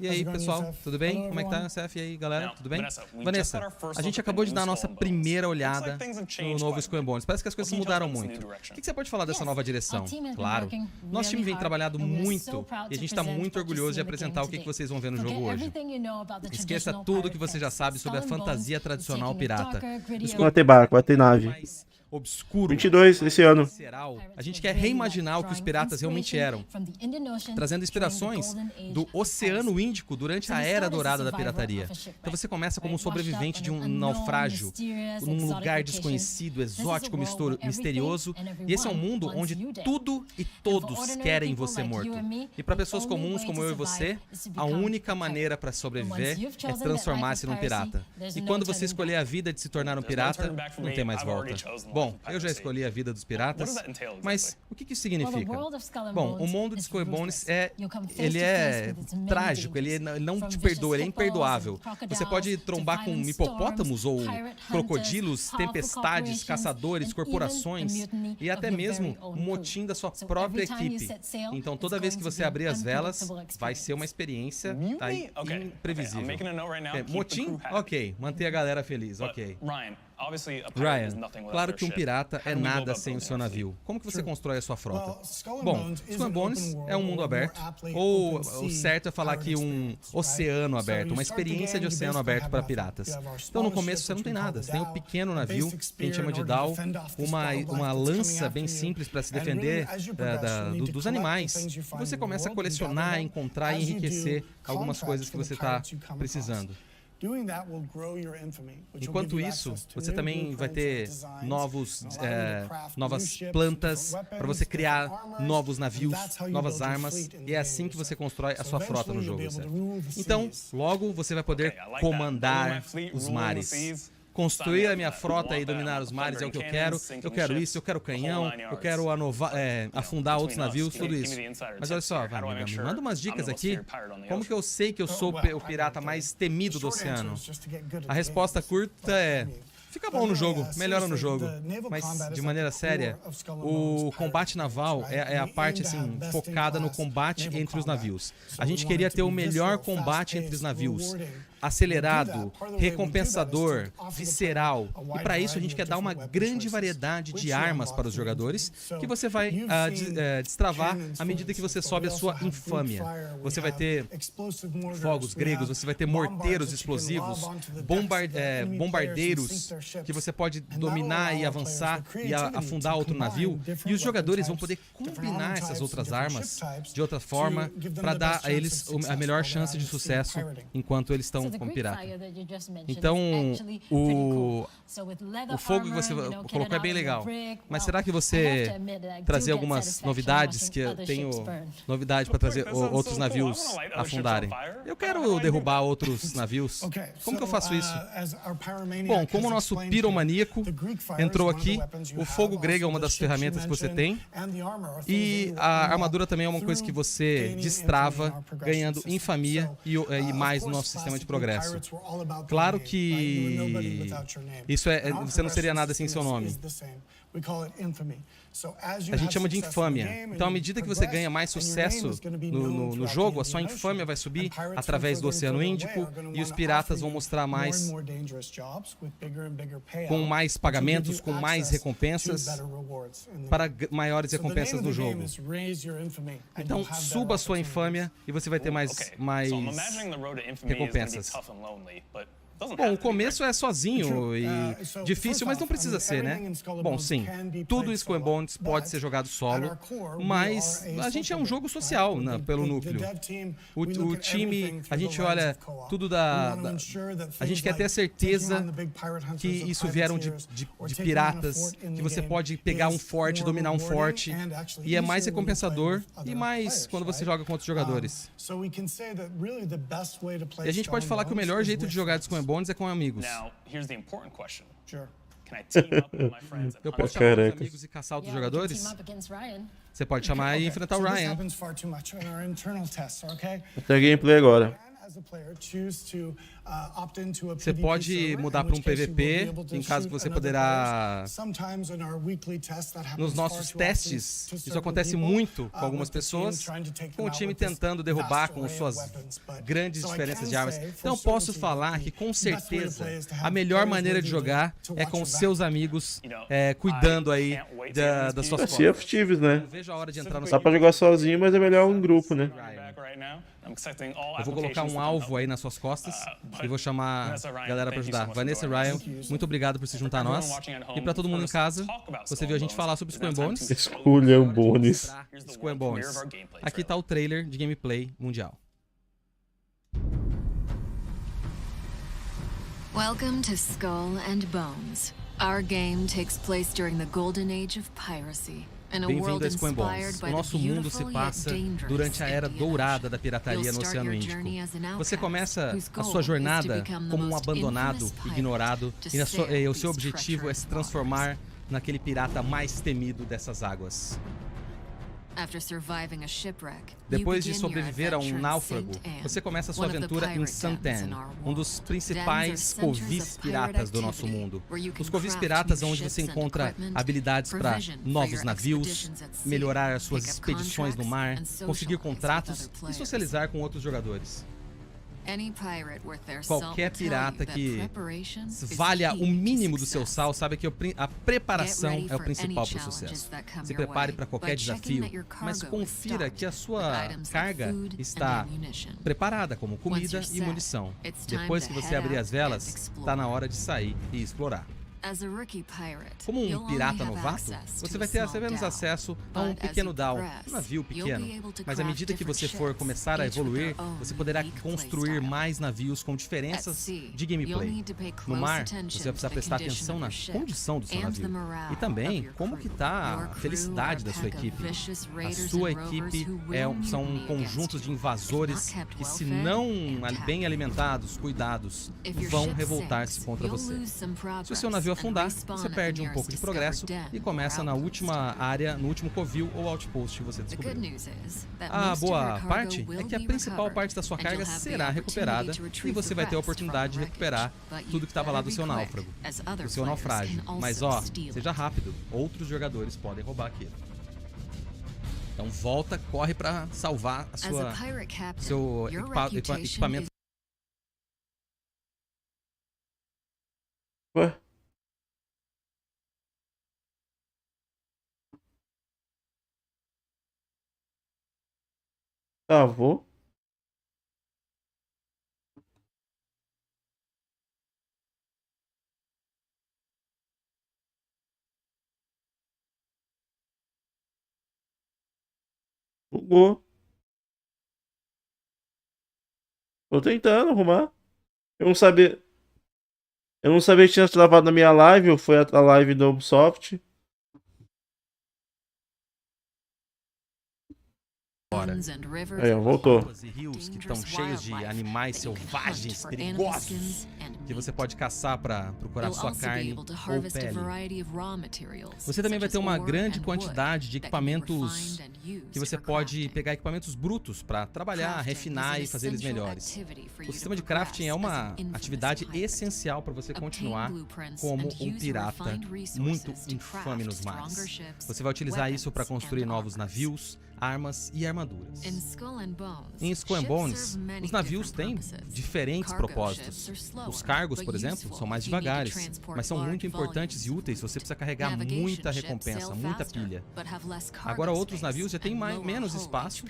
Speaker 13: E aí, pessoal, tudo bem? Como é que tá, Youssef? E aí, galera, tudo bem? Vanessa, a gente acabou de dar a nossa primeira olhada no novo Skull and Bones. Parece que as coisas mudaram muito. O que você pode falar dessa nova direção? Claro, nosso time vem trabalhando muito e a gente está muito orgulhoso de apresentar o que vocês vão ver no jogo hoje. Esqueça tudo que você já sabe sobre a fantasia tradicional pirata.
Speaker 1: Vai ter barco, vai ter nave.
Speaker 13: Obscuro.
Speaker 1: 22 esse ano.
Speaker 13: A gente quer reimaginar o que os piratas realmente eram, trazendo inspirações do Oceano Índico durante a Era Dourada da pirataria. Então você começa como um sobrevivente de um naufrágio, num lugar desconhecido, exótico, misterioso, e esse é um mundo onde tudo e todos querem você morto. E para pessoas comuns como eu e você, a única maneira para sobreviver é transformar-se num pirata. E quando você escolher a vida de se tornar um pirata, não tem mais volta. Bom, eu já escolhi a vida dos piratas, mas o que isso significa? Bom, o mundo de Skull and Bones ele é trágico, ele não te perdoa, ele é imperdoável. Você pode trombar com hipopótamos ou crocodilos, tempestades, caçadores, corporações e até mesmo o motim da sua própria equipe. Então toda vez que você abrir as velas, vai ser uma experiência imprevisível. Motim? Ok. Manter a galera feliz, ok. Ryan, claro que um pirata é nada sem o seu navio. Como que você constrói a sua frota? Bom, Skull and Bones é um mundo aberto, ou o certo é falar aqui um oceano aberto, uma experiência de oceano aberto para piratas. Então no começo você não tem nada, você tem um pequeno navio, que a gente chama de dhow, uma lança bem simples para se defender dos animais. Você começa a colecionar, encontrar e enriquecer algumas coisas que você está precisando. Enquanto isso, você também vai ter novas plantas para você criar novos navios, novas armas, e é assim que você constrói a sua frota no jogo, certo? Então, logo você vai poder comandar os mares. Construir a minha frota e dominar os mares é o que eu quero. Eu quero isso, eu quero canhão, eu quero afundar outros navios, tudo isso. Mas olha só, me manda umas dicas aqui. Como que eu sei que eu sou o pirata mais temido do oceano? A resposta curta é: fica bom no jogo, melhora no jogo. Mas, de maneira séria, o combate naval é a parte, assim, focada no combate entre os navios. A gente queria ter o melhor combate entre os navios. Acelerado, recompensador, visceral. E para isso a gente quer dar uma grande variedade de armas para os jogadores que você vai destravar à medida que você sobe a sua infâmia. Você vai ter fogos gregos, você vai ter morteiros explosivos, bombardeiros que você pode dominar e avançar e afundar outro navio. E os jogadores vão poder combinar essas outras armas de outra forma para dar a eles a melhor chance de sucesso enquanto eles estão como pirata. Então, o fogo que você colocou é bem legal. Mas será que você trazer algumas novidades, que eu tenho novidade para trazer outros navios afundarem? Eu quero derrubar outros navios. Como que eu faço isso? Bom, como o nosso piromaníaco entrou aqui, o fogo grego é uma das ferramentas que você tem. E a armadura também é uma coisa que você destrava, ganhando infamia e mais no nosso sistema de progresso. Claro que você não seria nada sem seu nome. A gente chama de infâmia. Então, à medida que você ganha mais sucesso no jogo, a sua infâmia vai subir através do Oceano Índico e os piratas vão mostrar mais, com mais pagamentos, com mais recompensas, para maiores recompensas no jogo. Então, suba a sua infâmia e você vai ter mais recompensas. Bom, o começo é sozinho e difícil, mas não precisa ser, né? Bom, sim, tudo em Skull and Bones pode ser jogado solo, mas a gente é um jogo social, né, pelo núcleo. O time, a gente olha tudo a gente quer ter a certeza que isso vieram de piratas, que você pode pegar um forte, dominar um forte, e é mais recompensador e mais quando você joga com outros jogadores. E a gente pode falar que o melhor jeito de jogar Skull and Bones é com amigos. Eu posso chamar os amigos e caçar outros jogadores? Você pode chamar e enfrentar o Ryan.
Speaker 1: Tem gameplay agora.
Speaker 13: Você pode mudar para um PVP, em caso que você poderá... Nos nossos testes, isso acontece muito com algumas pessoas, com o time tentando derrubar com suas grandes diferenças de armas. Então posso falar que, com certeza, a melhor maneira de jogar é com os seus amigos, cuidando aí das suas
Speaker 1: Sea of Thieves, né?
Speaker 13: Não vejo a hora de entrar no...
Speaker 1: Dá pra jogar sozinho, mas é melhor um grupo, né?
Speaker 13: Eu vou colocar um alvo aí nas suas costas e vou chamar a galera pra ajudar. Vanessa e Ryan, muito obrigado por se juntar a nós. E pra todo mundo em casa, você viu a gente falar sobre Skull and Bones?
Speaker 1: Skull and Bones.
Speaker 13: Skull and Bones. Aqui tá o trailer de gameplay mundial.
Speaker 16: Welcome to Skull and Bones. Our game takes place during the golden age of piracy.
Speaker 13: Bem-vindo a Skull and Bones. O nosso mundo se passa durante a era dourada da pirataria no Oceano Índico. Você começa a sua jornada como um abandonado, ignorado, e o seu objetivo é se transformar naquele pirata mais temido dessas águas. Depois de sobreviver a um náufrago, você começa a sua aventura em Santan, um dos principais covis piratas do nosso mundo. Os covis piratas é onde você encontra habilidades para novos navios, melhorar as suas expedições no mar, conseguir contratos e socializar com outros jogadores. Qualquer pirata que valha o mínimo do seu sal sabe que a preparação é o principal para o sucesso. Se prepare para qualquer desafio, mas confira que a sua carga está preparada, como comida e munição. Depois que você abrir as velas, está na hora de sair e explorar. Como um pirata novato, você vai ter apenas acesso a um pequeno dhow, um navio pequeno. Mas à medida que você for começar a evoluir, você poderá construir mais navios com diferenças de gameplay. No mar, você vai precisar prestar atenção na condição do seu navio. E também como que está a felicidade da sua equipe. A sua equipe são conjuntos de invasores que, se não bem alimentados, cuidados, vão revoltar-se contra você. Se o seu navio afundar, você perde um pouco de progresso e começa na última área, no último covil ou outpost que você descobriu. A boa parte é que a principal parte da sua carga será recuperada e você vai ter a oportunidade de recuperar tudo que estava lá do seu náufrago, do seu naufrágio. Mas seja rápido, outros jogadores podem roubar aquilo. Então volta, corre para salvar seu equipamento.
Speaker 1: Ué? Vou. Bugou. Tô tentando arrumar. Eu não sabia que tinha travado na minha live, ou foi a live da Ubisoft. Aí, voltou.
Speaker 13: E rios que estão cheios de animais selvagens, perigosos, que você pode caçar para procurar sua carne ou pele. Você também vai ter uma grande quantidade de equipamentos que você pode pegar, equipamentos brutos para trabalhar, refinar e fazer eles melhores. O sistema de crafting é uma atividade essencial para você continuar como um pirata muito infame nos mares. Você vai utilizar isso para construir novos navios, armas e armaduras. Em Skull and Bones, os navios têm diferentes propósitos. Os cargos, por exemplo, são mais devagares, mas são muito importantes e úteis se você precisa carregar muita recompensa, muita pilha. Agora outros navios já têm menos espaço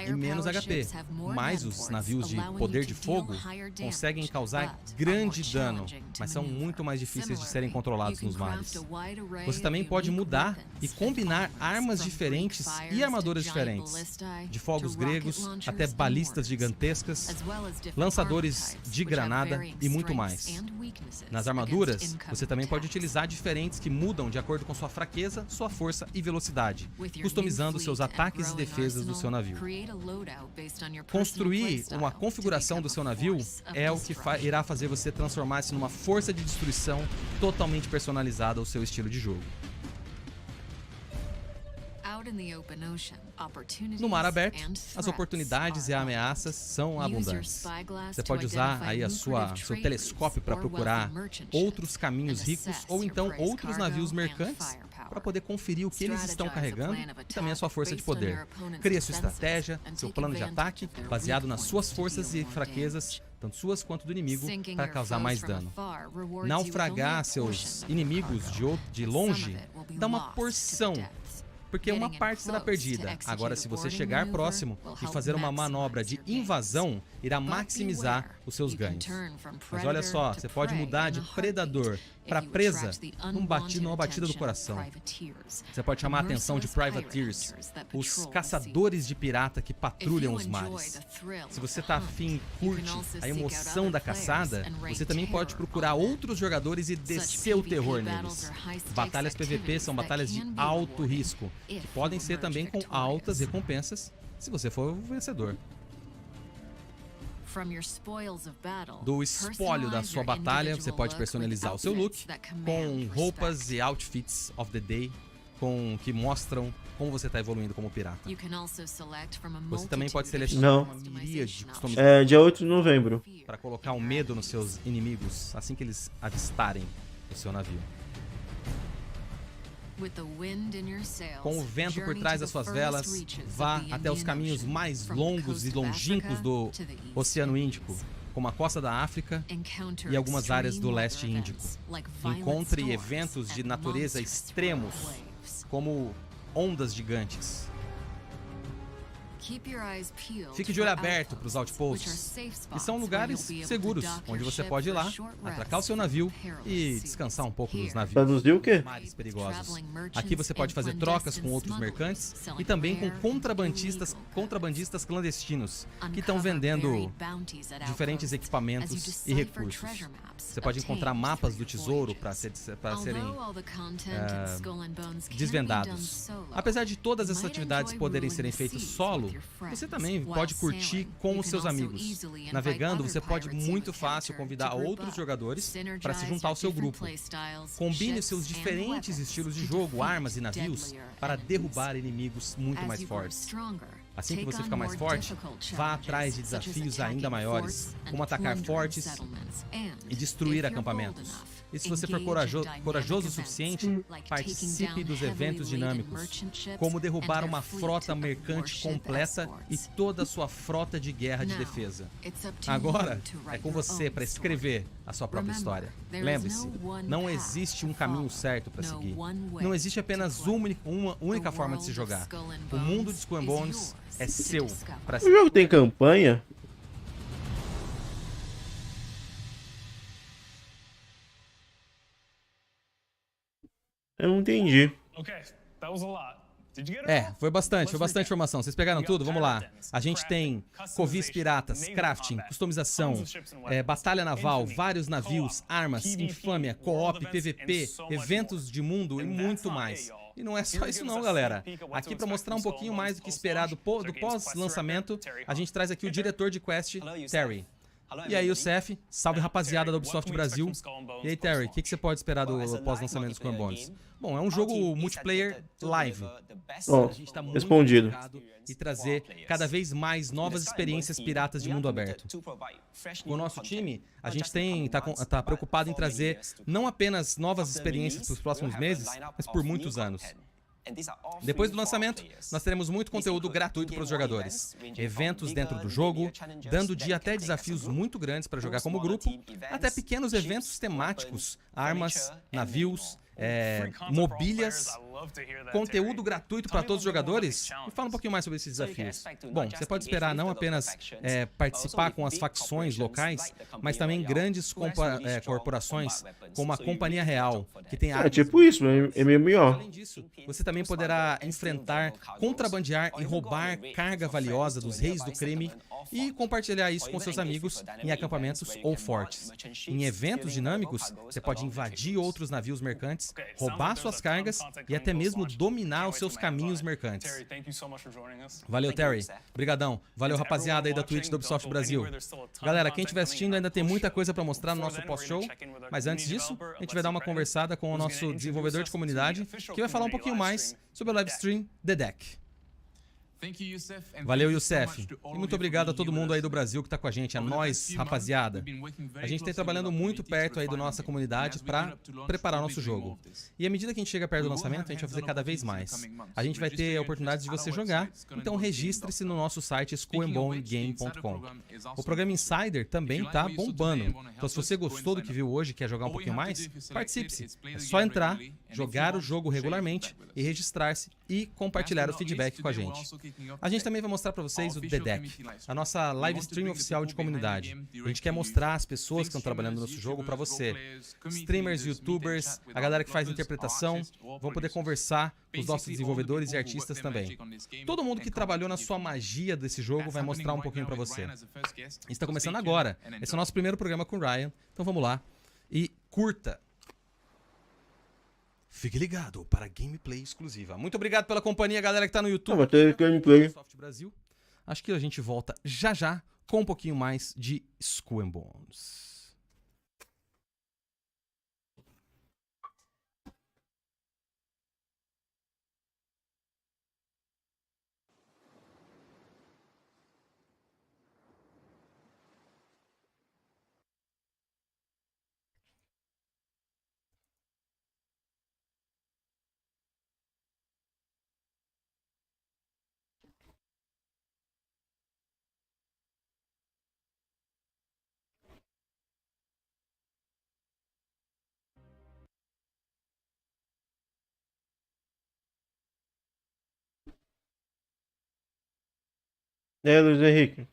Speaker 13: e menos HP, mas os navios de poder de fogo conseguem causar grande dano, mas são muito mais difíceis de serem controlados nos mares. Você também pode mudar e combinar armas diferentes e armaduras diferentes, de fogos gregos até balistas gigantescas, lançadores de granada e muito mais. Nas armaduras, você também pode utilizar diferentes que mudam de acordo com sua fraqueza, sua força e velocidade, customizando seus ataques e defesas do seu navio. Construir uma configuração do seu navio é o que irá fazer você transformar-se numa força de destruição totalmente personalizada ao seu estilo de jogo. No mar aberto, as oportunidades e ameaças são abundantes. Você pode usar aí seu telescópio para procurar outros caminhos ricos ou então outros navios mercantes para poder conferir o que eles estão carregando e também a sua força de poder. Crie sua estratégia, seu plano de ataque, baseado nas suas forças e fraquezas, tanto suas quanto do inimigo, para causar mais dano. Naufragar seus inimigos de longe dá uma porção, porque uma parte será perdida. Agora, se você chegar próximo e fazer uma manobra de invasão, irá maximizar os seus ganhos. Mas olha só, você pode mudar de predador para presa numa batida do coração. Você pode chamar a atenção de privateers, os caçadores de pirata que patrulham os mares. Se você está afim e curte a emoção da caçada, você também pode procurar outros jogadores e descer o terror neles. Batalhas PVP são batalhas de alto risco, que podem ser também com altas recompensas, se você for o vencedor. Do espólio da sua batalha, você pode personalizar o seu look com roupas e outfits of the day que mostram como você está evoluindo como pirata. Você também pode selecionar uma miríade de customizações.
Speaker 1: É dia 8 de novembro.
Speaker 13: Para colocar um medo nos seus inimigos assim que eles avistarem o seu navio. Com o vento por trás das suas velas, vá até os caminhos mais longos e longínquos do Oceano Índico, como a costa da África e algumas áreas do leste índico. Encontre eventos de natureza extremos, como ondas gigantes. Fique de olho aberto para os outposts, que são lugares seguros, onde você pode ir lá, atracar o seu navio e descansar um pouco dos navios.
Speaker 1: Traduzir o quê?
Speaker 13: Mares perigosos. Aqui você pode fazer trocas com outros mercantes e também com contrabandistas clandestinos, que estão vendendo diferentes equipamentos e recursos. Você pode encontrar mapas do tesouro para serem desvendados. Apesar de todas essas atividades poderem serem feitas solo, você também pode curtir com os seus amigos. Navegando, você pode muito fácil convidar outros jogadores para se juntar ao seu grupo. Combine os seus diferentes estilos de jogo, armas e navios para derrubar inimigos muito mais fortes. Assim que você ficar mais forte, vá atrás de desafios ainda maiores, como atacar fortes e destruir acampamentos. E se você for corajoso o suficiente, participe dos eventos dinâmicos, como derrubar uma frota mercante completa e toda a sua frota de guerra de defesa. Agora é com você para escrever a sua própria história. Lembre-se, não existe um caminho certo para seguir. Não existe apenas uma única forma de se jogar. O mundo de Skull and Bones é seu para
Speaker 1: seguir. O jogo tem campanha? Eu não entendi.
Speaker 13: Foi bastante informação. Vocês pegaram tudo? Vamos lá. A gente tem covis piratas, crafting, customização, batalha naval, vários navios, armas, infâmia, co-op, PVP, eventos de mundo e muito mais. E não é só isso não, galera. Aqui para mostrar um pouquinho mais do que esperado do pós-lançamento, a gente traz aqui o diretor de quest, Terry. E aí o Cef, salve rapaziada da Ubisoft Brasil. E aí Terry, o que você pode esperar do pós-lançamento do Skull and Bones? Bom, é um jogo multiplayer live.
Speaker 1: A gente tá muito respondido.
Speaker 13: E trazer cada vez mais novas experiências piratas de mundo aberto. Com o nosso time, a gente tá preocupado em trazer não apenas novas experiências para os próximos meses, mas por muitos anos. Depois do lançamento, nós teremos muito conteúdo gratuito para os jogadores. Eventos dentro do jogo, dando de até desafios muito grandes para jogar como grupo, até pequenos eventos temáticos, armas, navios, mobílias Conteúdo gratuito para todos os jogadores? Me fala um pouquinho mais sobre esses desafios. Bom, você pode esperar não apenas participar com as facções locais, mas também grandes corporações, como a Companhia Real, que tem armas.
Speaker 1: É tipo isso, MMO.
Speaker 13: Além disso, você também poderá enfrentar, contrabandear e roubar carga valiosa dos reis do crime e compartilhar isso com seus amigos em acampamentos ou fortes. Em eventos dinâmicos, você pode invadir outros navios mercantes, roubar suas cargas e até mesmo dominar os seus caminhos mercantes. Valeu, Terry. Obrigadão. Valeu, rapaziada aí da Twitch do Ubisoft Brasil. Galera, quem estiver assistindo ainda tem muita coisa para mostrar no nosso pós-show, mas antes disso, a gente vai dar uma conversada com o nosso desenvolvedor de comunidade, que vai falar um pouquinho mais sobre o live stream The Deck. Valeu, Youssef. E muito obrigado a todo mundo aí do Brasil que tá com a gente. É nóis, rapaziada. A gente tem trabalhando muito perto aí da nossa comunidade para preparar o nosso jogo. E à medida que a gente chega perto do lançamento, a gente vai fazer cada vez mais. A gente vai ter a oportunidade de você jogar, então registre-se no nosso site skullandbonegame.com. O programa Insider também tá bombando. Então se você gostou do que viu hoje e quer jogar um pouquinho mais, participe-se. É só entrar, jogar o jogo regularmente e registrar-se e compartilhar o feedback com a gente. A gente também vai mostrar para vocês o The Deck, a nossa live stream oficial de comunidade. A gente quer mostrar as pessoas que estão trabalhando no nosso jogo para você. Streamers, youtubers, a galera que faz interpretação, vão poder conversar com os nossos desenvolvedores e artistas também. Todo mundo que trabalhou na sua magia desse jogo vai mostrar um pouquinho para você. Está começando agora. Esse é o nosso primeiro programa com o Ryan, então vamos lá e curta. Fique ligado para gameplay exclusiva. Muito obrigado pela companhia, galera que tá no YouTube.
Speaker 1: Vai ter gameplay.
Speaker 13: Brasil. Acho que a gente volta já já com um pouquinho mais de Skull and Bones.
Speaker 1: E aí, Luiz Henrique?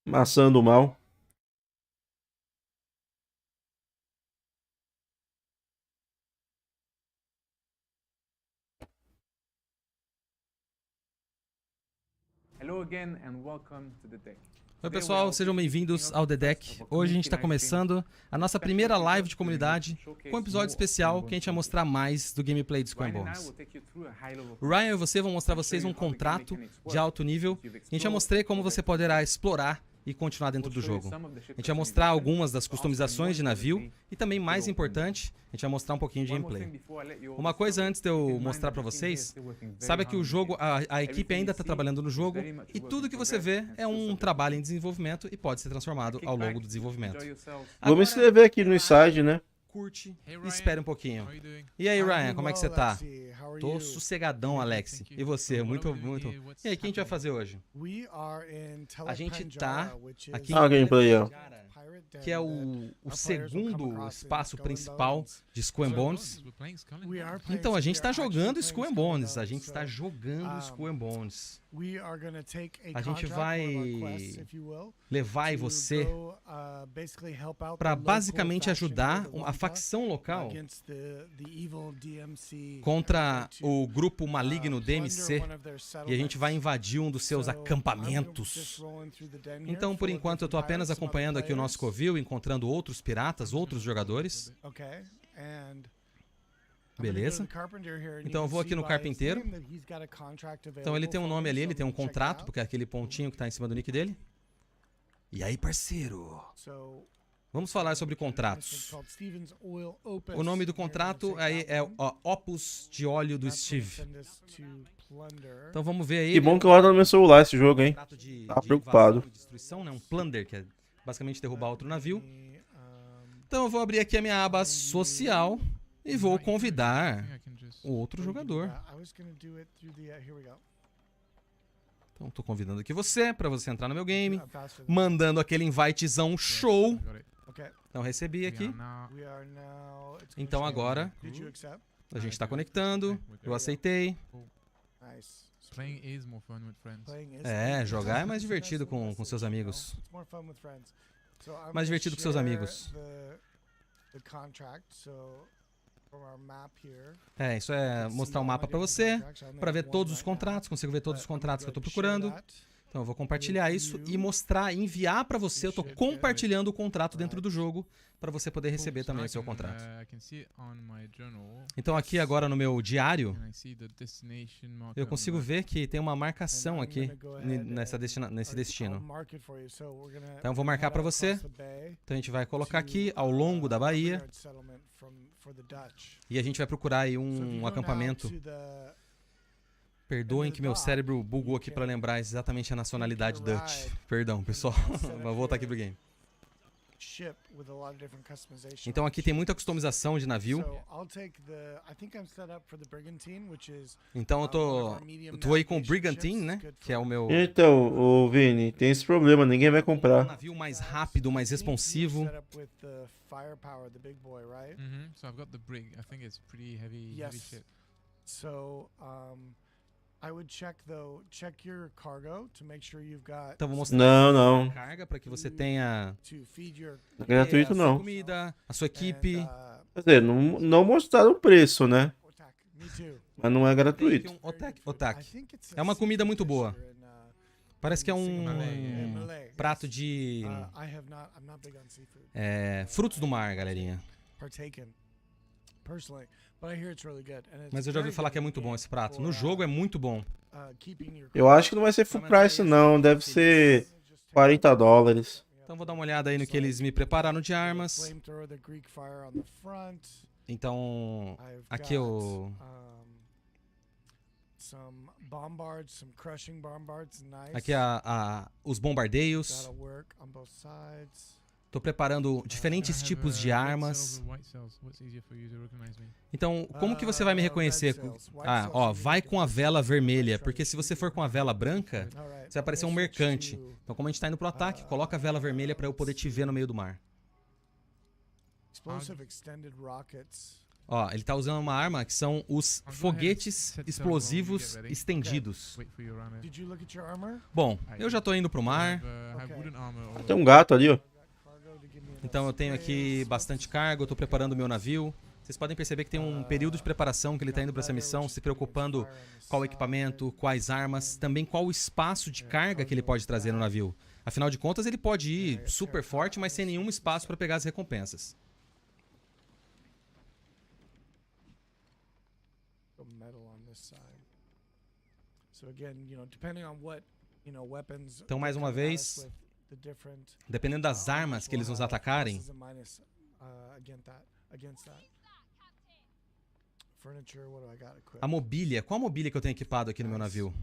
Speaker 1: Maçã do mal.
Speaker 17: Hello again and welcome to the deck.
Speaker 13: Oi pessoal, sejam bem-vindos ao The Deck. Hoje a gente está começando a nossa primeira live de comunidade com um episódio especial que a gente vai mostrar mais do gameplay de Skull and Bones. O Ryan e você vão mostrar a vocês um contrato de alto nível e a gente vai mostrar como você poderá explorar e continuar dentro do jogo. A gente vai mostrar algumas das customizações de navio e também, mais importante, a gente vai mostrar um pouquinho de gameplay. Uma coisa antes de eu mostrar pra vocês, sabe que o jogo, a equipe ainda está trabalhando no jogo e tudo que você vê é um trabalho em desenvolvimento e pode ser transformado ao longo do desenvolvimento.
Speaker 1: Vou me inscrever aqui no site, né?
Speaker 13: Curte e espere um pouquinho. E aí, Ryan, como é que você tá? Tô sossegadão, Alex. E você? Muito. E aí, o que a gente vai fazer hoje? A gente tá aqui
Speaker 1: em gameplay, ó.
Speaker 13: Que é o segundo espaço principal de Skull and Bones. Então, a gente tá jogando Skull and Bones. A gente está jogando Skull and Bones. A gente vai levar você para basicamente ajudar a facção local contra o grupo maligno DMC e a gente vai invadir um dos seus acampamentos. Então, por enquanto, eu estou apenas acompanhando aqui o nosso covil, encontrando outros piratas, outros jogadores. Beleza. Então eu vou aqui no carpinteiro. Então ele tem um nome ali, ele tem um contrato, porque é aquele pontinho que está em cima do nick dele. E aí, parceiro? Vamos falar sobre contratos. O nome do contrato aí é Opus de óleo do Steve. Então vamos ver aí.
Speaker 1: Que bom que eu rodo no meu celular esse jogo, hein? Tá preocupado.
Speaker 13: Destruição, né? Um plunder, que é basicamente derrubar outro navio. Então eu vou abrir aqui a minha aba social. E vou convidar o outro jogador. Então tô convidando aqui você para você entrar no meu game, mandando aquele invitezão show. Então recebi aqui. Então agora a gente está conectando. Eu aceitei. É, jogar é mais divertido com seus amigos. Mais divertido com seus amigos. É, isso é mostrar o mapa para você, para ver todos os contratos. Consigo ver todos os contratos que eu estou procurando. Então eu vou compartilhar isso e mostrar, enviar para você. Eu estou compartilhando o contrato dentro do jogo para você poder receber também o seu contrato. Então aqui agora no meu diário, eu consigo ver que tem uma marcação aqui nesse destino. Então eu vou marcar para você. Então a gente vai colocar aqui ao longo da Baía. E a gente vai procurar aí um acampamento. Perdoem que meu cérebro bugou aqui para lembrar exatamente a nacionalidade Dutch. Perdão, pessoal. Vou voltar aqui pro game. Então aqui tem muita customização de navio. Então eu tô aí com o Brigantine, né? Que é o meu...
Speaker 1: Então, ô Vini, tem esse problema, ninguém vai comprar.
Speaker 13: Um navio mais rápido, mais responsivo.
Speaker 18: So I've got the brig. I think it's pretty heavy ship.
Speaker 19: So, I would check your cargo to make sure you've got.
Speaker 13: Então vou mostrar
Speaker 1: não.
Speaker 13: Carga para que você tenha
Speaker 1: não é gratuito não.
Speaker 13: Comida, a sua equipe.
Speaker 1: Quer dizer, não mostraram o preço, né? Mas não é gratuito.
Speaker 13: Otak. É uma comida muito boa. Parece que é um prato de frutos do mar, galerinha. Mas eu já ouvi falar que é muito bom esse prato. No jogo é muito bom.
Speaker 1: Eu acho que não vai ser full price não, deve ser $40.
Speaker 13: Então vou dar uma olhada aí no que eles me prepararam de armas. Então, aqui eu... Aqui os bombardeios. Tô preparando diferentes tipos de armas. Então, como que você vai me reconhecer? Vai com a vela vermelha, porque se você for com a vela branca, você vai parecer um mercante. Então, como a gente tá indo pro ataque, coloca a vela vermelha para eu poder te ver no meio do mar. Ele tá usando uma arma que são os foguetes explosivos estendidos. Bom, eu já tô indo pro mar.
Speaker 1: Tem um gato ali, ó.
Speaker 13: Então eu tenho aqui bastante carga, eu tô preparando o meu navio. Vocês podem perceber que tem um período de preparação que ele tá indo para essa missão, se preocupando qual equipamento, quais armas, também qual o espaço de carga que ele pode trazer no navio. Afinal de contas, ele pode ir super forte, mas sem nenhum espaço para pegar as recompensas. Então, mais uma vez, dependendo das armas que eles nos atacarem, a mobília, qual a mobília que eu tenho equipado aqui no meu navio?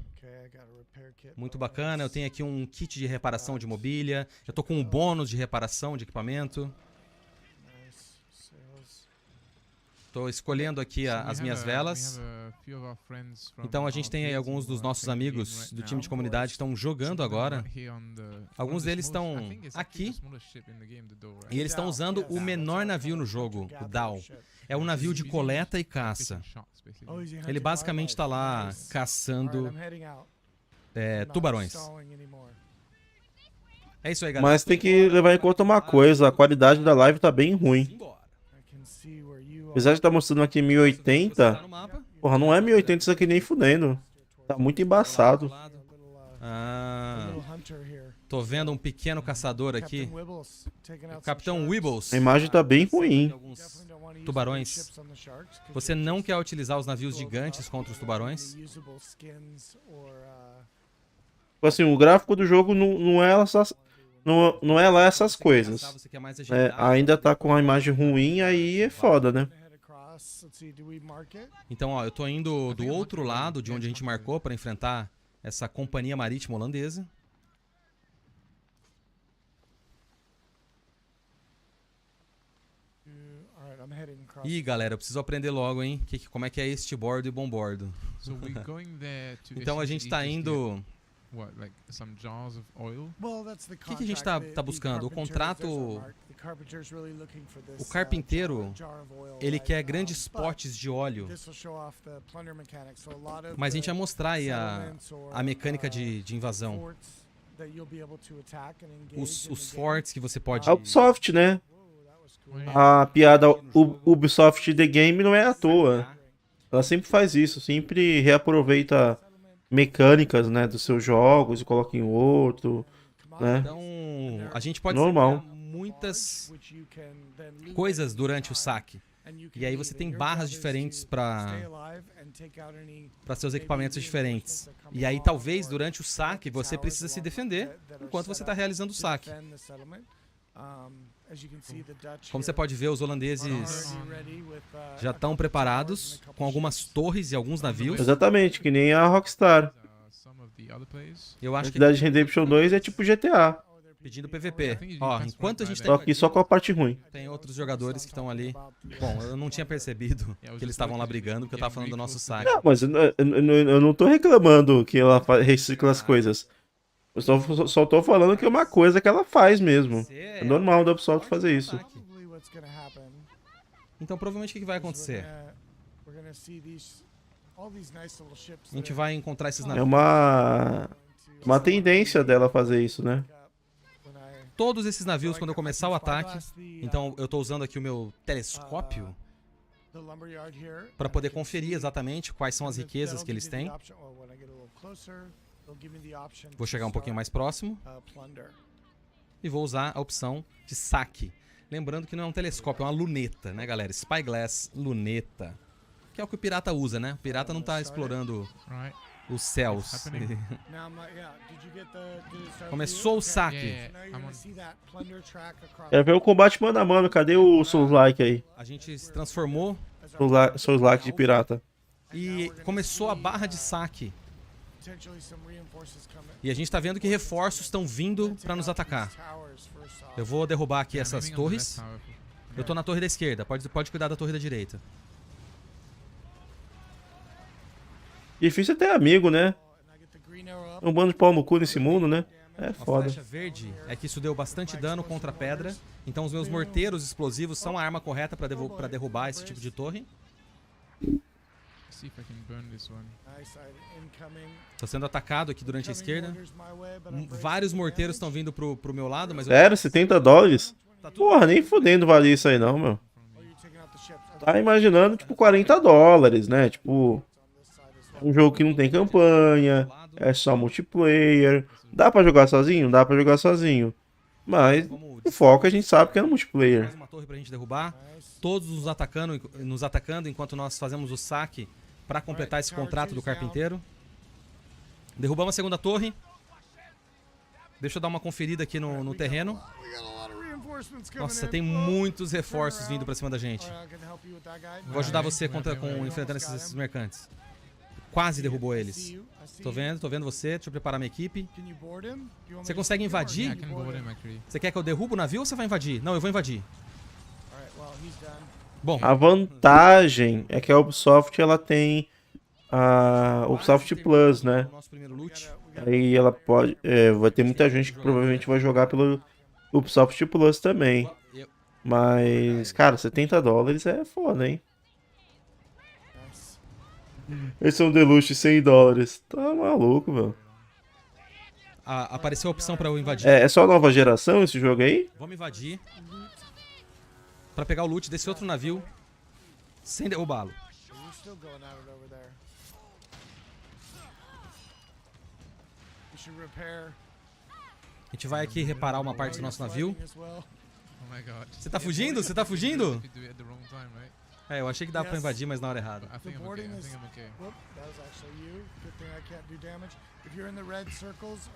Speaker 13: Muito bacana, eu tenho aqui um kit de reparação de mobília, eu tô com um bônus de reparação de equipamento. Estou escolhendo aqui as minhas velas. Então a gente tem aí alguns dos nossos amigos do time de comunidade que estão jogando agora. Alguns deles estão aqui. E eles estão usando o menor navio no jogo, o Dow. É um navio de coleta e caça. Ele basicamente está lá caçando tubarões. É isso aí, galera.
Speaker 1: Mas tem que levar em conta uma coisa, a qualidade da live tá bem ruim. Apesar de estar mostrando aqui 1080, porra, não é 1080 isso aqui nem fudendo. Tá muito embaçado.
Speaker 13: Tô vendo um pequeno caçador aqui. O Capitão Wibbles.
Speaker 1: A imagem tá bem ruim.
Speaker 13: Tubarões. Você não quer utilizar os navios gigantes contra os tubarões?
Speaker 1: Assim, o gráfico do jogo não é lá essas coisas. Ainda tá com a imagem ruim, aí é foda, né?
Speaker 13: Então, eu tô indo do outro lado de onde a gente marcou para enfrentar essa companhia marítima holandesa. Ih, galera, eu preciso aprender logo, hein? Como é que é este bordo e bombordo. Então a gente tá indo...
Speaker 18: what, like some jars of oil?
Speaker 13: O que a gente tá buscando? O contrato... O carpinteiro, ele quer grandes potes de óleo. Mas a gente vai mostrar aí a mecânica de invasão. Os forts que você pode...
Speaker 1: A Ubisoft, né? A piada Ubisoft The Game não é à toa. Ela sempre faz isso, sempre reaproveita mecânicas, né, dos seus jogos e coloca em outro, né?
Speaker 13: Então, a gente pode
Speaker 1: normal.
Speaker 13: Muitas coisas durante o saque. E aí você tem barras diferentes para seus equipamentos diferentes. E aí talvez durante o saque você precisa se defender enquanto você está realizando o saque. Como você pode ver, os holandeses já estão preparados com algumas torres e alguns navios.
Speaker 1: Exatamente, que nem a Rockstar.
Speaker 13: Eu acho que
Speaker 1: Red Dead Redemption 2 é tipo GTA.
Speaker 13: Pedindo PVP. Ó, enquanto a gente
Speaker 1: Só que só com a parte ruim.
Speaker 13: Tem outros jogadores que estão ali. Bom, eu não tinha percebido que eles estavam lá brigando porque eu tava falando do nosso saque.
Speaker 1: Não, mas eu não tô reclamando que ela recicla as coisas. Eu só tô falando que é uma coisa que ela faz mesmo. É normal da Ubisoft fazer isso.
Speaker 13: Então provavelmente o que vai acontecer? A gente vai encontrar esses navios.
Speaker 1: É uma tendência dela fazer isso, né?
Speaker 13: Todos esses navios, quando eu começar o ataque, então eu tô usando aqui o meu telescópio para poder conferir exatamente quais são as riquezas que eles têm. Vou chegar um pouquinho mais próximo e vou usar a opção de saque. Lembrando que não é um telescópio, é uma luneta, né, galera? Spyglass, luneta. Que é o que o pirata usa, né? O pirata não tá explorando os céus. Começou o saque.
Speaker 1: Quero ver o combate mano a mano. Cadê o Souls-like aí?
Speaker 13: A gente se transformou.
Speaker 1: Souls-like de pirata.
Speaker 13: E começou a barra de saque. E a gente tá vendo que reforços estão vindo para nos atacar. Eu vou derrubar aqui essas torres. Eu tô na torre da esquerda. Pode cuidar da torre da direita.
Speaker 1: Difícil é ter amigo, né? Um bando de pau no cu nesse mundo, né? É foda.
Speaker 13: A flecha verde é que isso deu bastante dano contra a pedra. Então os meus morteiros explosivos são a arma correta para derrubar esse tipo de torre. Tô sendo atacado aqui durante a esquerda. Vários morteiros estão vindo pro meu lado, mas...
Speaker 1: Sério? $70? Porra, nem fudendo vale isso aí não, meu. Tá imaginando, tipo, $40, né? Tipo... Um jogo que não tem campanha, é só multiplayer. Dá pra jogar sozinho? Dá pra jogar sozinho. Mas o foco a gente sabe que é no multiplayer.
Speaker 13: Mais uma torre pra gente derrubar. Todos nos atacando enquanto nós fazemos o saque pra completar esse contrato do carpinteiro. Derrubamos a segunda torre. Deixa eu dar uma conferida aqui no terreno. Nossa, tem muitos reforços vindo pra cima da gente. Vou ajudar você enfrentando esses mercantes. Quase derrubou eles. Tô vendo você. Deixa eu preparar minha equipe. Você consegue invadir? Você quer que eu derrubo o navio ou você vai invadir? Não, eu vou invadir. Bom.
Speaker 1: A vantagem é que a Ubisoft ela tem a Ubisoft Plus, né? Aí ela pode... vai ter muita gente que provavelmente vai jogar pelo Ubisoft Plus também. Mas, cara, $70 é foda, hein? Esse é um deluxe $100. Tá maluco, meu.
Speaker 13: Apareceu a opção pra eu invadir.
Speaker 1: É só nova geração esse jogo aí?
Speaker 13: Vamos invadir. Pra pegar o loot desse outro navio. Sem derrubá-lo. A gente vai aqui reparar uma parte do nosso navio. Você tá fugindo? Você tá fugindo? Eu achei que dava pra invadir, mas na hora errada.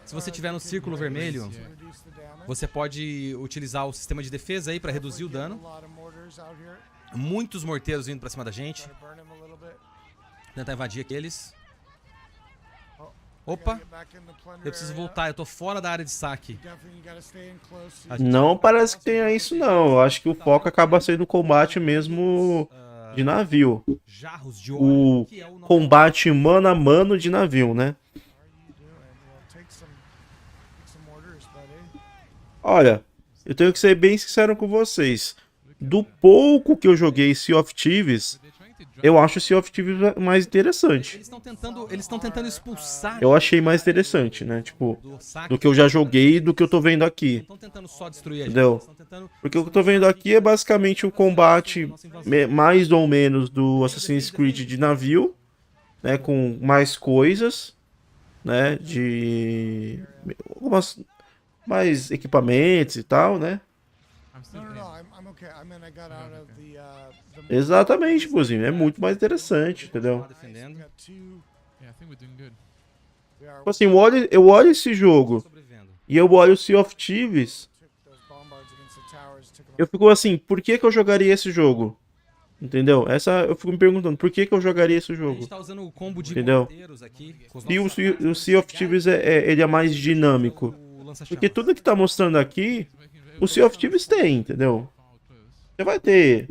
Speaker 13: Se você estiver no círculo vermelho, você pode utilizar o sistema de defesa aí pra reduzir o dano. Muitos morteiros vindo pra cima da gente. Tentar invadir aqueles. Opa! Eu preciso voltar, eu tô fora da área de saque.
Speaker 1: Não parece que tenha isso não. Eu acho que o foco acaba sendo o combate mesmo de navio. O combate mano a mano de navio, né? Olha, eu tenho que ser bem sincero com vocês. Do pouco que eu joguei Sea of Thieves, eu acho o Sea of Thieves mais interessante.
Speaker 13: Eles estão tentando expulsar.
Speaker 1: Eu achei mais interessante, né? Tipo, do que eu já joguei e do que eu tô vendo aqui.
Speaker 13: Estão tentando só destruir a gente.
Speaker 1: Entendeu? Porque o que eu tô vendo aqui é basicamente um combate mais ou menos do Assassin's Creed de navio, né? Com mais coisas, né? De algumas mais equipamentos e tal, né? Exatamente, Bozinho. É muito mais interessante, entendeu? Tipo assim, eu olho esse jogo e eu olho o Sea of Thieves. Eu fico assim, por que que eu jogaria esse jogo? Entendeu? Eu fico me perguntando, por que que eu jogaria esse jogo?
Speaker 13: A gente tá usando o combo de
Speaker 1: entendeu?
Speaker 13: Aqui,
Speaker 1: E o Sea of Thieves ele é mais dinâmico. Porque tudo que tá mostrando aqui, o Sea of Thieves tem, entendeu? Você vai ter...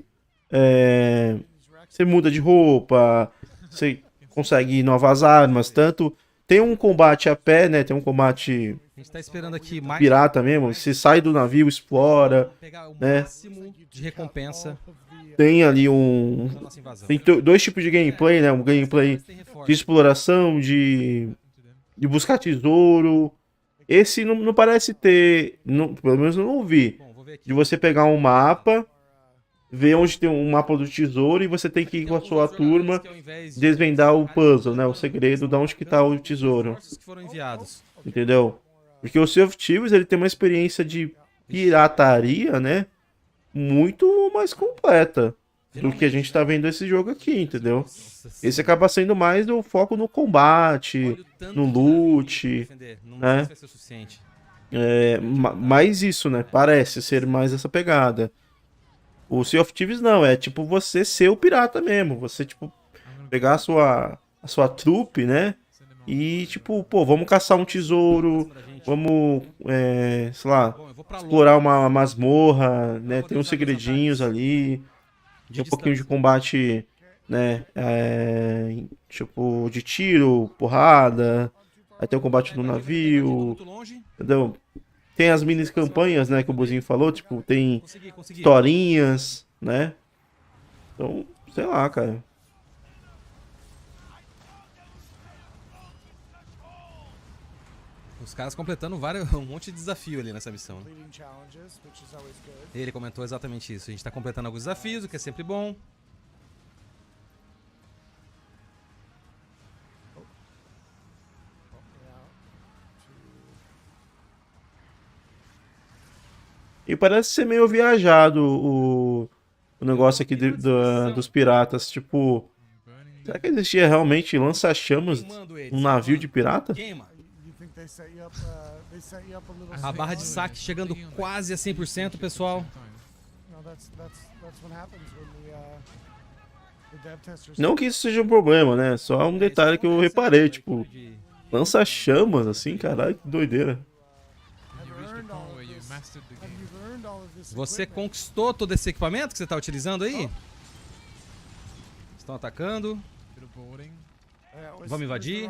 Speaker 1: você muda de roupa, você consegue novas armas, tanto... Tem um combate a pé, né? Tem um combate...
Speaker 13: A gente tá esperando aqui mais...
Speaker 1: pirata mesmo. Você sai do navio, explora, né?
Speaker 13: Máximo de recompensa.
Speaker 1: Tem ali um... Tem dois tipos de gameplay, né? Um gameplay de exploração, de buscar tesouro. Esse não parece ter... pelo menos eu não vi. De você pegar um mapa, ver onde tem um mapa do tesouro e você tem que ir com a sua turma desvendar o puzzle, né? O segredo de onde que tá o tesouro. Entendeu? Porque o Sea of Thieves, ele tem uma experiência de pirataria, né? Muito mais completa do que a gente tá vendo esse jogo aqui, entendeu? Esse acaba sendo mais o foco no combate, no loot, né? Mais isso, né? Parece ser mais essa pegada. O Sea of Thieves não, é tipo você ser o pirata mesmo. Você, tipo, pegar a sua trupe, né? E, tipo, pô, vamos caçar um tesouro, vamos, sei lá, explorar uma masmorra, né? Tem uns segredinhos ali, tem um pouquinho de combate, né? Tipo, de tiro, porrada, aí tem o combate no navio, entendeu? Tem as mini campanhas, né, que o Bozinho falou, tipo, tem historinhas, né? Então, sei lá, cara.
Speaker 13: Os caras completando um monte de desafio ali nessa missão. Ele comentou exatamente isso. A gente tá completando alguns desafios, o que é sempre bom.
Speaker 1: E parece ser meio viajado o negócio aqui dos piratas. Tipo, será que existia realmente lança-chamas num navio de pirata?
Speaker 13: A barra de saque chegando quase a 100%, pessoal.
Speaker 1: Não que isso seja um problema, né? Só um detalhe que eu reparei, tipo, lança-chamas, assim, caralho, que doideira.
Speaker 13: Você conquistou todo esse equipamento que você está utilizando aí? Estão atacando. Vamos invadir.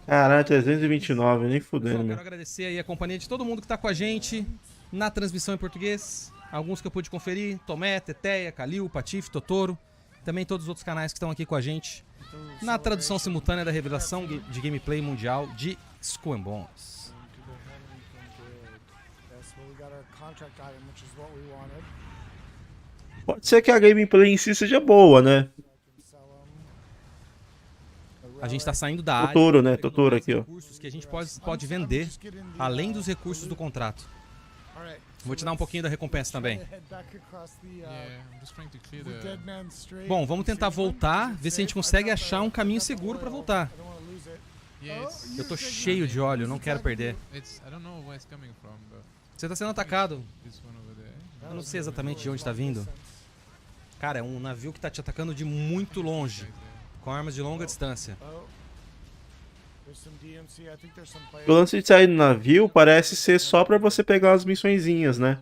Speaker 1: Caralho, 329, nem fudendo,
Speaker 13: Eu
Speaker 1: meu.
Speaker 13: quero agradecer aí a companhia de todo mundo que está com a gente na transmissão em português. Alguns que eu pude conferir: Tomé, Teteia, Kalil, Patife, Totoro. Também todos os outros canais que estão aqui com a gente na tradução simultânea da revelação de gameplay mundial de Skull and Bones.
Speaker 1: Pode ser que a gameplay em si seja boa, né?
Speaker 13: A gente está saindo da área.
Speaker 1: Totoro, né? Totoro aqui, ó.
Speaker 13: Recursos que a gente pode vender além dos recursos do contrato. Vou te dar um pouquinho da recompensa também. Bom, vamos tentar voltar, ver se a gente consegue achar um caminho seguro para voltar. Eu tô cheio de óleo, não quero perder. Você tá sendo atacado. Eu não sei exatamente de onde está vindo. Cara, é um navio que tá te atacando de muito longe, com armas de longa distância.
Speaker 1: O lance de sair do navio parece ser só pra você pegar as missõezinhas, né?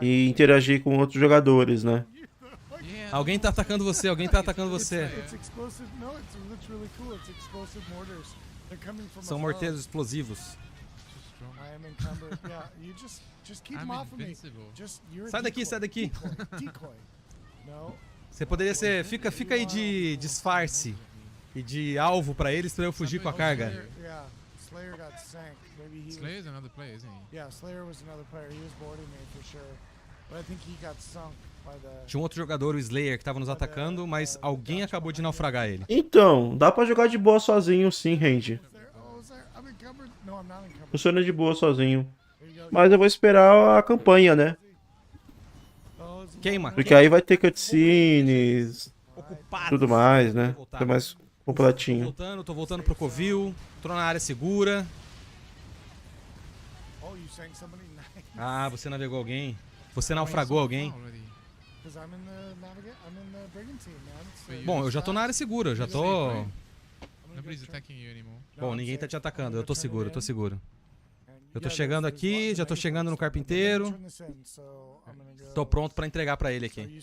Speaker 1: E interagir com outros jogadores, né?
Speaker 13: Alguém tá atacando você, alguém tá atacando você.
Speaker 19: It's explosive. No, it looks really cool. It's explosive mortars. They're coming from
Speaker 13: São
Speaker 19: above.
Speaker 13: morteiros explosivos.
Speaker 19: I am encumbered. Yeah, you just keep them off of me. You're a
Speaker 13: Sai daqui,
Speaker 19: decoy.
Speaker 13: sai daqui.
Speaker 19: Decoy. No.
Speaker 13: Você poderia ser... Fica aí de disfarce e de alvo pra eles pra eu fugir com a carga.
Speaker 19: Yeah, Slayer got sank. Maybe he
Speaker 18: Slayer's another player, isn't he?
Speaker 19: Yeah, Slayer was another player. He was boarding me for sure. But I think he got sunk by the...
Speaker 13: Tinha um outro jogador, o Slayer, que tava nos atacando, mas alguém acabou de naufragar ele.
Speaker 1: Então, dá pra jogar de boa sozinho sim, Randy.
Speaker 19: I'm encumbered. No, I'm not encumbered.
Speaker 1: Funciona de boa sozinho. Mas eu vou esperar a campanha, né?
Speaker 13: Queima.
Speaker 1: Porque aí vai ter cutscenes, tudo mais, né? Fica mais completinho.
Speaker 13: Tô voltando pro Covil, tô na área segura.
Speaker 19: Oh, you sank somebody? Nice.
Speaker 13: Ah, você navegou alguém. Você naufragou alguém.
Speaker 19: Because I'm in the brigantine, man.
Speaker 13: Bom, eu já tô na área segura, eu já tô...
Speaker 18: Nobody's attacking you anymore.
Speaker 13: Bom, ninguém tá te atacando, eu tô seguro, eu tô seguro. Eu tô chegando aqui, já tô chegando no carpinteiro. Tô pronto pra entregar pra ele aqui.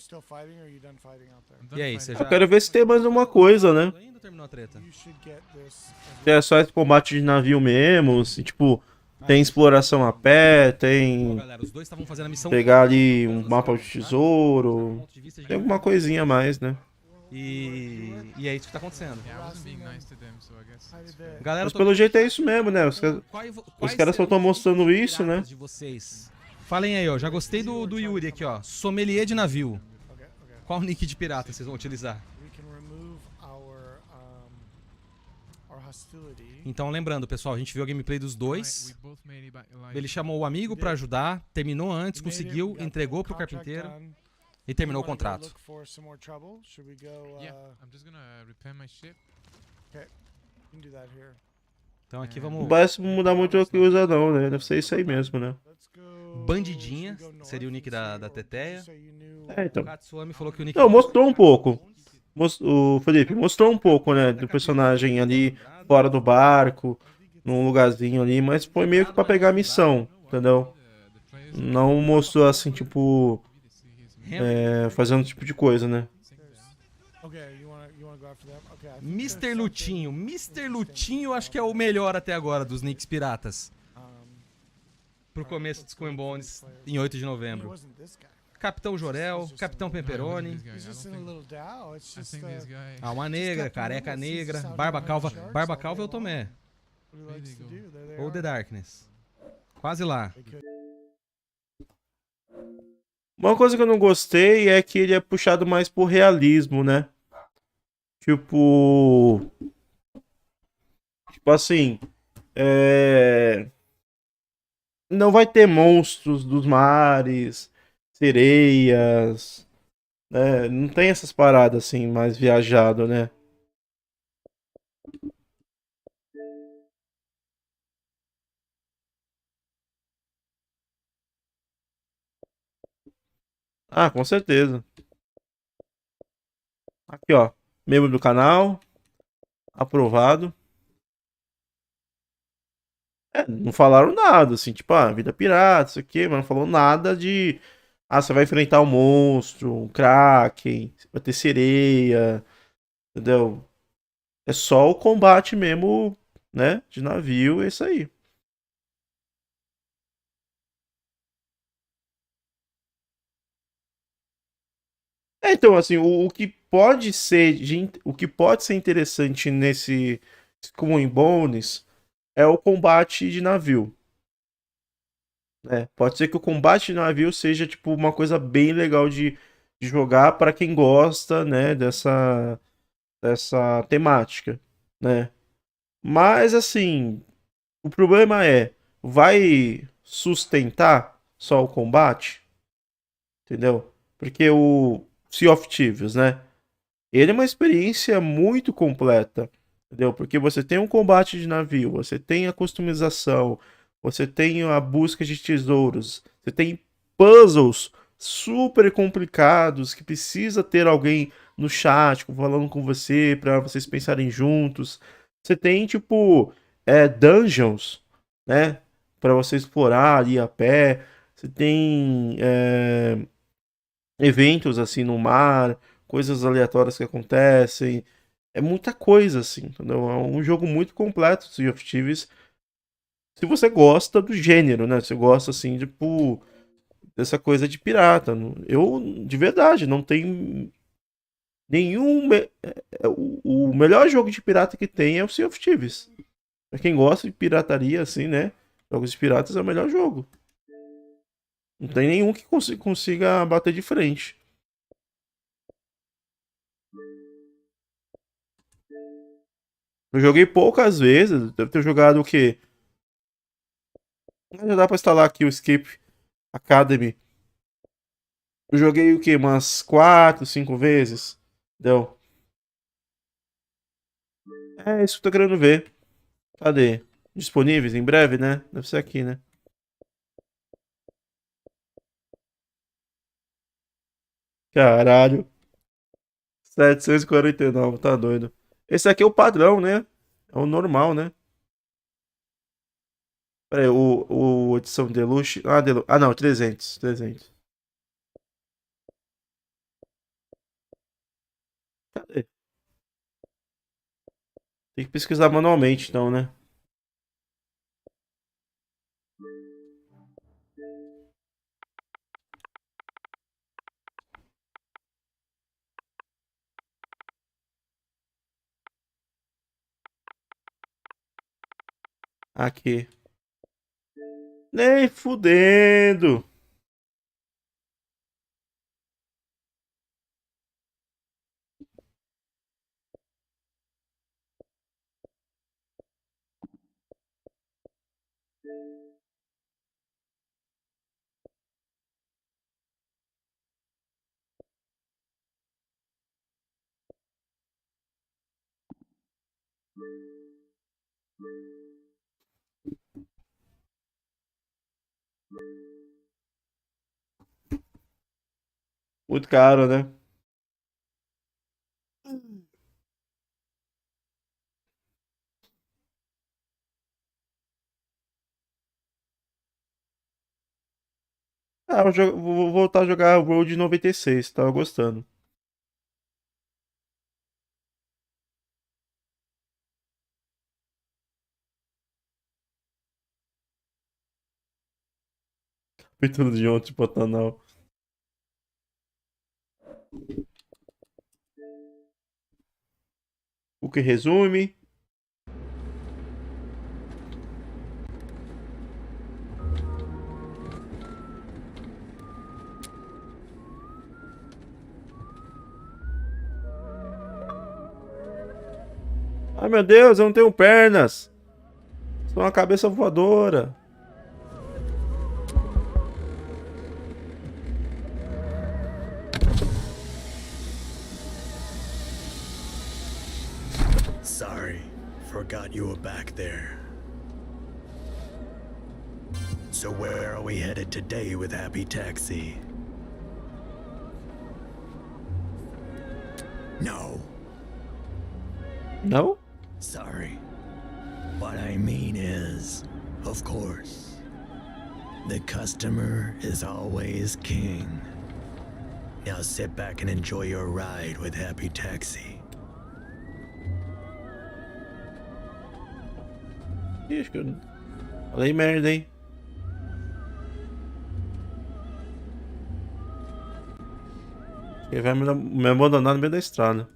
Speaker 13: E aí, você já...
Speaker 1: Eu quero ver se tem mais uma coisa, né?
Speaker 13: Ainda terminou a treta.
Speaker 1: Se é só esse combate de navio mesmo, se, tipo, tem exploração a pé, tem...
Speaker 13: Galera, os dois estavam fazendo a missão...
Speaker 1: Pegar ali um mapa de tesouro, tem alguma coisinha a mais, né?
Speaker 13: E é isso que tá acontecendo.
Speaker 1: Mas
Speaker 13: Galera,
Speaker 1: pelo jeito é isso mesmo, né? Os caras só estão mostrando isso, né?
Speaker 13: De vocês. Falem aí, ó. Já gostei do Yuri aqui, ó. Sommelier de navio. Qual nick de pirata vocês vão utilizar? Então, lembrando, pessoal, a gente viu a gameplay dos dois. Ele chamou o amigo pra ajudar, terminou antes, conseguiu, entregou pro carpinteiro. E terminou o contrato. Então aqui vamos...
Speaker 1: Não parece mudar muito o que usa não, né? Deve ser isso aí mesmo, né?
Speaker 13: Bandidinha seria o nick da Teteia.
Speaker 1: É, então.
Speaker 13: O Katsuami falou que o nick...
Speaker 1: Não, mostrou um pouco. O Felipe mostrou um pouco, né? Do personagem ali fora do barco, num lugarzinho ali, mas foi meio que pra pegar a missão, entendeu? Não mostrou assim, tipo... fazendo tipo de coisa, né?
Speaker 13: Mr. Lutinho. Mr. Lutinho acho que é o melhor até agora dos nicks piratas. Pro começo dos Coin Bones em 8 de novembro. Capitão Jorel, Capitão Pepperoni. Alma negra, careca negra, barba calva. Barba calva é o Tomé. Ou The Darkness. Quase lá.
Speaker 1: Uma coisa que eu não gostei é que ele é puxado mais por realismo, né? Tipo assim, não vai ter monstros dos mares, sereias, né? Não tem essas paradas assim, mais viajado, né? Ah, com certeza. Aqui, ó. Membro do canal. Aprovado. Não falaram nada, assim, tipo, vida pirata, isso aqui, mas não falou nada de... Ah, você vai enfrentar um monstro, um kraken, vai ter sereia, entendeu? É só o combate mesmo, né, de navio, é isso aí. Então, assim, o que pode ser interessante nesse Coin Bones é o combate de navio. Pode ser que o combate de navio seja tipo uma coisa bem legal de jogar para quem gosta, né, dessa temática, né? Mas assim, o problema vai sustentar só o combate? Entendeu? Porque o Sea of Thieves, né? Ele é uma experiência muito completa, entendeu? Porque você tem um combate de navio, você tem a customização, você tem a busca de tesouros, você tem puzzles super complicados que precisa ter alguém no chat falando com você para vocês pensarem juntos. Você tem tipo dungeons, né? Para você explorar ali a pé. Você tem eventos assim no mar, coisas aleatórias que acontecem. É muita coisa, assim, entendeu? É um jogo muito completo, Sea of Thieves. Se você gosta do gênero, né? Você gosta, assim, tipo, dessa coisa de pirata. Eu, de verdade, não tem nenhum. O melhor jogo de pirata que tem é o Sea of Thieves. Pra quem gosta de pirataria, assim, né? Jogos de piratas é o melhor jogo. Não tem nenhum que consiga bater de frente. Eu joguei poucas vezes. Deve ter jogado o quê? Já dá pra instalar aqui o Skip Academy. Eu joguei o quê? Umas 4, 5 vezes. Deu. É isso que eu tô querendo ver. Cadê? Disponíveis em breve, né? Deve ser aqui, né? Caralho. 749, tá doido. Esse aqui é o padrão, né? É o normal, né? Pera aí, o edição Deluxe. Ah, não, 300. 300. Cadê? Tem que pesquisar manualmente, então, né? Aqui. Nem fudendo. Muito caro, né? Ah, vou voltar a jogar o Road 96. Tava gostando. Capítulo de ontem, Pantanal. O que resume? Ai meu Deus, eu não tenho pernas. Sou uma cabeça voadora.
Speaker 5: Sorry, forgot you were back there. So where are we headed today with Happy Taxi? No.
Speaker 1: No?
Speaker 5: Sorry. What I mean is, of course, the customer is always king. Now sit back and enjoy your ride with Happy Taxi.
Speaker 1: Ixi, que eu... Falei merda, hein? Ele vai me abandonar no meio da estrada.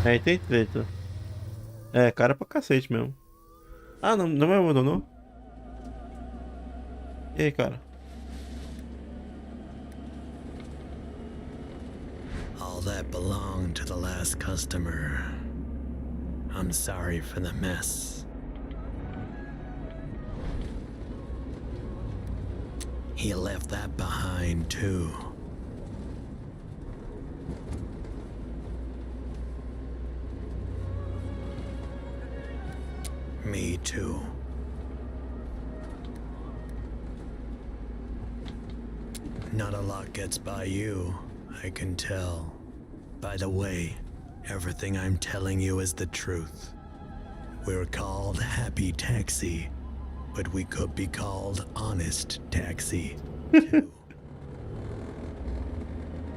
Speaker 1: Aí tem treta. É, cara pra cacete mesmo. Ah, não me abandonou? E aí, cara?
Speaker 5: All that belonged to the last customer. I'm sorry for the mess. He left that behind too. Me too. Not a lot gets by you, I can tell. By the way, everything I'm telling you is the truth. We're called Happy Taxi, but we could be called Honest Taxi.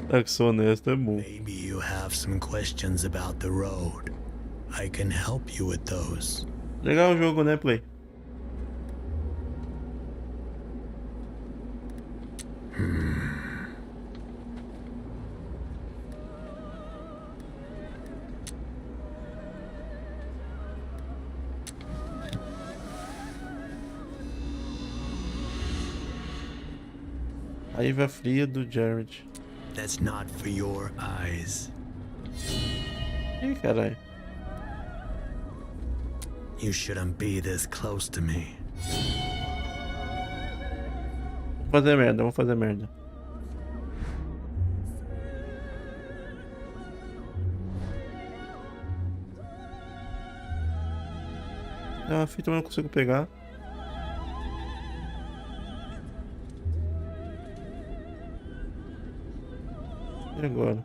Speaker 1: Táxi honesto é bom.
Speaker 5: Maybe you have some questions about the road. I can help you with those.
Speaker 1: Legal o jogo, né, Play? Raiva fria do Jared.
Speaker 5: That's not for your eyes.
Speaker 1: Ih, caralho.
Speaker 5: You shouldn't be this close to me.
Speaker 1: Vou fazer merda, vamos fazer merda. Ah, a fita eu não consigo pegar. E agora?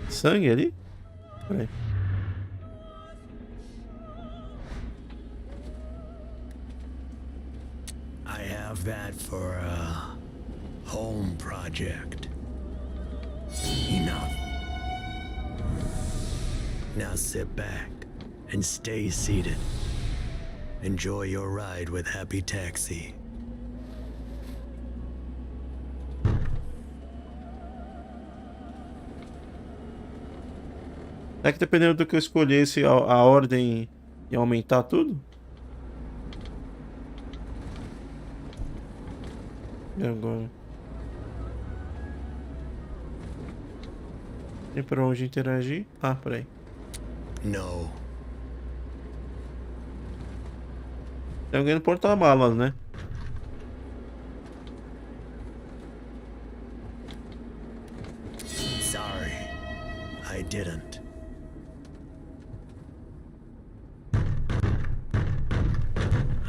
Speaker 1: Sangue ali? Peraí.
Speaker 5: I have that for a home project. Enough. Now sit back and stay seated. Enjoy your ride with Happy Taxi.
Speaker 1: É que dependendo do que eu escolhesse, a ordem ia aumentar tudo? E agora? Tem pra onde interagir? Ah, peraí.
Speaker 5: No.
Speaker 1: Tem alguém no porta-malas, né?
Speaker 5: Sorry, I didn't.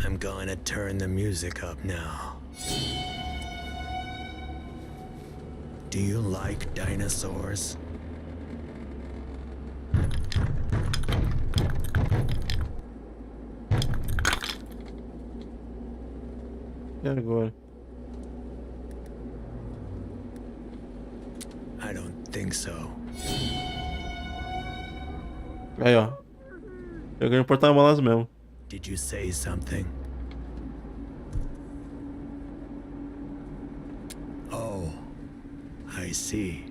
Speaker 5: I'm going to turn the music up now. Do you like dinosaurs?
Speaker 1: E agora?
Speaker 5: I don't think so.
Speaker 1: Aí, ó. Joguei no porta-malas mesmo.
Speaker 5: Did you say something? Oh, I see.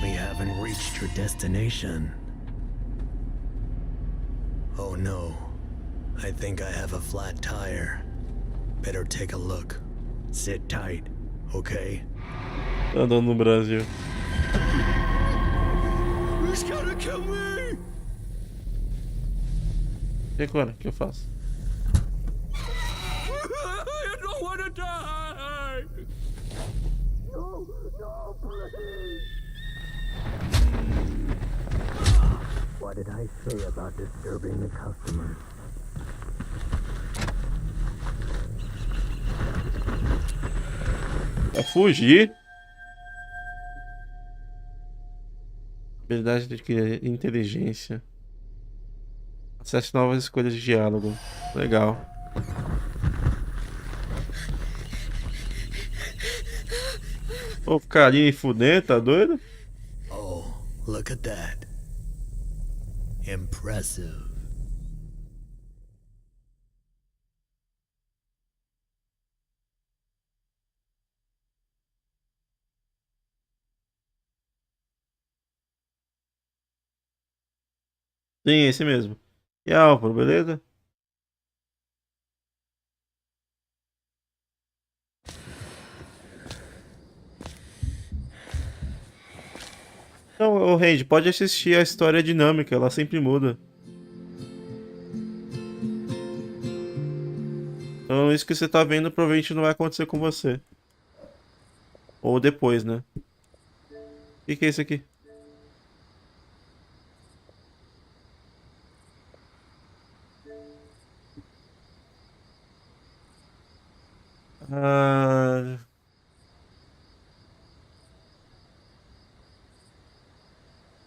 Speaker 5: We haven't reached your destination. Oh no, I think I have a flat tire. Better take a look. Sit tight, okay?
Speaker 1: Tá andando no Brasil.
Speaker 5: He's gonna kill me!
Speaker 1: E agora? O que eu faço?
Speaker 5: I don't wanna die! No, no, please! What did I say about disturbing the customers?
Speaker 1: Vai fugir. Habilidade de adquirir inteligência. Acesse novas escolhas de diálogo. Legal. Vou ficar ali e fuder, tá doido?
Speaker 5: Oh, look at that. Impressive.
Speaker 1: Sim, esse mesmo. E Álvaro, beleza? Então, o Randy, pode assistir a história dinâmica, ela sempre muda. Então, isso que você tá vendo provavelmente não vai acontecer com você. Ou depois, né? Que é isso aqui? Ah...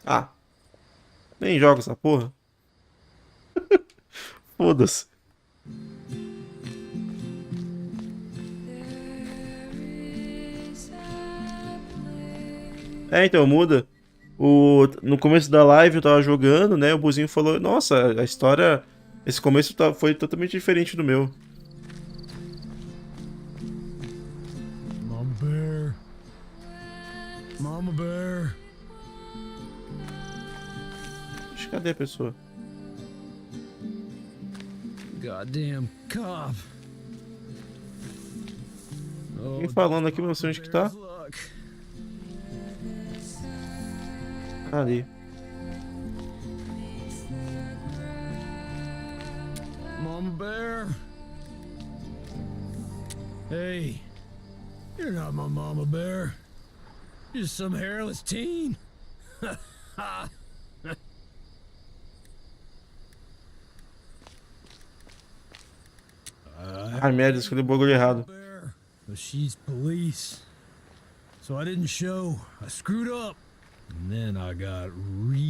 Speaker 1: Ah, nem jogo essa porra. Foda-se. É, então, muda. No começo da live eu tava jogando, né? O Buzinho falou, nossa, a história... Esse começo foi totalmente diferente do meu.
Speaker 5: Mama Bear. Mama Bear.
Speaker 1: Cadê a pessoa?
Speaker 5: Goddamn cop.
Speaker 1: Quem falando aqui, não sei onde que tá. Ali.
Speaker 5: Mama Bear. Hey, you're not my Mama Bear. You're some hairless teen.
Speaker 1: Ai, merda, escolhi o bagulho errado.
Speaker 5: But she's police. So I didn't show. I screwed up. And then I got real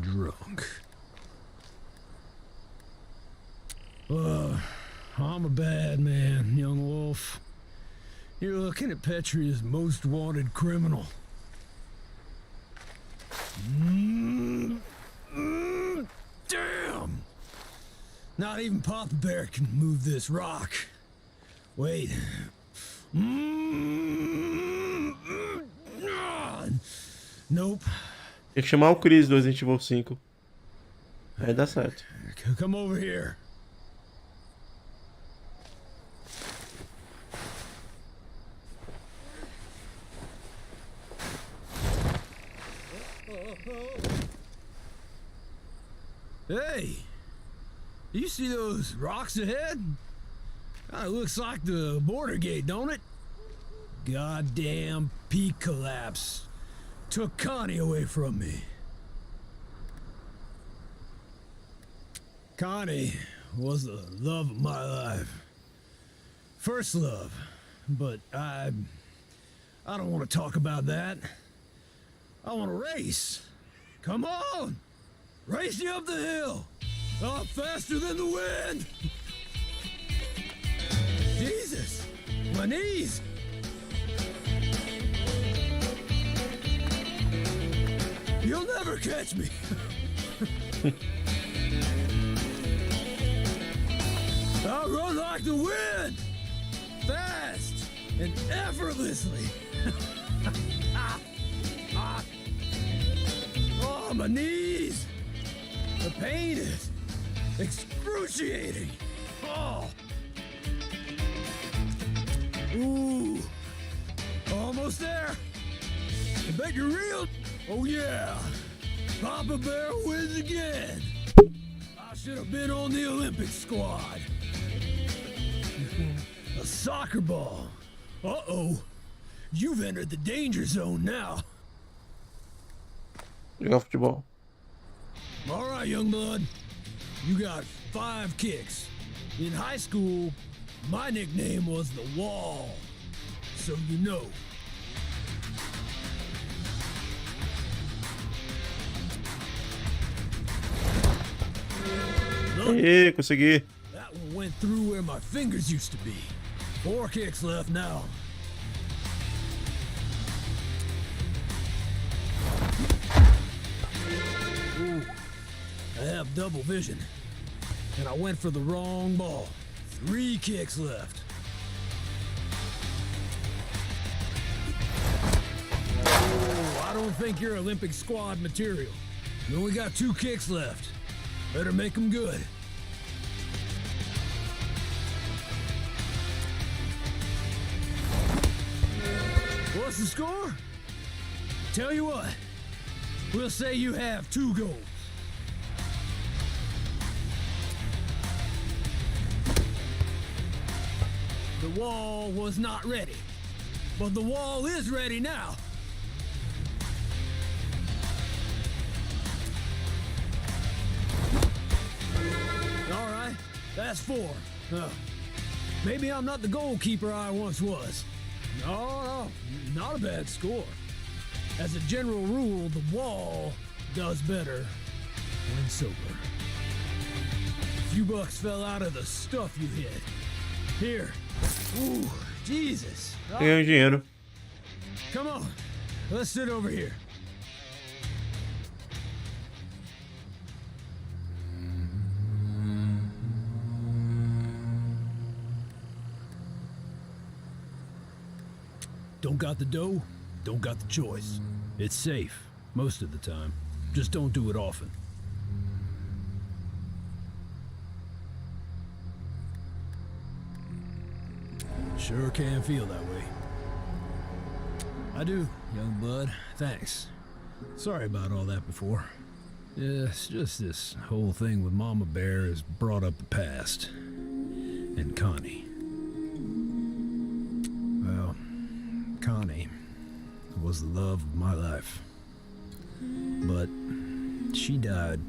Speaker 5: drunk. I'm a bad man, young wolf. You're looking at Petria's most wanted criminal. Damn! Not even Papa Bear can move this rock. Wait. Nope.
Speaker 1: Tem que chamar o Chris do Resident Evil 5. Aí dá certo.
Speaker 5: Come over here. Hey! You see those rocks ahead? It looks like the border gate, don't it? Goddamn peak collapse. Took Connie away from me. Connie was the love of my life. First love. But I don't want to talk about that. I want to race. Come on! Race you up the hill! I'm faster than the wind! Jesus! My knees! You'll never catch me! I'll run like the wind! Fast and effortlessly! Oh, my knees! The pain is excruciating! Oh! Ooh! Almost there! I bet you're real! Oh yeah! Papa Bear wins again! I should have been on the Olympic squad! A soccer ball! Uh-oh! You've entered the danger zone now!
Speaker 1: Jogar futebol.
Speaker 5: All right, young blood. You got 5 kicks. In high school, my nickname was the Wall. So you know.
Speaker 1: Aê, consegui.
Speaker 5: That one went through where my fingers used to be. 4 kicks left now. Ooh, I have double vision, and I went for the wrong ball. 3 kicks left. Oh, I don't think you're Olympic squad material. You only got 2 kicks left. Better make them good. What's the score? Tell you what, we'll say you have 2 goals. The wall was not ready, but the wall is ready now.
Speaker 9: That's 4. Maybe I'm not the goalkeeper I once was. No, not a bad score. As a general rule, the wall does better when sober. A few bucks fell out of the stuff you hit. Here. Ooh, Jesus.
Speaker 1: Ganhei dinheiro.
Speaker 9: Come on, let's sit over here. Don't got the dough, don't got the choice. It's safe, most of the time. Just don't do it often. Sure can feel that way. I do, young blood. Thanks. Sorry about all that before. Yeah, it's just this whole thing with Mama Bear has brought up the past. And Connie. Well, Connie was the love of my life. But she died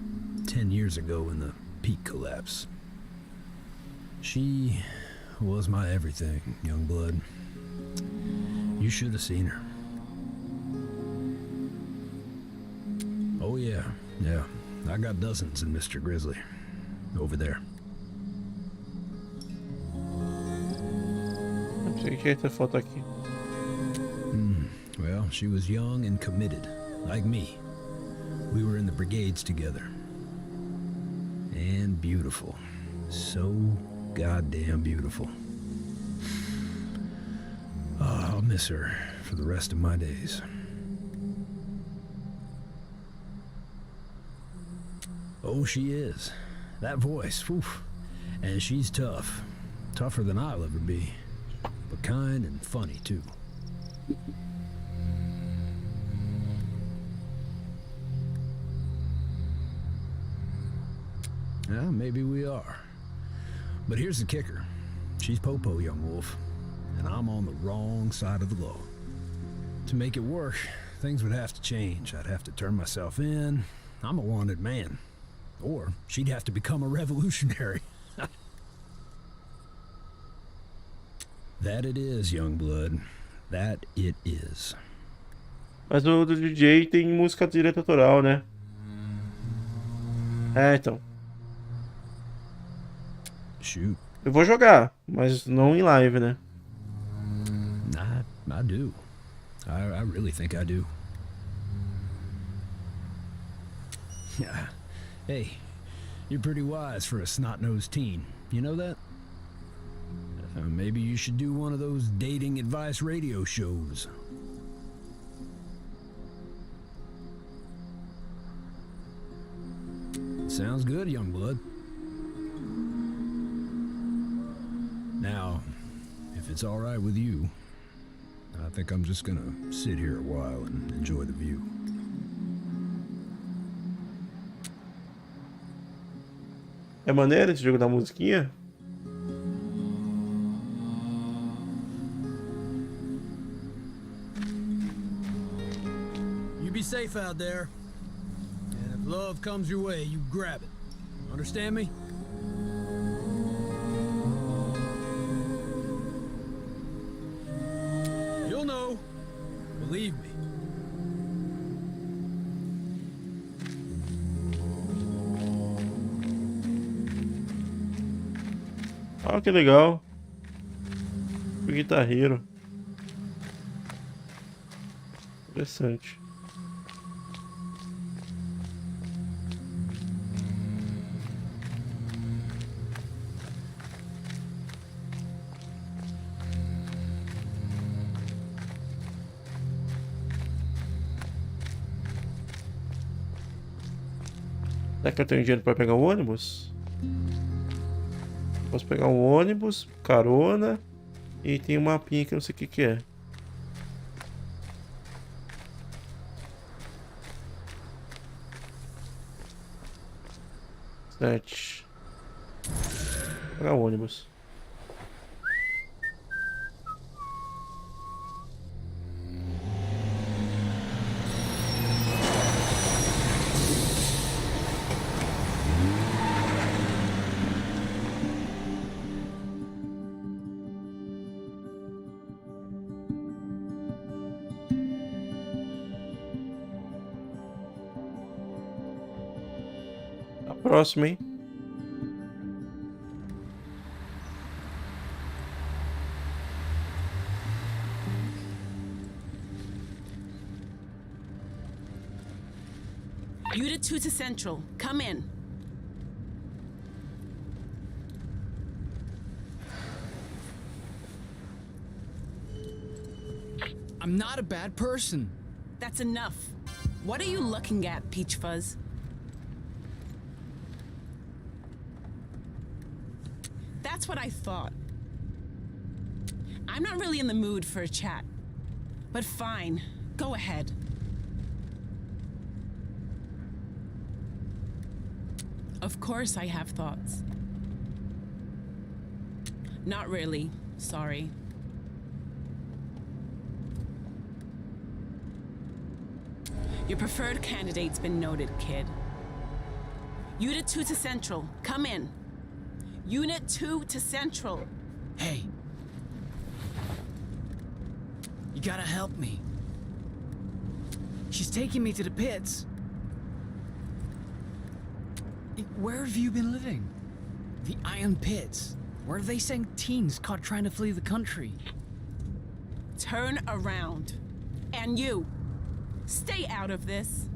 Speaker 9: 10 years ago in the peak collapse. She was my everything, young blood. You should have seen her. Oh yeah. I got dozens in Mr. Grizzly. Over there.
Speaker 1: Pensei que ia ter foto aqui.
Speaker 9: Well, she was young and committed, like me. We were in the brigades together. And beautiful. So goddamn beautiful. Oh, I'll miss her for the rest of my days. Oh, she is. That voice, whew. And she's tough. Tougher than I'll ever be. But kind and funny, too. Yeah, maybe we are. But here's the kicker. She's Popo, young wolf. And I'm on the wrong side of the law. To make it work, things would have to change. I'd have to turn myself in. I'm a wanted man. Or she'd have to become a revolutionary. That it is, young blood. That it is.
Speaker 1: Mas o do DJ tem música direito autoral, né? É, então.
Speaker 9: Shoot.
Speaker 1: Eu vou jogar, mas não em live, né?
Speaker 9: I do. I really think I do. Yeah. Hey, you're pretty wise for a snot-nosed teen. You know that? Maybe you should do one of those dating advice radio shows. Sounds good, young blood. Now, if it's all right with you, I think I'm just gonna sit here a while and enjoy the view.
Speaker 1: É maneiro esse jogo da musiquinha?
Speaker 9: You be safe out there. And if love comes your way, you grab it. Understand me? You'll know. Believe me.
Speaker 1: Ah, que legal. O Guitar Hero. Interessante. Será que eu tenho dinheiro para pegar um ônibus? Posso pegar um ônibus, carona, e tem um mapinha que eu não sei o que é. Sete. Vou pegar o ônibus. próxima, hein?
Speaker 12: Unit 2 to Central. Come in.
Speaker 20: I'm not a bad person.
Speaker 12: That's enough. What are you looking at, Peach Fuzz? That's what I thought. I'm not really in the mood for a chat. But fine, go ahead. Of course I have thoughts. Not really, sorry. Your preferred candidate's been noted, kid. Unit 2 to Central, come in. Unit 2 to Central.
Speaker 20: Hey. You gotta help me. She's taking me to the pits. Where have you been living? The Iron Pits. Where they sent teens caught trying to flee the country.
Speaker 12: Turn around. And you, stay out of this.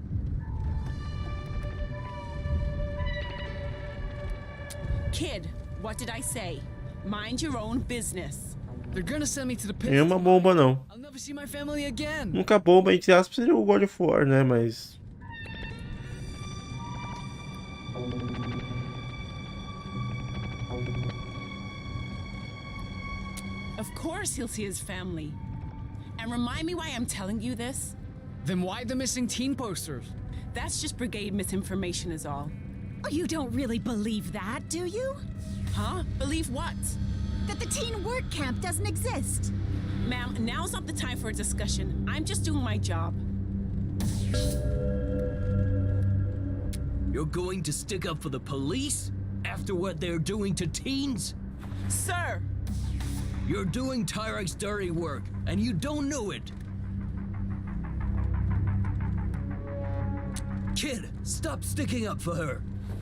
Speaker 12: Kid, what did I say? Mind your own business.
Speaker 20: They're gonna send me to the pits.
Speaker 1: Tem uma bomba, não.
Speaker 20: I'll never see my family again.
Speaker 1: Nunca bomba, entre aspas, seria o God of War, né? Mas...
Speaker 12: Of course he'll see his family. And remind me why I'm telling you this?
Speaker 20: Then why the missing teen posters?
Speaker 12: That's just brigade misinformation is all.
Speaker 21: Oh, you don't really believe that, do you?
Speaker 12: Huh? Believe what?
Speaker 21: That the teen work camp doesn't exist.
Speaker 12: Ma'am, now's not the time for a discussion. I'm just doing my job.
Speaker 22: You're going to stick up for the police after what they're doing to teens?
Speaker 12: Sir!
Speaker 22: You're doing Tyrek's dirty work, and you don't know it. Kid, stop sticking up for her.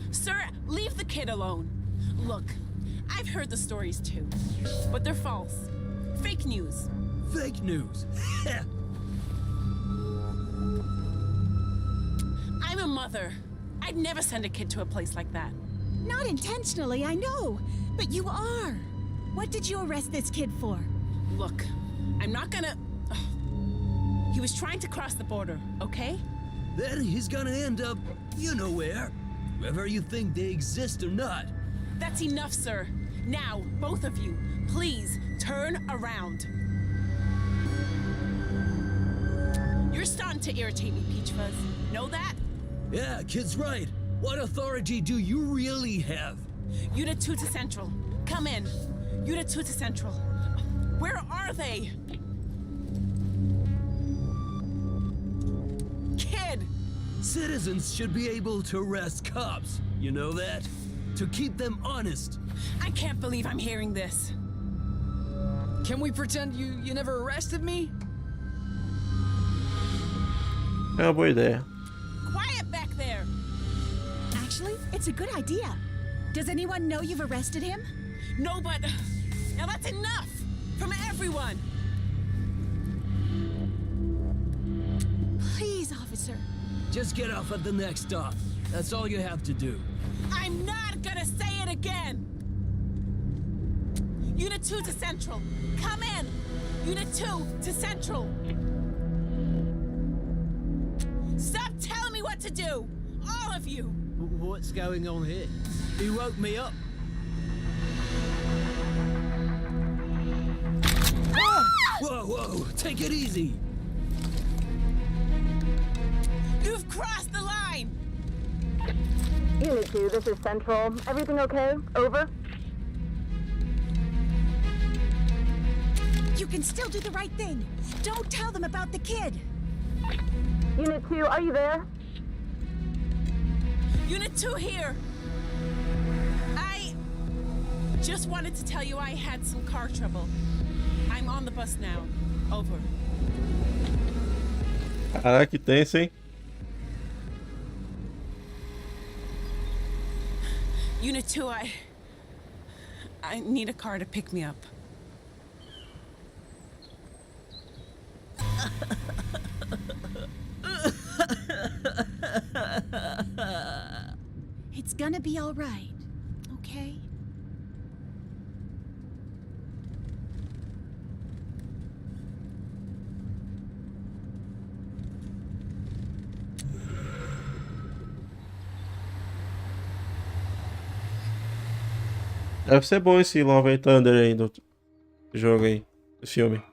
Speaker 12: Sir, leave the kid alone. Look, I've heard the stories too, but they're false. Fake news.
Speaker 22: Fake news?
Speaker 12: I'm a mother. I'd never send a kid to a place like that.
Speaker 21: Not intentionally, I know. But you are. What did you arrest this kid for?
Speaker 12: Look, I'm not gonna... He was trying to cross the border, okay?
Speaker 22: Then he's gonna end up, you know where. Whether you think they exist or not.
Speaker 12: That's enough, sir. Now, both of you, please turn around. You're starting to irritate me, Peach Fuzz. Know that?
Speaker 22: Yeah, kid's right. What authority do you really have?
Speaker 12: Unit 2 to Central. Come in. Unit 2 to Central. Where are they? Kid!
Speaker 22: Citizens should be able to arrest cops. You know that? To keep them honest.
Speaker 12: I can't believe I'm hearing this.
Speaker 20: Can we pretend you never arrested me?
Speaker 1: É uma boa ideia.
Speaker 12: Quiet back there!
Speaker 21: Actually, it's a good idea. Does anyone know you've arrested him?
Speaker 12: No, but... Now that's enough! From everyone!
Speaker 21: Please, officer.
Speaker 22: Just get off at the next stop. That's all you have to do.
Speaker 12: I'm not gonna say it again! Unit 2 to Central. Come in! Unit 2 to Central. Stop telling me what to do! All of you!
Speaker 22: What's going on here? You woke me up. Whoa, whoa, take it easy.
Speaker 12: You've crossed the line!
Speaker 25: Unit 2, this is Central. Everything okay? Over?
Speaker 21: You can still do the right thing. Don't tell them about the kid.
Speaker 25: Unit 2, are you there?
Speaker 12: Unit 2 here! I just wanted to tell you I had some car trouble. I'm on the bus now. Over.
Speaker 1: Caraca, que tenso, hein?
Speaker 12: Unit 2, I need a car to pick me up.
Speaker 21: It's gonna be all right, okay?
Speaker 1: Deve ser bom esse Love and Thunder aí do jogo aí, do filme.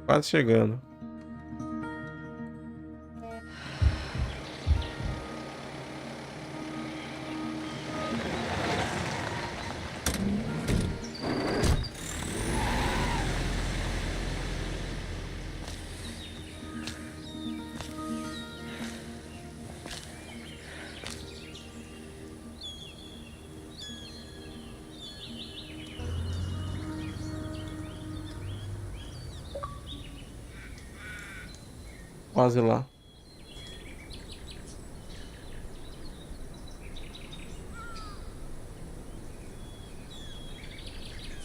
Speaker 1: Quase chegando. Quase lá.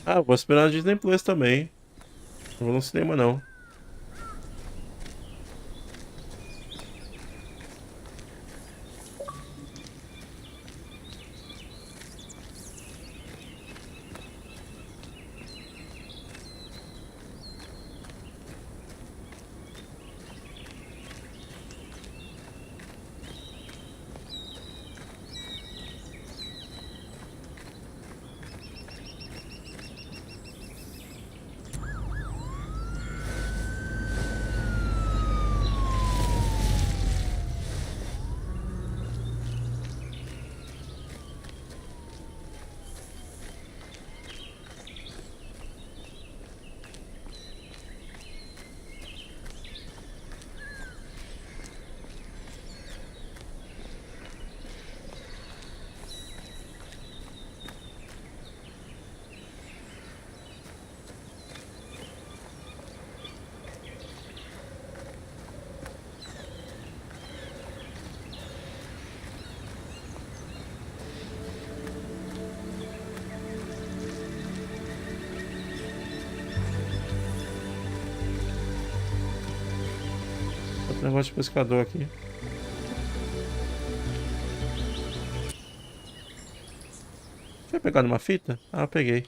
Speaker 1: Ah, vou esperar a Disney Plus também. Não vou no cinema não. Negócio de pescador aqui. Foi pegar numa fita? Ah, eu peguei.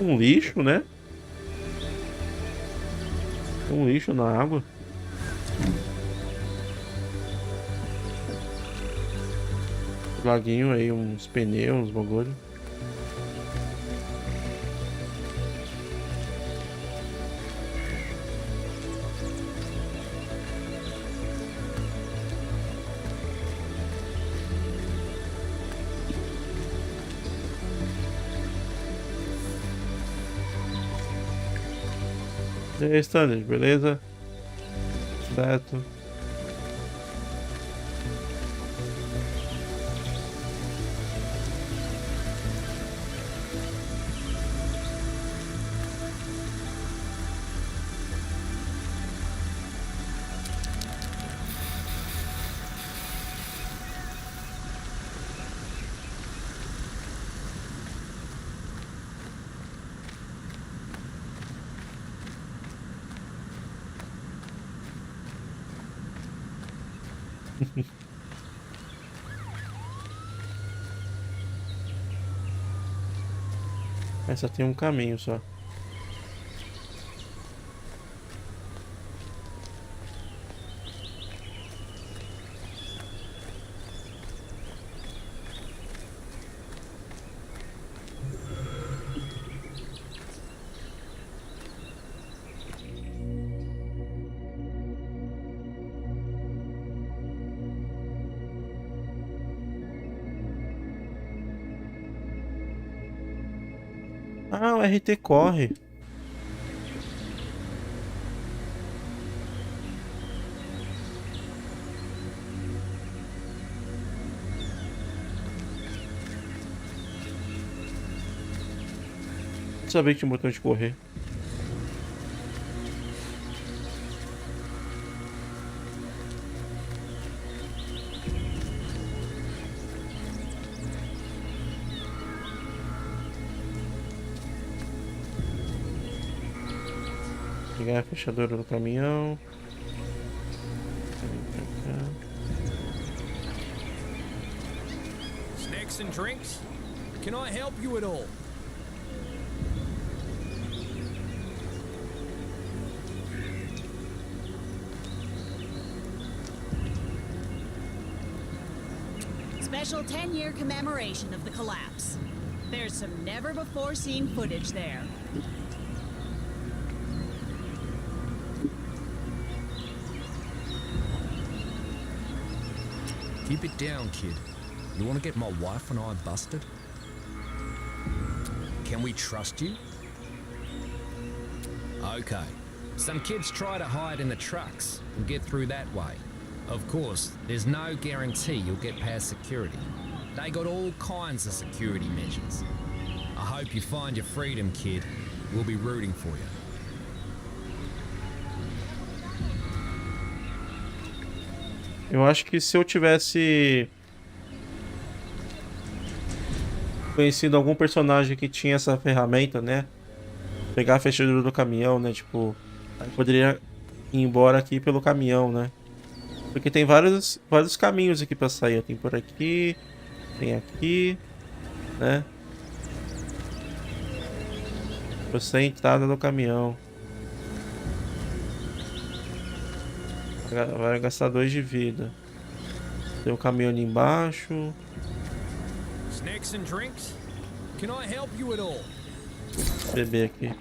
Speaker 1: Um lixo, né? Um lixo na água. Laguinho aí, uns pneus, uns bagulho. E aí, Stanley, beleza? Certo. Essa tem um caminho só. Ah, o RT corre. sabia que tinha um botão de correr. Pegar a fechadura do caminhão.
Speaker 9: Snacks and drinks? Can I help you at all?
Speaker 21: Special 10-year commemoration of the collapse. There's some never-before-seen footage there.
Speaker 20: Keep it down, kid. You want to get my wife and I busted? Can we trust you? Okay. Some kids try to hide in the trucks and get through that way. Of course, there's no guarantee you'll get past security. They got all kinds of security measures. I hope you find your freedom, kid. We'll be rooting for you.
Speaker 1: Eu acho que se eu tivesse conhecido algum personagem que tinha essa ferramenta, né? Pegar a fechadura do caminhão, né? Tipo, eu poderia ir embora aqui pelo caminhão, né? Porque tem vários caminhos aqui pra sair. Tem por aqui, tem aqui, né? Você é a entrada do caminhão. Vai gastar 2 de vida. Tem um caminhão ali embaixo.
Speaker 9: Snacks and drinks? Can I help you at all?
Speaker 1: Beber aqui.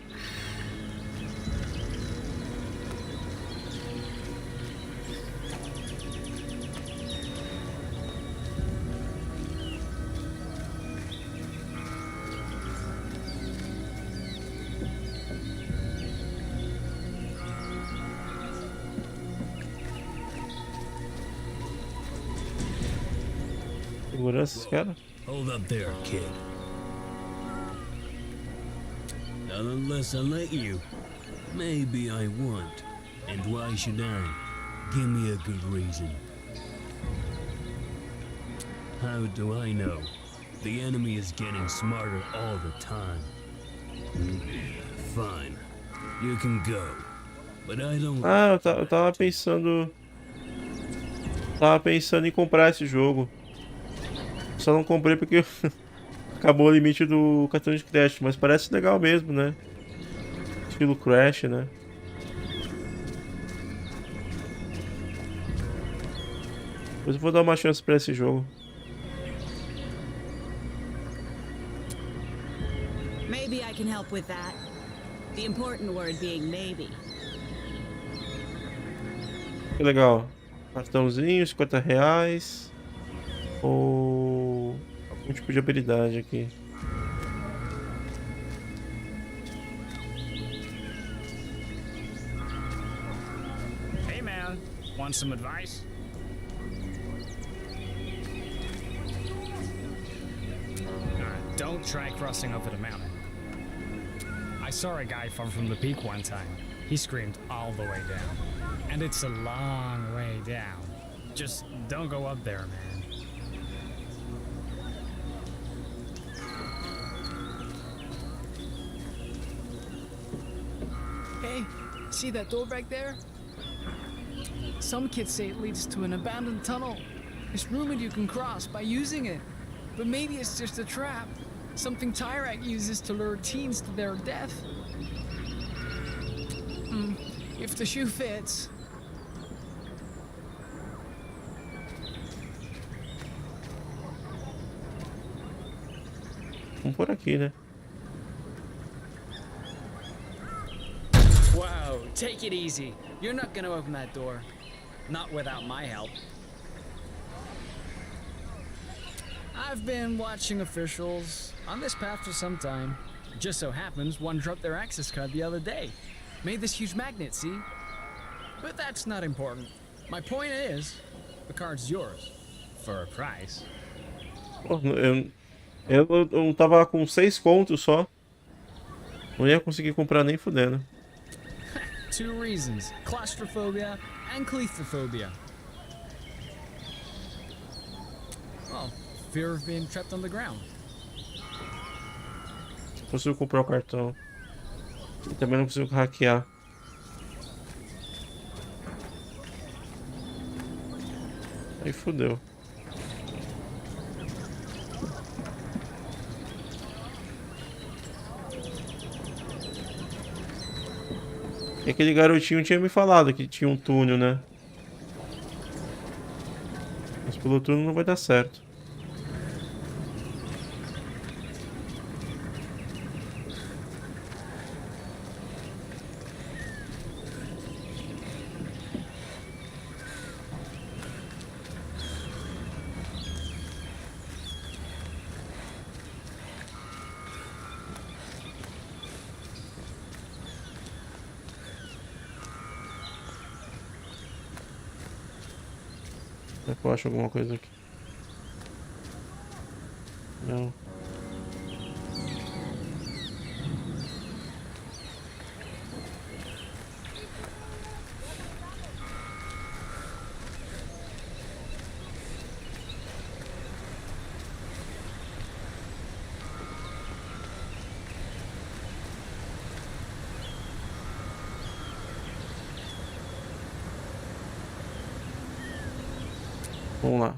Speaker 1: Segurança, cara.
Speaker 22: Hold up there, kid. Not unless I let you. Maybe I won't. And why should I? Give me a good reason. How do I know? The enemy is getting smarter all the time. Fine. You can go. But I don't...
Speaker 1: Ah, eu tava pensando... Tava pensando em comprar esse jogo. Só não comprei porque acabou o limite do cartão de crédito, mas parece legal mesmo, né? Estilo Crash, né? Depois eu vou dar uma chance pra esse jogo.
Speaker 21: Maybe I can help with that. The important word being maybe.
Speaker 1: Que legal. Cartãozinho, R$50. Ou algum tipo de habilidade aqui.
Speaker 20: Hey man, want some advice? Don't try crossing over the mountain. I saw a guy fall from the peak one time. He screamed all the way down. And it's a long way down. Just don't go up there, man.
Speaker 3: Hey, see that door back there? Some kids say it leads to an abandoned tunnel. It's rumored you can cross by using it. But maybe it's just a trap. Something Tyrak uses to lure teens to their death. If the shoe fits.
Speaker 1: Vamos por aqui, né?
Speaker 20: Whoa, take it easy. You're not gonna open that door. Not without my help. I've been watching officials on this path for some time. Just so happens one dropped their access card the other day. Made this huge magnet, see? But that's not important. My point is, the card's yours. For a price.
Speaker 1: Eu não tava com 6 contos só. Não ia conseguir comprar nem fudendo.
Speaker 20: 2 reasons: claustrophobia and claustrophobia. Well, fear of being trapped on the ground.
Speaker 1: Não consigo comprar o cartão. E também não consigo hackear. Aí fudeu. E aquele garotinho tinha me falado que tinha um túnel, né? Mas pelo túnel não vai dar certo. Será que eu acho alguma coisa aqui? Não. Vamos lá.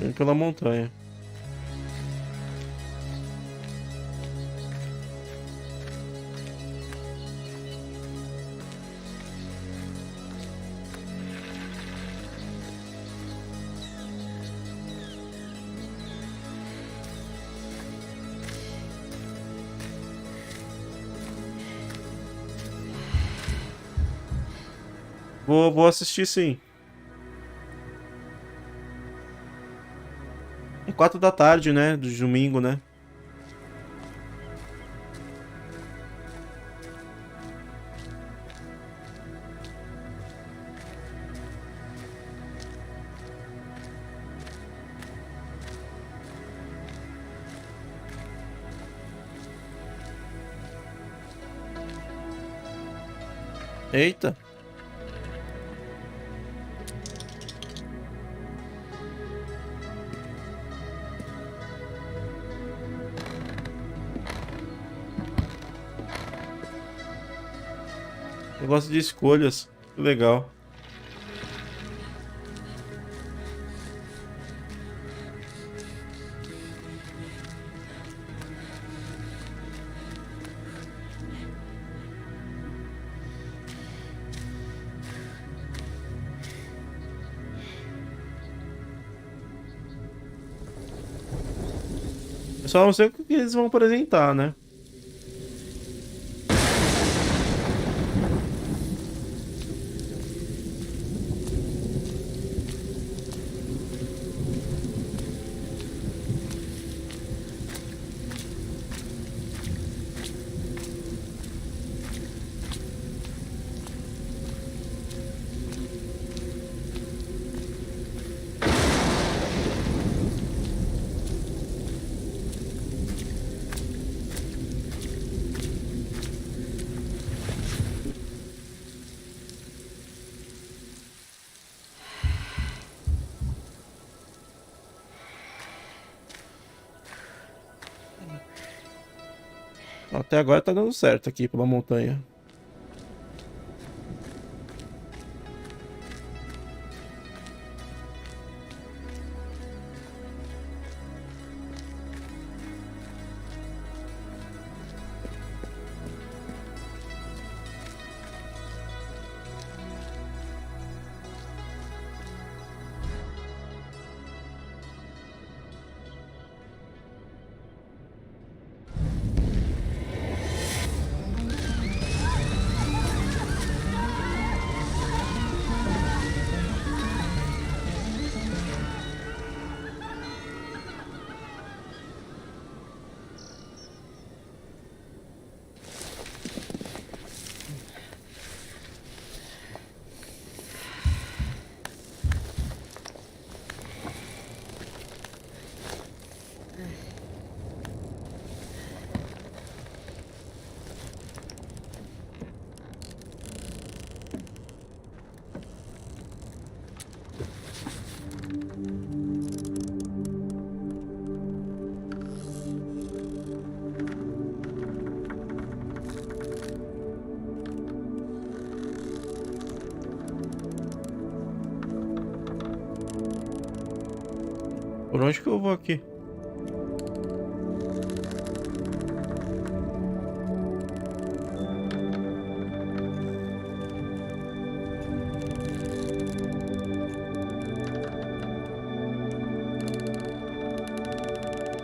Speaker 1: Vem pela montanha. Vou assistir sim. É 4 da tarde, né? Do domingo, né? Eita. Eu gosto de escolhas. Que legal. Eu só não sei o que eles vão apresentar, né? Até agora tá dando certo aqui pela montanha. Por onde que eu vou aqui?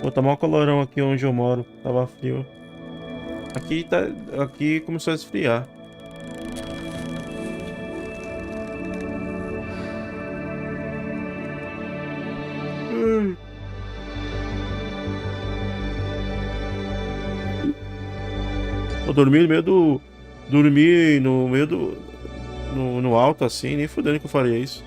Speaker 1: Vou tomar um calorão aqui onde eu moro. Tava frio. Aqui tá. Aqui começou a esfriar. Eu dormi no meio do. Dormi no meio do. No alto assim, nem fudendo que eu faria isso.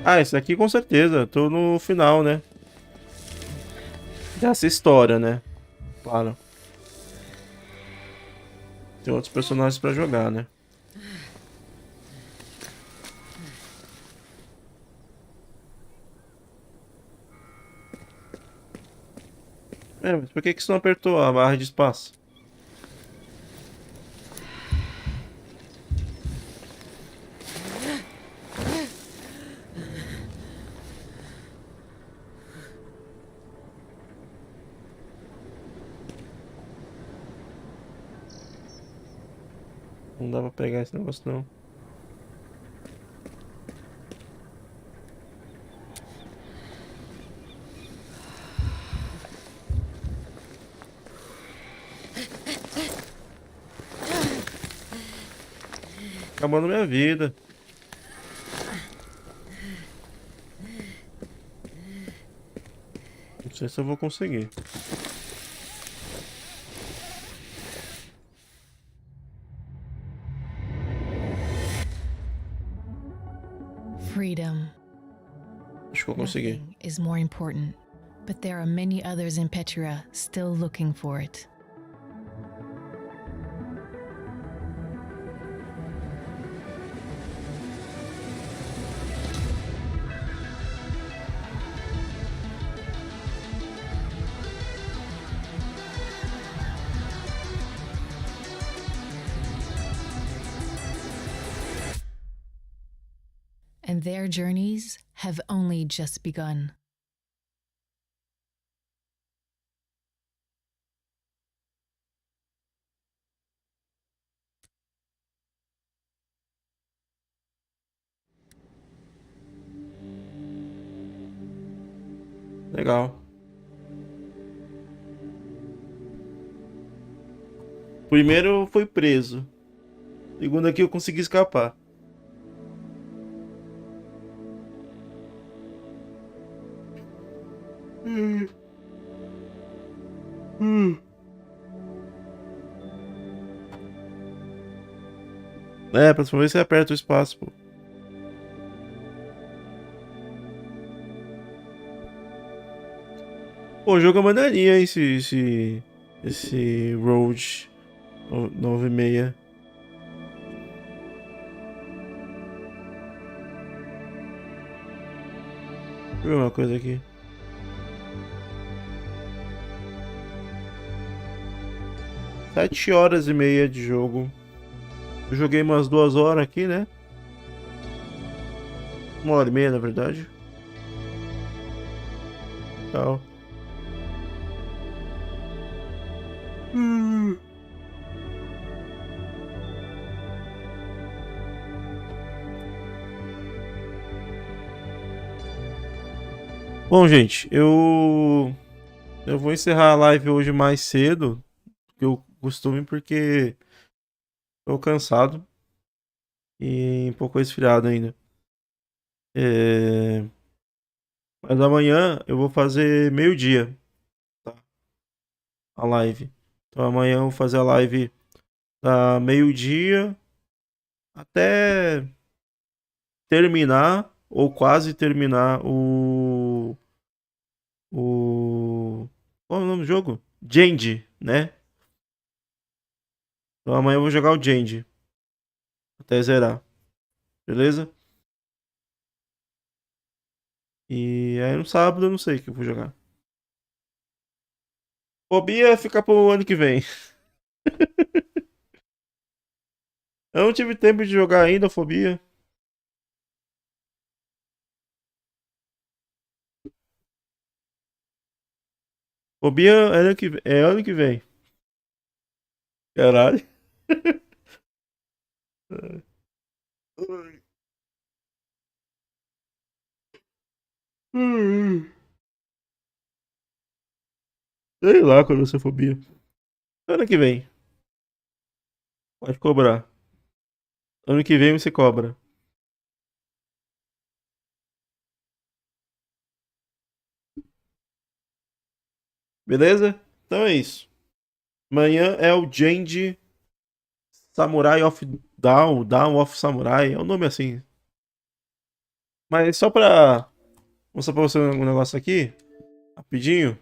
Speaker 1: Ah, esse daqui com certeza. Tô no final, né? Dessa história, né? Claro. Tem outros personagens pra jogar, né? Mas por que que você não apertou a barra de espaço? Não dá pra pegar esse negócio, não. Acabando minha vida. Não sei se eu vou conseguir.
Speaker 4: Freedom.
Speaker 1: Acho que eu consegui.
Speaker 4: Nothing is more important, but there are many others in Petra still looking for it. And their journeys have only just begun.
Speaker 1: Legal. Primeiro eu fui preso. Segundo aqui eu consegui escapar. É, próxima vez você aperta o espaço, pô. Pô, o jogo é maneirinho, hein, esse Road 96. Deixa eu ver uma coisa aqui. Sete horas e meia de jogo. Eu joguei umas 2 horas aqui, né? 1 hora e meia, na verdade. Legal. Bom, gente, eu vou encerrar a live hoje mais cedo do que eu costume, porque tô cansado e um pouco resfriado ainda. Mas amanhã eu vou fazer meio-dia, tá? A live. Então amanhã eu vou fazer a live da meio-dia até terminar ou quase terminar o Qual é o nome do jogo? Jende, né? Então amanhã eu vou jogar o Jende. Até zerar. Beleza? E aí no sábado eu não sei o que eu vou jogar. Fobia fica pro ano que vem. Eu não tive tempo de jogar ainda, Fobia. Fobia é ano que vem. Caralho. Sei lá quando vai ser Fobia. Ano que vem. Pode cobrar. Ano que vem você cobra. Beleza? Então é isso. Amanhã é o Jende Samurai of Down, Down of Samurai. É um nome assim. Mas só pra mostrar pra você um negócio aqui, rapidinho.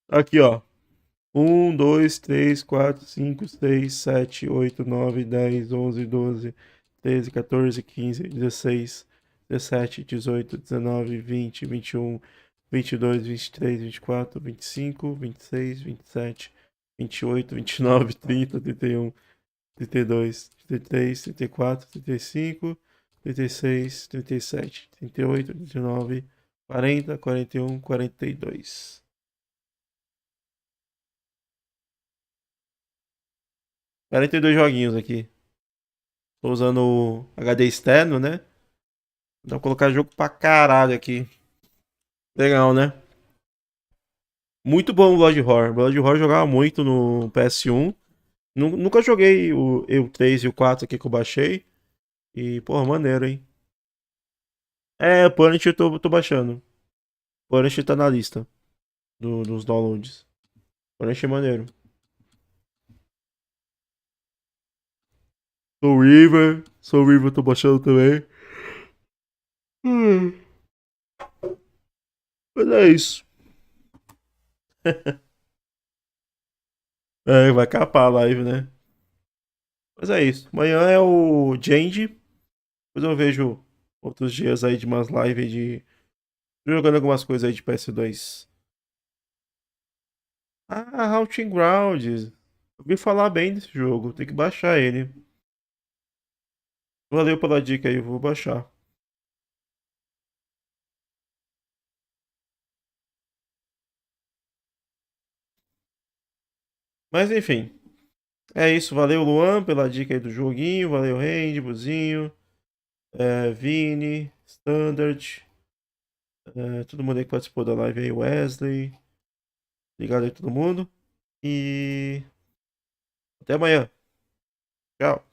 Speaker 1: Aqui, ó. 1, 2, 3, 4, 5, 6, 7, 8, 9, 10, 11, 12, 13, 14, 15, 16, 17, 18, 19, 20, 21, 22, 23, 24, 25, 26, 27, 28, 29, 30, 31, 32, 33, 34, 35, 36, 37, 38, 39, 40, 41, 42. 42 joguinhos aqui. Tô usando o HD externo, né? Dá pra colocar jogo pra caralho aqui. Legal, né? Muito bom o Blood Horror. Blood Horror eu jogava muito no PS1. Nunca joguei o 3 e o 4 aqui que eu baixei. E, porra, maneiro, hein? É, o Punisher eu tô baixando. O Punisher tá na lista dos downloads. Punisher é maneiro. Soul River eu tô baixando também. Hum. Mas é isso. É, vai capar a live, né? Mas é isso. Amanhã é o Jende. Depois eu vejo outros dias aí de umas lives de jogando algumas coisas aí de PS2. Ah, Hunting Grounds. Ouvi falar bem desse jogo. Tem que baixar ele. Valeu pela dica aí, vou baixar. Mas enfim. É isso. Valeu, Luan, pela dica aí do joguinho. Valeu, Randy, Buzinho, Vini, Standard. Todo mundo aí que participou da live aí, Wesley. Obrigado aí todo mundo. E até amanhã. Tchau.